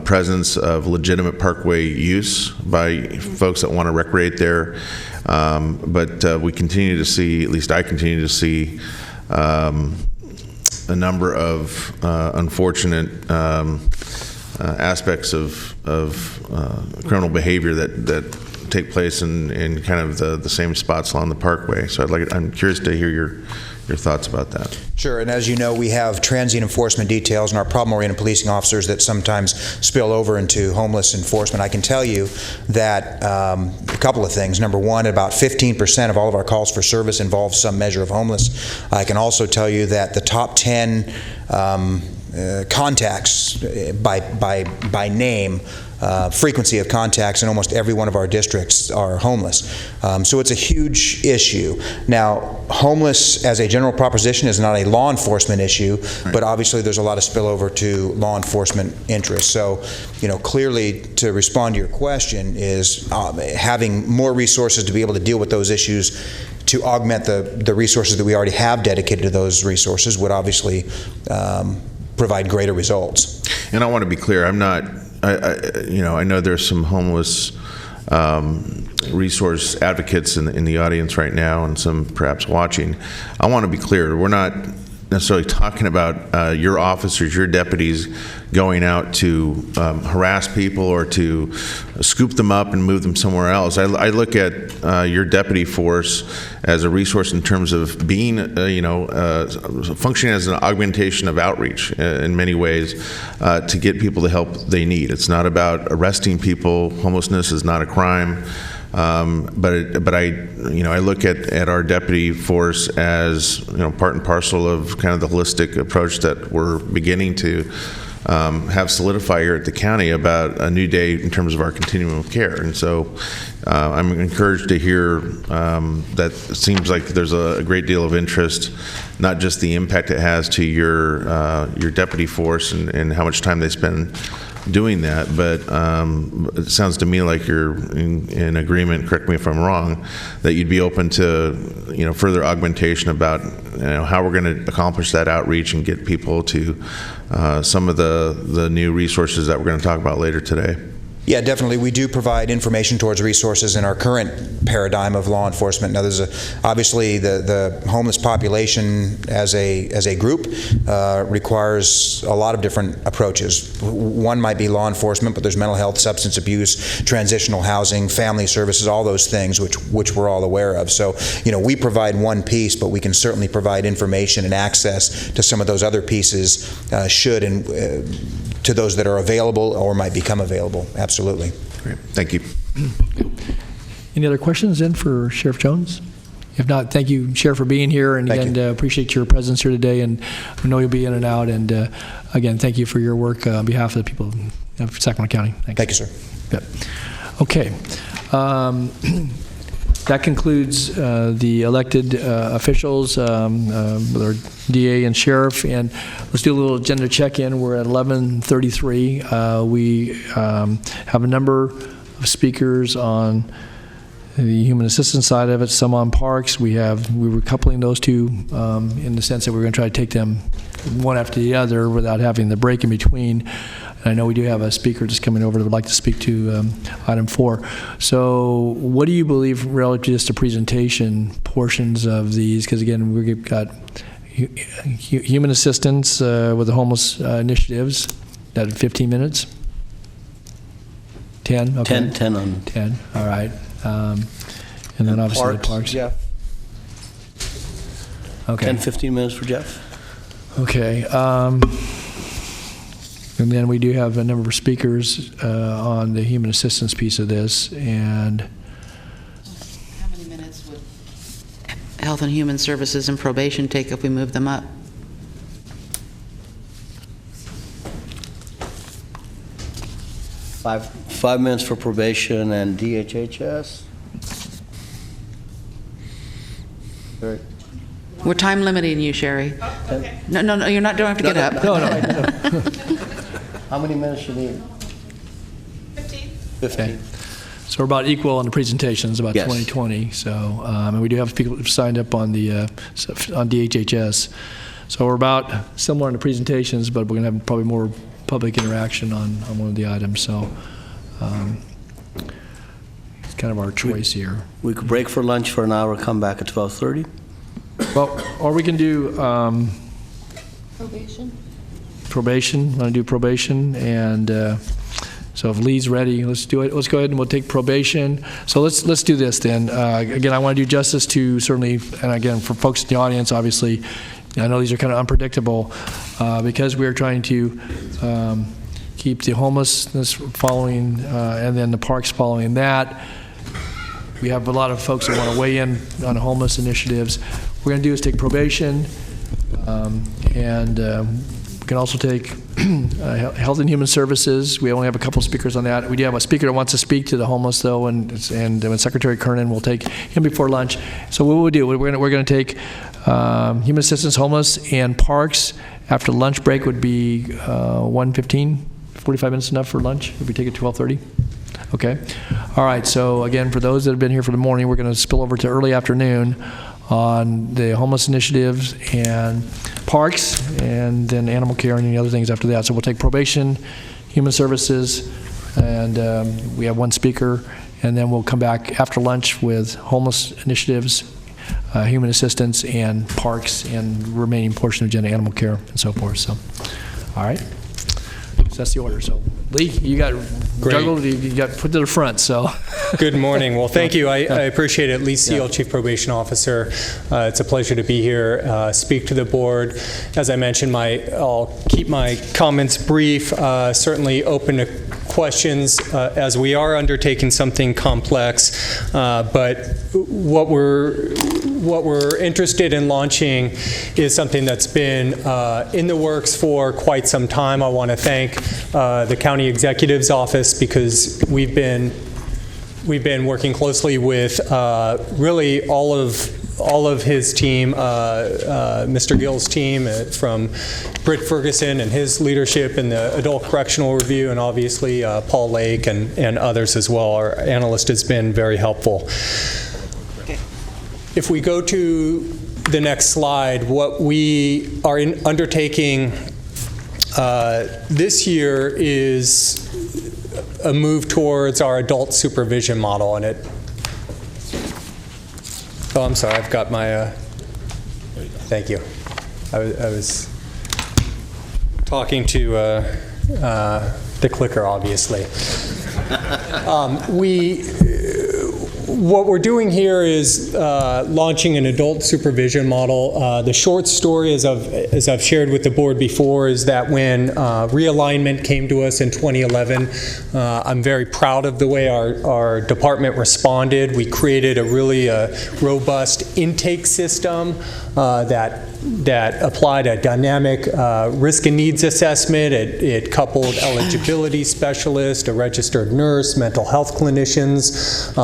Speaker 4: presence of legitimate Parkway use by folks that want to recreate there. But we continue to see, at least I continue to see, a number of unfortunate aspects of criminal behavior that take place in kind of the same spots along the Parkway. So I'm curious to hear your thoughts about that.
Speaker 11: Sure, and as you know, we have transient enforcement details and our problem-oriented policing officers that sometimes spill over into homeless enforcement. I can tell you that a couple of things. Number one, about 15% of all of our calls for service involve some measure of homeless. I can also tell you that the top 10 contacts by name, frequency of contacts in almost every one of our districts are homeless. So it's a huge issue. Now, homeless as a general proposition is not a law enforcement issue, right, but obviously there's a lot of spillover to law enforcement interests. So, clearly to respond to your question is having more resources to be able to deal with those issues, to augment the resources that we already have dedicated to those resources, would obviously provide greater results.
Speaker 4: And I want to be clear, I'm not, I know there's some homeless resource advocates in the audience right now, and some perhaps watching. I want to be clear, we're not necessarily talking about your officers, your deputies going out to harass people or to scoop them up and move them somewhere else. I look at your deputy force as a resource in terms of being, functioning as an augmentation of outreach in many ways to get people the help they need. It's not about arresting people. Homelessness is not a crime. But I look at our deputy force as part and parcel of kind of the holistic approach that we're beginning to have solidify here at the county about a new day in terms of our continuum of care. And so I'm encouraged to hear that it seems like there's a great deal of interest, not just the impact it has to your deputy force and how much time they spend doing that, but it sounds to me like you're in agreement, correct me if I'm wrong, that you'd be open to further augmentation about how we're going to accomplish that outreach and get people to some of the new resources that we're going to talk about later today.
Speaker 11: Yeah, definitely. We do provide information towards resources in our current paradigm of law enforcement. Now, there's obviously the homeless population as a group requires a lot of different approaches. One might be law enforcement, but there's mental health, substance abuse, transitional housing, family services, all those things which we're all aware of. So, we provide one piece, but we can certainly provide information and access to some of those other pieces to those that are available or might become available. Absolutely.
Speaker 4: Great. Thank you.
Speaker 1: Any other questions then for Sheriff Jones? If not, thank you, Sheriff, for being here, and again, appreciate your presence here today, and I know you'll be in and out, and again, thank you for your work on behalf of the people of Sacramento County.
Speaker 11: Thank you, sir.
Speaker 1: Yep. Okay. That concludes the elected officials, with our DA and Sheriff, and let's do a little agenda check-in. We're at 11:33. We have a number of speakers on the human assistance side of it, some on parks. We were coupling those two in the sense that we're going to try to take them one after the other without having the break in between. I know we do have a speaker just coming over that would like to speak to item 4. So what do you believe relative to just the presentation portions of these? Because again, we've got human assistance with the homeless initiatives. That 15 minutes? 10? Okay.
Speaker 3: 10 on
Speaker 1: 10, all right. And then obviously the parks.
Speaker 3: Jeff.
Speaker 1: Okay.
Speaker 3: 10, 15 minutes for Jeff.
Speaker 1: Okay. And then we do have a number of speakers on the human assistance piece of this. And
Speaker 5: how many minutes would Health and Human Services and Probation take if we move them up?
Speaker 3: Five minutes for probation and DHHS. Very.
Speaker 5: We're time limiting you, Sherry.
Speaker 3: Oh, okay.
Speaker 5: No, you don't have to get up.
Speaker 1: No.
Speaker 3: How many minutes you need? 15.
Speaker 1: Okay. So we're about equal on the presentations, about 20-20. So, and we do have people signed up on the on DHHS. So we're about similar in the presentations, but we're going to have probably more public interaction on one of the items. So it's kind of our choice here.
Speaker 3: We could break for lunch for an hour, come back at 12:30.
Speaker 1: Well, or we can do probation. Want to do probation, and so if Lee's ready, let's do it. Let's go ahead and we'll take probation. So let's do this then. Again, I want to do justice to certainly, and again for folks in the audience, obviously, I know these are kind of unpredictable because we are trying to keep the homelessness following, and then the parks following that. We have a lot of folks that want to weigh in on homeless initiatives. What we're going to do is take probation, and we can also take Health and Human Services. We only have a couple speakers on that. We do have a speaker that wants to speak to the homeless, though, and when Secretary Kernan will take him before lunch. So what we'll do, we're going to take Human Assistance, Homeless, and Parks. After lunch break would be 1:15, 45 minutes enough for lunch if we take it 12:30? Okay. All right. So again, for those that have been here for the morning, we're going to spill over to early afternoon on the homeless initiatives and parks, and then animal care and any other things after that. So we'll take probation, human services, and we have one speaker, and then we'll come back after lunch with homeless initiatives, human assistance, and parks, and remaining portion of animal care, and so forth. So, all right. So that's the order. So, Lee, you got juggled, you got put to the front. So,
Speaker 12: good morning. Well, thank you. I appreciate it. Lee Seal, Chief Probation Officer. It's a pleasure to be here, speak to the board. As I mentioned, I'll keep my comments brief. Certainly open to questions as we are undertaking something complex. But what we're interested in launching is something that's been in the works for quite some time. I want to thank the County Executive's Office, because we've been working closely with really all of his team, Mr. Gill's team, from Britt Ferguson and his leadership in the Adult Correctional Review, and obviously Paul Lake and others as well. Our analyst has been very helpful. If we go to the next slide, what we are undertaking this year is a move towards our adult supervision model, and oh, I'm sorry, I've got my, thank you. I was talking to the clicker, obviously. What we're doing here is launching an adult supervision model. The short story, as I've shared with the board before, is that when realignment came to us in 2011, I'm very proud of the way our department responded. We created a really robust intake system that applied a dynamic risk and needs assessment. It coupled eligibility specialists, a registered nurse, mental health clinicians,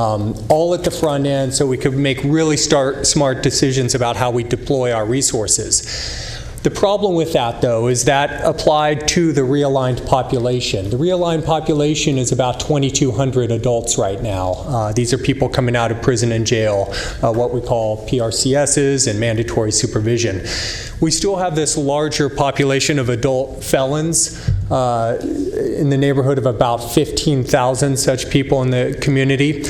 Speaker 12: all at the front end, so we could make really smart decisions about how we deploy our resources. The problem with that, though, is that applied to the realigned population. The realigned population is about 2,200 adults right now. These are people coming out of prison and jail, what we call PRCSs and mandatory supervision. We still have this larger population of adult felons, in the neighborhood of about 15,000 such people in the community.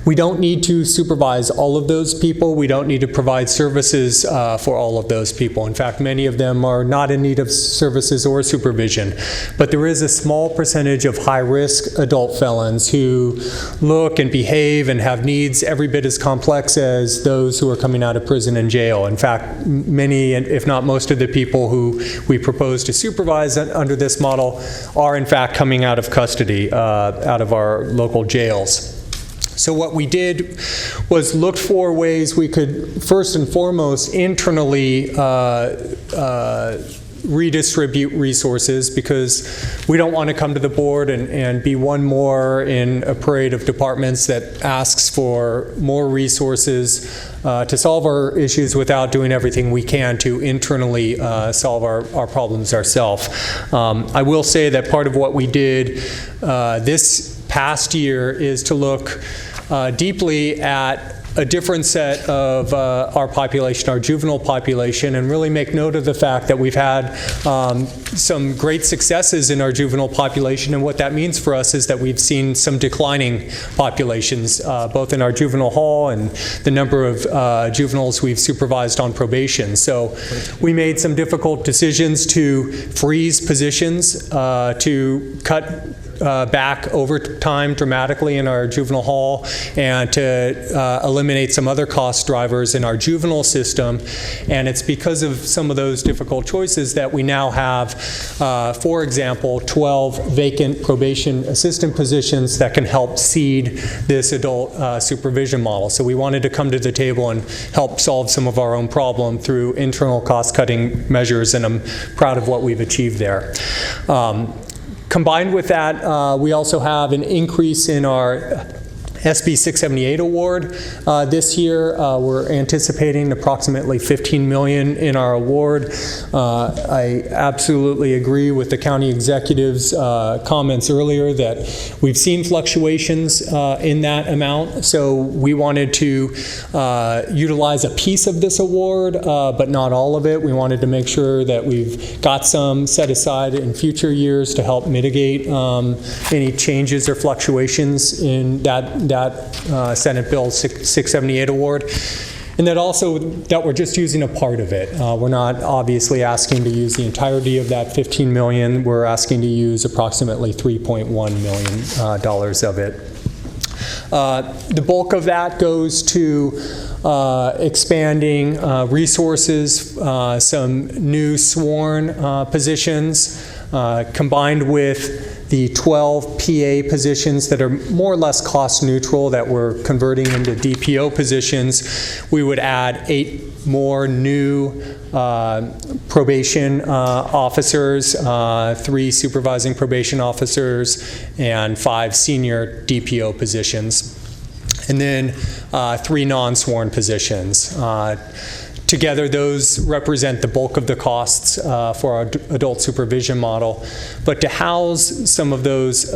Speaker 12: We don't need to supervise all of those people. We don't need to provide services for all of those people. In fact, many of them are not in need of services or supervision. But there is a small percentage of high-risk adult felons who look and behave and have needs every bit as complex as those who are coming out of prison and jail. In fact, many, if not most of the people who we propose to supervise under this model are in fact coming out of custody, out of our local jails. So what we did was look for ways we could, first and foremost, internally redistribute resources, because we don't want to come to the board and be one more in a parade of departments that asks for more resources to solve our issues without doing everything we can to internally solve our problems ourselves. I will say that part of what we did this past year is to look deeply at a different set of our population, our juvenile population, and really make note of the fact that we've had some great successes in our juvenile population. And what that means for us is that we've seen some declining populations, both in our juvenile hall and the number of juveniles we've supervised on probation. So we made some difficult decisions to freeze positions, to cut back over time dramatically in our juvenile hall, and to eliminate some other cost drivers in our juvenile system. And it's because of some of those difficult choices that we now have, for example, 12 vacant probation assistant positions that can help seed this adult supervision model. So we wanted to come to the table and help solve some of our own problem through internal cost-cutting measures, and I'm proud of what we've achieved there. Combined with that, we also have an increase in our SB 678 award this year. We're anticipating approximately $15 million in our award. I absolutely agree with the county executive's comments earlier that we've seen fluctuations in that amount. So we wanted to utilize a piece of this award, but not all of it. We wanted to make sure that we've got some set aside in future years to help mitigate any changes or fluctuations in that Senate Bill 678 award. And that we're just using a part of it. We're not obviously asking to use the entirety of that $15 million. We're asking to use approximately $3.1 million of it. The bulk of that goes to expanding resources, some new sworn positions, combined with the 12 PA positions that are more or less cost neutral that we're converting into DPO positions. We would add 8 more new probation officers, 3 supervising probation officers, and 5 senior DPO positions, and then 3 non-sworn positions. Together, those represent the bulk of the costs for our adult supervision model. But to house some of those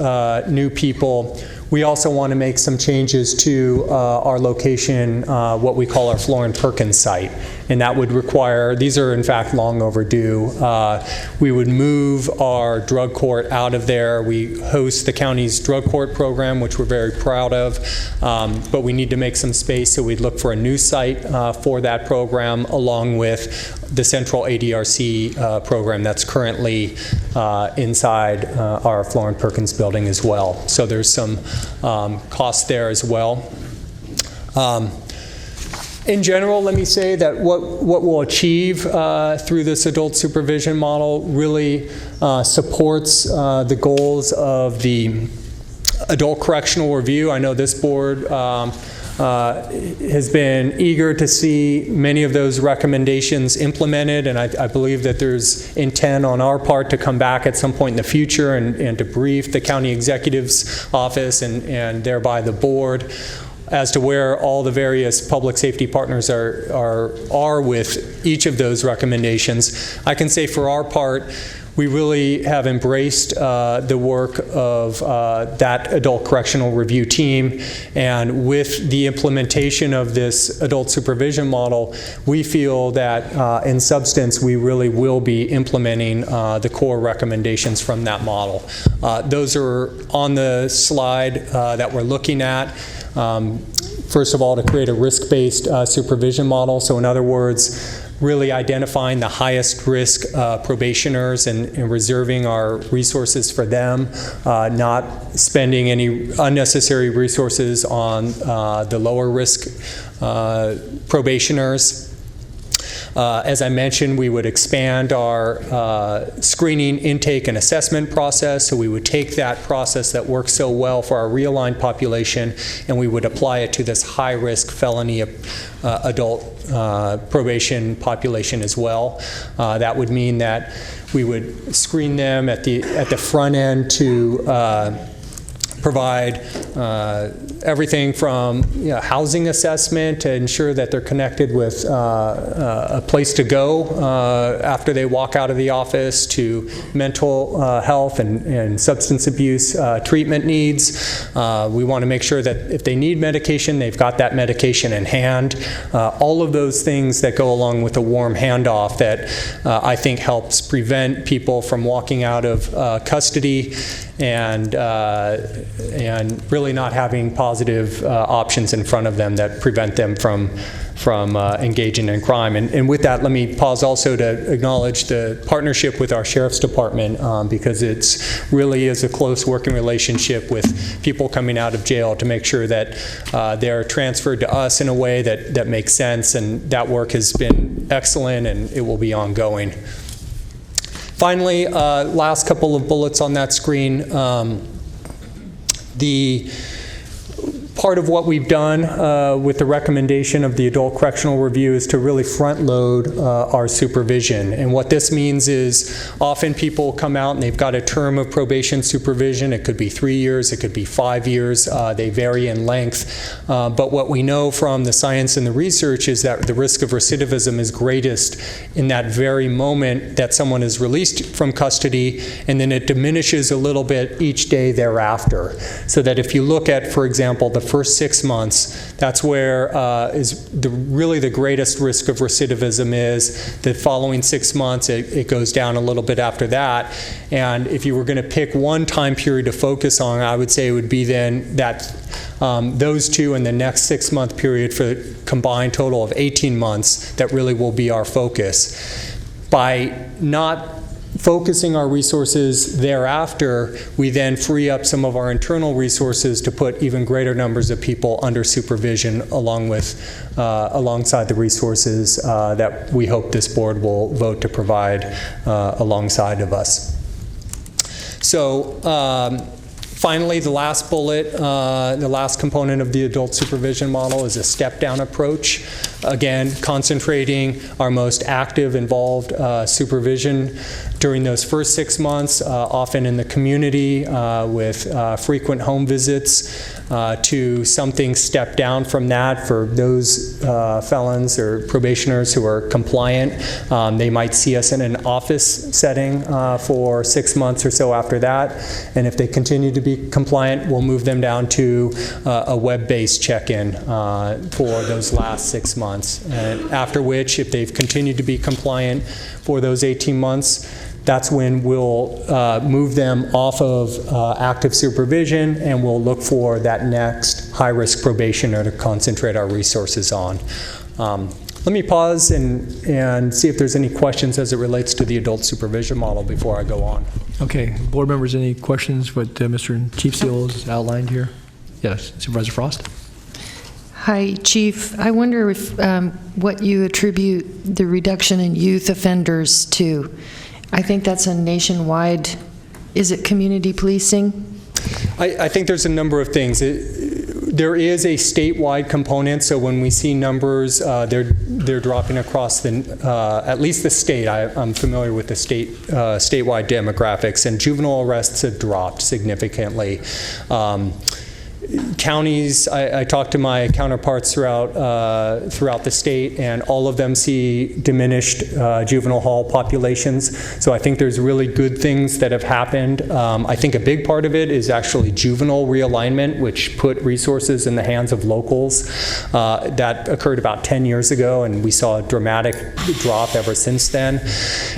Speaker 12: new people, we also want to make some changes to our location, what we call our Florin Perkins site. And that would require, these are in fact long overdue, we would move our drug court out of there. We host the county's drug court program, which we're very proud of, but we need to make some space, so we'd look for a new site for that program, along with the central ADRC program that's currently inside our Florin Perkins building as well. So there's some costs there as well. In general, let me say that what we'll achieve through this adult supervision model really supports the goals of the adult correctional review. I know this board has been eager to see many of those recommendations implemented, and I believe that there's intent on our part to come back at some point in the future and to brief the county executive's office and thereby the board as to where all the various public safety partners are with each of those recommendations. I can say for our part, we really have embraced the work of that adult correctional review team, and with the implementation of this adult supervision model, we feel that in substance we really will be implementing the core recommendations from that model. Those are on the slide that we're looking at. First of all, to create a risk-based supervision model. So in other words, really identifying the highest risk probationers and reserving our resources for them, not spending any unnecessary resources on the lower risk probationers. As I mentioned, we would expand our screening, intake, and assessment process. So we would take that process that works so well for our realigned population, and we would apply it to this high-risk felony adult probation population as well. That would mean that we would screen them at the front end to provide everything from housing assessment to ensure that they're connected with a place to go after they walk out of the office, to mental health and substance abuse treatment needs. We want to make sure that if they need medication, they've got that medication in hand. All of those things that go along with a warm handoff that I think helps prevent people from walking out of custody and really not having positive options in front of them that prevent them from engaging in crime. And with that, let me pause also to acknowledge the partnership with our Sheriff's Department, because it's really is a close working relationship with people coming out of jail to make sure that they're transferred to us in a way that makes sense, and that work has been excellent and it will be ongoing. Finally, last couple of bullets on that screen. The part of what we've done with the recommendation of the Adult Correctional Review is to really front load our supervision. And what this means is often people come out and they've got a term of probation supervision. It could be 3 years, it could be 5 years. They vary in length. But what we know from the science and the research is that the risk of recidivism is greatest in that very moment that someone is released from custody, and then it diminishes a little bit each day thereafter. So that if you look at, for example, the first 6 months, that's where is really the greatest risk of recidivism is. The following 6 months, it goes down a little bit after that. And if you were going to pick one time period to focus on, I would say it would be then that those two in the next 6-month period for a combined total of 18 months that really will be our focus. By not focusing our resources thereafter, we then free up some of our internal resources to put even greater numbers of people under supervision alongside the resources that we hope this board will vote to provide alongside of us. So finally, the last bullet, the last component of the adult supervision model is a step-down approach. Again, concentrating our most active, involved supervision during those first 6 months, often in the community with frequent home visits, to something step down from that for those felons or probationers who are compliant. They might see us in an office setting for 6 months or so after that, and if they continue to be compliant, we'll move them down to a web-based check-in for those last 6 months. And after which, if they've continued to be compliant for those 18 months, that's when we'll move them off of active supervision, and we'll look for that next high-risk probationer to concentrate our resources on. Let me pause and see if there's any questions as it relates to the adult supervision model before I go on.
Speaker 1: Okay, board members, any questions what Mr. Chief Seal has outlined here? Yes, Supervisor Frost.
Speaker 8: Hi, Chief. I wonder if what you attribute the reduction in youth offenders to. I think that's a nationwide, is it community policing?
Speaker 12: I think there's a number of things. There is a statewide component, so when we see numbers, they're dropping across at least the state. I'm familiar with the statewide demographics, and juvenile arrests have dropped significantly. Counties, I talked to my counterparts throughout the state, and all of them see diminished juvenile hall populations. So I think there's really good things that have happened. I think a big part of it is actually juvenile realignment, which put resources in the hands of locals. That occurred about 10 years ago, and we saw a dramatic drop ever since then.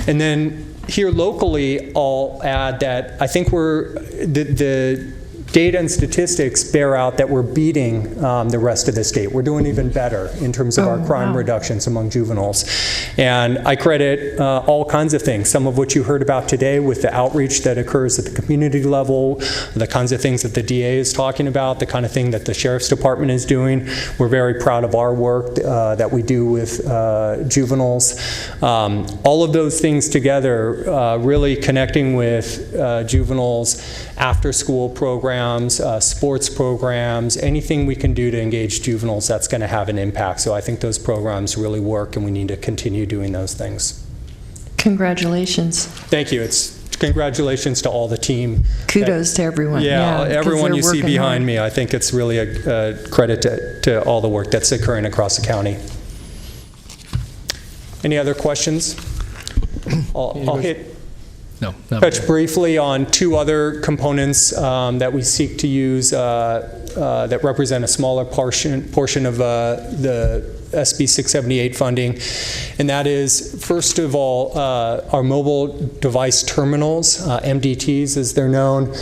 Speaker 12: And then here locally, I'll add that I think the data and statistics bear out that we're beating the rest of the state. We're doing even better in terms of our crime reductions among juveniles. And I credit all kinds of things, some of which you heard about today with the outreach that occurs at the community level, the kinds of things that the DA is talking about, the kind of thing that the Sheriff's Department is doing. We're very proud of our work that we do with juveniles. All of those things together, really connecting with juveniles, after-school programs, sports programs, anything we can do to engage juveniles, that's going to have an impact. So I think those programs really work, and we need to continue doing those things.
Speaker 8: Congratulations.
Speaker 12: Thank you. Congratulations to all the team.
Speaker 8: Kudos to everyone.
Speaker 12: Yeah, everyone you see behind me. I think it's really a credit to all the work that's occurring across the county. Any other questions? I'll hit.
Speaker 1: No.
Speaker 12: Touch briefly on two other components that we seek to use that represent a smaller portion of the SB 678 funding, and that is, first of all, our mobile device terminals, MDTs as they're known.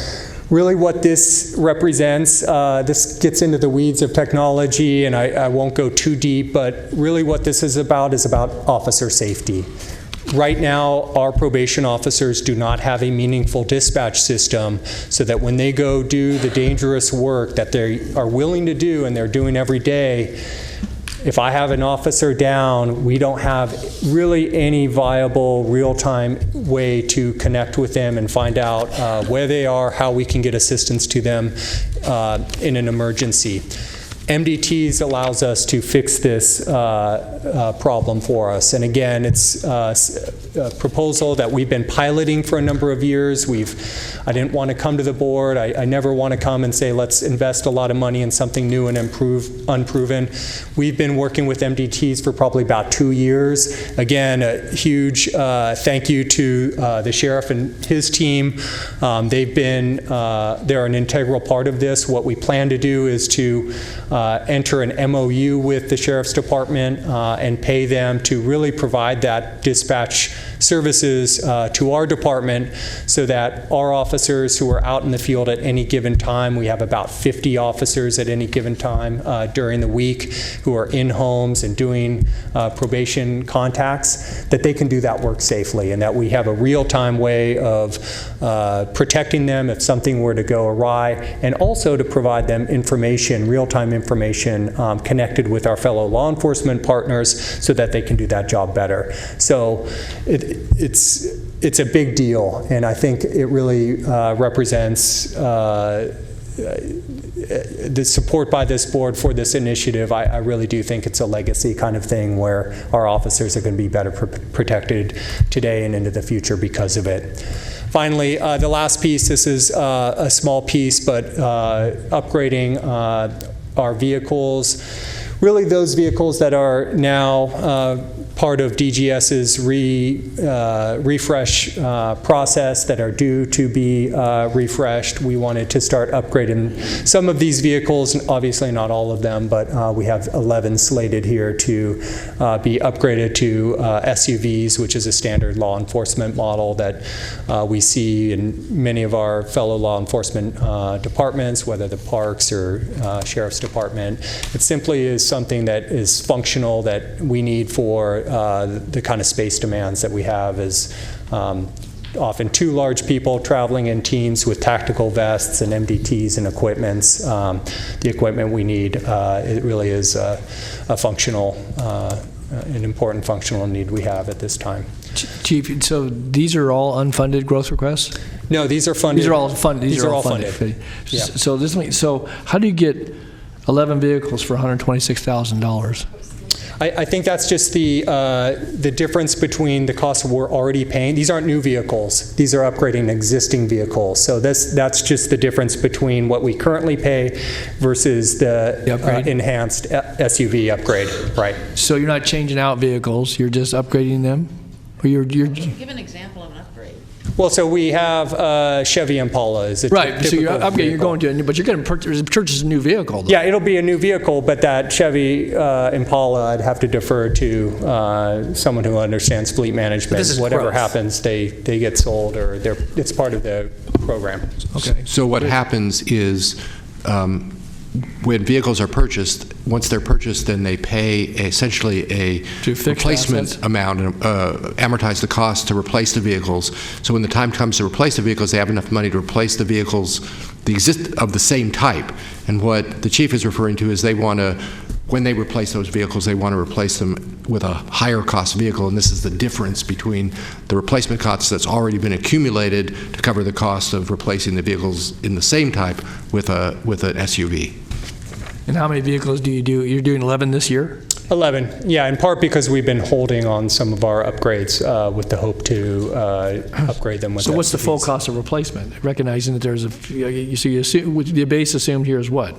Speaker 12: Really what this represents, this gets into the weeds of technology, and I won't go too deep, but really what this is about officer safety. Right now, our probation officers do not have a meaningful dispatch system so that when they go do the dangerous work that they are willing to do and they're doing every day, if I have an officer down, we don't have really any viable real-time way to connect with them and find out where they are, how we can get assistance to them in an emergency. MDTs allows us to fix this problem for us. And again, it's a proposal that we've been piloting for a number of years. I didn't want to come to the board. I never want to come and say, let's invest a lot of money in something new and unproven. We've been working with MDTs for probably about 2 years. Again, a huge thank you to the sheriff and his team. They're an integral part of this. What we plan to do is to enter an MOU with the Sheriff's Department and pay them to really provide that dispatch services to our department so that our officers who are out in the field at any given time, we have about 50 officers at any given time during the week who are in homes and doing probation contacts, that they can do that work safely, and that we have a real-time way of protecting them if something were to go awry, and also to provide them information, real-time information connected with our fellow law enforcement partners so that they can do that job better. So it's a big deal, and I think it really represents the support by this board for this initiative. I really do think it's a legacy kind of thing where our officers are going to be better protected today and into the future because of it. Finally, the last piece, this is a small piece, but upgrading our vehicles. Really those vehicles that are now part of DGS's refresh process that are due to be refreshed. We wanted to start upgrading some of these vehicles, obviously not all of them, but we have 11 slated here to be upgraded to SUVs, which is a standard law enforcement model that we see in many of our fellow law enforcement departments, whether the parks or sheriff's department. It simply is something that is functional that we need for the kind of space demands that we have is often two large people traveling in teams with tactical vests and MDTs and equipments. The equipment we need, it really is a functional, an important functional need we have at this time.
Speaker 1: Chief, so these are all unfunded growth requests?
Speaker 12: No, these are funded.
Speaker 1: These are all funded.
Speaker 12: These are all funded.
Speaker 1: Yeah. So how do you get 11 vehicles for $126,000?
Speaker 12: I think that's just the difference between the cost we're already paying. These aren't new vehicles. These are upgrading existing vehicles. So that's just the difference between what we currently pay versus the enhanced SUV upgrade. Right.
Speaker 1: So you're not changing out vehicles. You're just upgrading them? Or you're
Speaker 5: Give an example of an upgrade.
Speaker 12: Well, so we have Chevy Impala. Is a
Speaker 1: right. So you're upgrading. You're
Speaker 12: vehicle.
Speaker 1: going to, but you're going to purchase a new vehicle, though.
Speaker 12: Yeah, it'll be a new vehicle, but that Chevy Impala, I'd have to defer to someone who understands fleet management. Whatever happens, they get sold, or it's part of the program.
Speaker 1: Okay.
Speaker 6: So what happens is when vehicles are purchased, once they're purchased, then they pay essentially a replacement amount, amortize the cost to replace the vehicles. So when the time comes to replace the vehicles, they have enough money to replace the vehicles of the same type. And what the chief is referring to is they want to, when they replace those vehicles, they want to replace them with a higher cost vehicle, and this is the difference between the replacement cost that's already been accumulated to cover the cost of replacing the vehicles in the same type with an SUV.
Speaker 1: And how many vehicles do you do? You're doing 11 this year?
Speaker 12: 11, yeah, in part because we've been holding on some of our upgrades with the hope to upgrade them with
Speaker 1: So what's the
Speaker 12: SUVs.
Speaker 1: full cost of replacement? Recognizing that there's the base assumed here is what?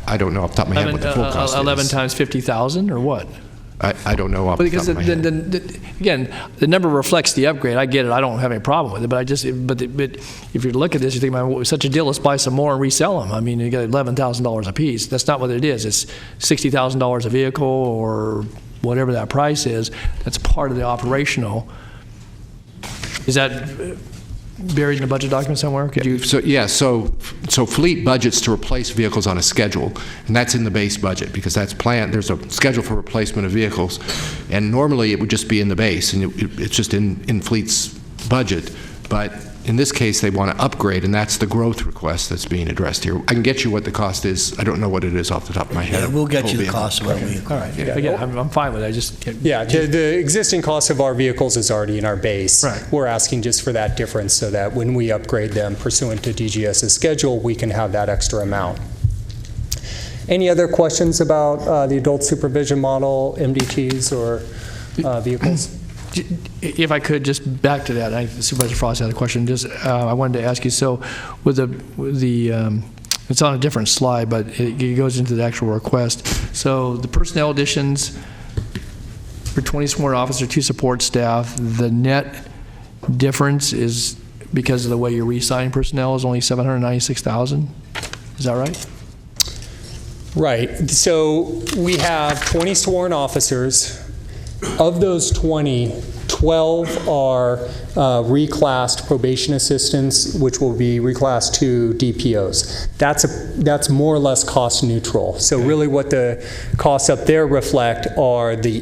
Speaker 6: I don't know off the top of my head what the full cost
Speaker 1: 11
Speaker 6: is.
Speaker 1: times 50,000 or what?
Speaker 6: I don't know off the top of my head.
Speaker 1: Again, the number reflects the upgrade. I get it. I don't have any problem with it. But but if you look at this, you think, man, such a deal. Let's buy some more and resell them. I mean, you got $11,000 a piece. That's not what it is. It's $60,000 a vehicle or whatever that price is. That's part of the operational. Is that buried in the budget document somewhere? Could you?
Speaker 6: So fleet budgets to replace vehicles on a schedule, and that's in the base budget because that's planned. There's a schedule for replacement of vehicles, and normally it would just be in the base, and it's just in fleet's budget. But in this case, they want to upgrade, and that's the growth request that's being addressed here. I can get you what the cost is. I don't know what it is off the top of my head.
Speaker 3: Yeah, we'll get you the cost of our vehicle.
Speaker 1: All right. Yeah. Again, I'm fine with it. I just
Speaker 12: the existing cost of our vehicles is already in our base.
Speaker 1: Right.
Speaker 12: We're asking just for that difference so that when we upgrade them pursuant to DGS's schedule, we can have that extra amount. Any other questions about the adult supervision model, MDTs, or vehicles?
Speaker 1: If I could, just back to that, Supervisor Frost had a question. I wanted to ask you. So, with the it's on a different slide, but it goes into the actual request. So, the personnel additions for 20 sworn officers, 2 support staff. The net difference is because of the way you're reassigning personnel, is only $796,000. Is that right?
Speaker 12: Right. So we have 20 sworn officers. Of those 20, 12 are reclassed probation assistants, which will be reclassed to DPOs. That's more or less cost neutral. So really what the costs up there reflect are the,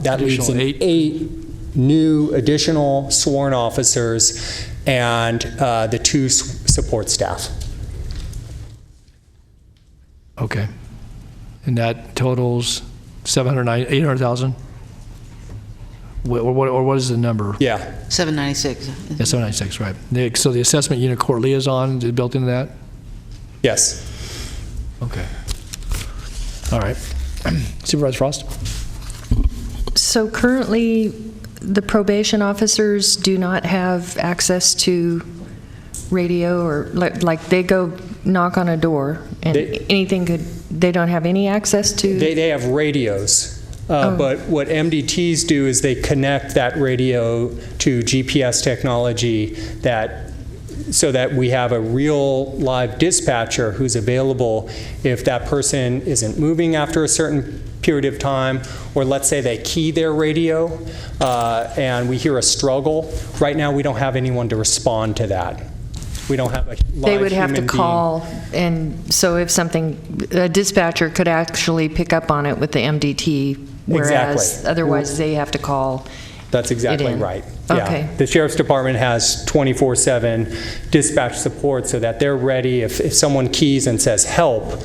Speaker 12: that leaves in 8 new additional sworn officers and the 2 support staff.
Speaker 1: Okay. And that totals 800,000? Or what is the number?
Speaker 12: Yeah.
Speaker 5: 796.
Speaker 1: Yeah, 796, right. So the assessment unit court liaison is built into that?
Speaker 12: Yes.
Speaker 1: Okay. All right. Supervisor Frost?
Speaker 8: So currently, the probation officers do not have access to radio, or like they go knock on a door and they don't have any access to?
Speaker 12: They have radios. But what MDTs do is they connect that radio to GPS technology so that we have a real live dispatcher who's available if that person isn't moving after a certain period of time, or let's say they key their radio and we hear a struggle. Right now we don't have anyone to respond to that. We don't have a live
Speaker 8: They would have to
Speaker 12: human
Speaker 8: call, and so if a dispatcher could actually pick up on it with the MDT, whereas
Speaker 12: Exactly.
Speaker 8: otherwise they have to call.
Speaker 12: That's exactly
Speaker 8: it in.
Speaker 12: right.
Speaker 8: Okay.
Speaker 12: Yeah. The Sheriff's Department has 24/7 dispatch support so that they're ready. If someone keys and says help,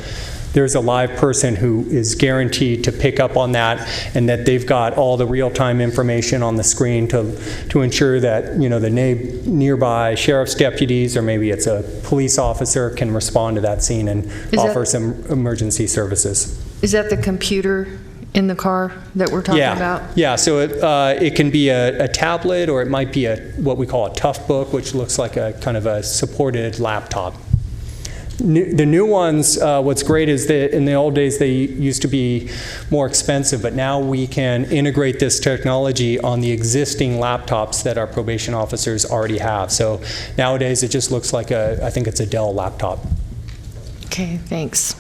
Speaker 12: there's a live person who is guaranteed to pick up on that, and that they've got all the real-time information on the screen to ensure that, you know, the nearby sheriff's deputies, or maybe it's a police officer, can respond to that scene and offer some emergency services.
Speaker 8: Is that the computer in the car that we're talking about?
Speaker 12: Yeah, so it can be a tablet, or it might be what we call a tough book, which looks like a kind of a supported laptop. The new ones, what's great is that in the old days they used to be more expensive, but now we can integrate this technology on the existing laptops that our probation officers already have. So nowadays it just looks like I think it's a Dell laptop.
Speaker 8: Okay, thanks.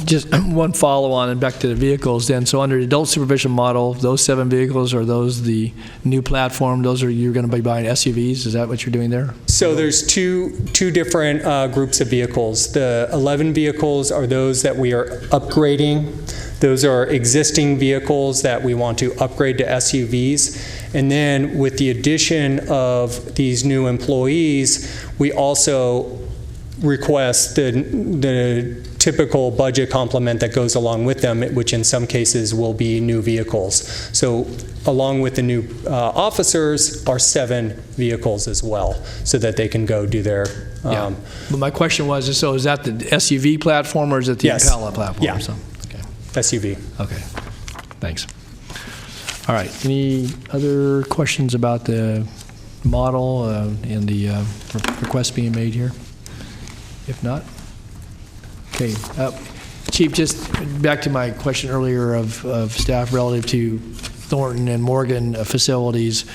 Speaker 1: Just one follow-on and back to the vehicles then. So under the adult supervision model, those 7 vehicles, are those the new platform? You're going to be buying SUVs? Is that what you're doing there?
Speaker 12: So there's two different groups of vehicles. The 11 vehicles are those that we are upgrading. Those are existing vehicles that we want to upgrade to SUVs. And then with the addition of these new employees, we also request the typical budget complement that goes along with them, which in some cases will be new vehicles. So along with the new officers are 7 vehicles as well, so that they can go do their...
Speaker 1: Yeah. But my question was, so is that the SUV platform, or is it the Impala platform?
Speaker 12: Yeah.
Speaker 1: So, okay.
Speaker 12: SUV.
Speaker 1: Okay. Thanks. All right. Any other questions about the model and the request being made here? If not, okay. Chief, just back to my question earlier of staff relative to Thornton and Morgan facilities.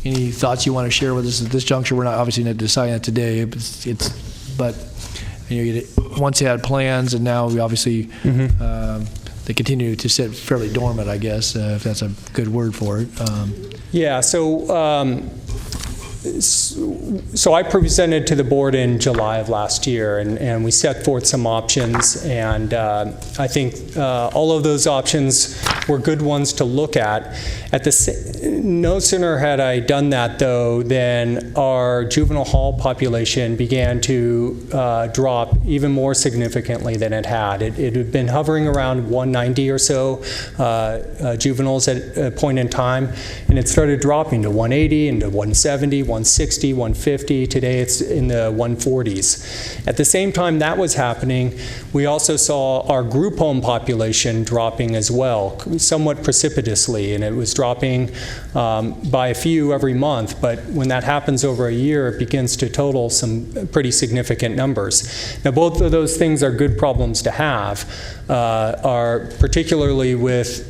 Speaker 1: Any thoughts you want to share with us at this juncture? We're not obviously not deciding that today, but you know, once you had plans, and now we obviously they continue to sit fairly dormant, I guess, if that's a good word for it.
Speaker 12: Yeah. So I presented to the board in July of last year, and we set forth some options, and I think all of those options were good ones to look at. No sooner had I done that, though, than our juvenile hall population began to drop even more significantly than it had. It had been hovering around 190 or so juveniles at a point in time, and it started dropping to 180 and to 170, 160, 150. Today it's in the 140s. At the same time that was happening, we also saw our group home population dropping as well, somewhat precipitously, and it was dropping by a few every month. But when that happens over a year, it begins to total some pretty significant numbers. Now, both of those things are good problems to have, are particularly with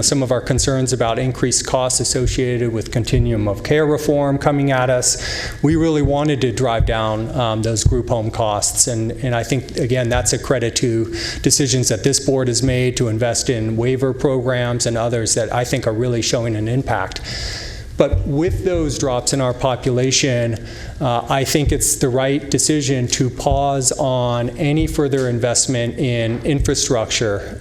Speaker 12: some of our concerns about increased costs associated with continuum of care reform coming at us. We really wanted to drive down those group home costs, and I think, again, that's a credit to decisions that this board has made to invest in waiver programs and others that I think are really showing an impact. But with those drops in our population, I think it's the right decision to pause on any further investment in infrastructure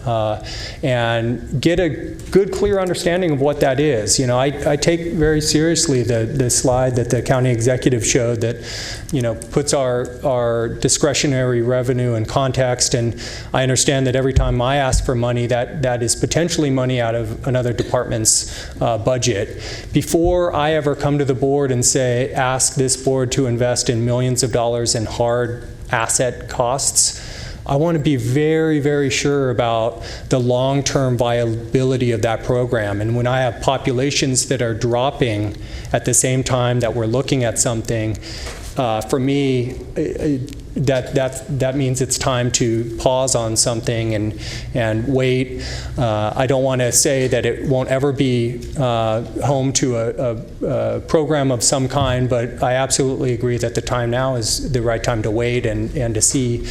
Speaker 12: and get a good, clear understanding of what that is. I take very seriously the slide that the county executive showed that, puts our discretionary revenue in context. And I understand that every time I ask for money, that is potentially money out of another department's budget. Before I ever come to the board and ask this board to invest in millions of dollars in hard asset costs, I want to be very, very sure about the long-term viability of that program. And when I have populations that are dropping at the same time that we're looking at something, for me, that means it's time to pause on something and wait. I don't want to say that it won't ever be home to a program of some kind, but I absolutely agree that the time now is the right time to wait and to see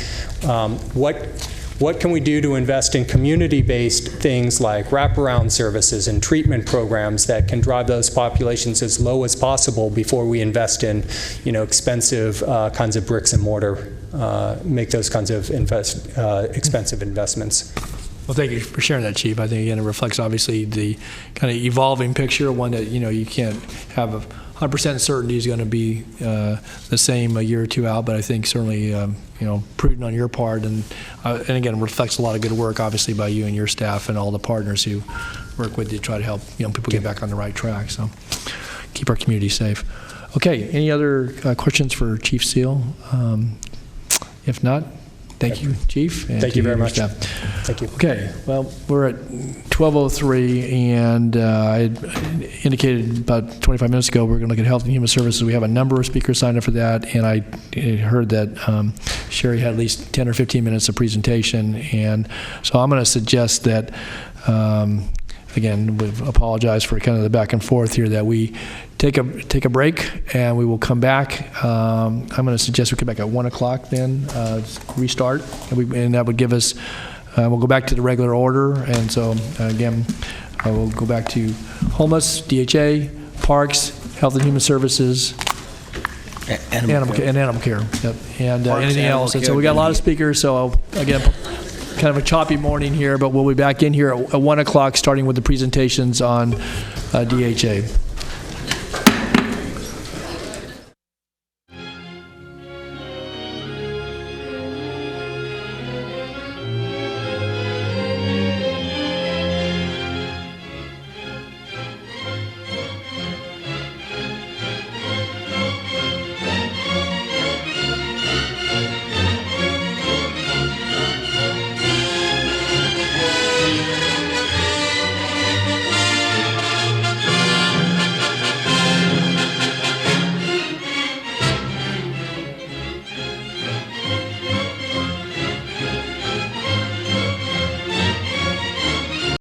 Speaker 12: what can we do to invest in community-based things like wraparound services and treatment programs that can drive those populations as low as possible before we invest in, expensive kinds of bricks and mortar, make those kinds of expensive investments.
Speaker 1: Well, thank you for sharing that, Chief. I think, again, it reflects obviously the kind of evolving picture, one that, you can't have 100% certainty is going to be the same a year or two out, but I think certainly, prudent on your part, and again, it reflects a lot of good work, obviously, by you and your staff and all the partners who work with you to try to help people get back on the right track. So keep our community safe. Okay, any other questions for Chief Seal? If not, thank you, Chief. And
Speaker 12: thank you very much.
Speaker 1: Staff.
Speaker 12: Thank you.
Speaker 1: Okay, well, we're at 12:03, and I had indicated about 25 minutes ago we're going to look at Health and Human Services. We have a number of speakers signed up for that, and I heard that Sherry had at least 10 or 15 minutes of presentation, and so I'm going to suggest that, again, we apologize for kind of the back and forth here, that we take a break, and we will come back. I'm going to suggest we come back at 1 o'clock then, restart, and that would give us, we'll go back to the regular order. And so, again, we'll go back to homeless, DHA, parks, Health and Human Services, animal care. Yep. And anything else. And so we got a lot of speakers, so again, kind of a choppy morning here, but we'll be back in here at 1 o'clock starting with the presentations on DHA.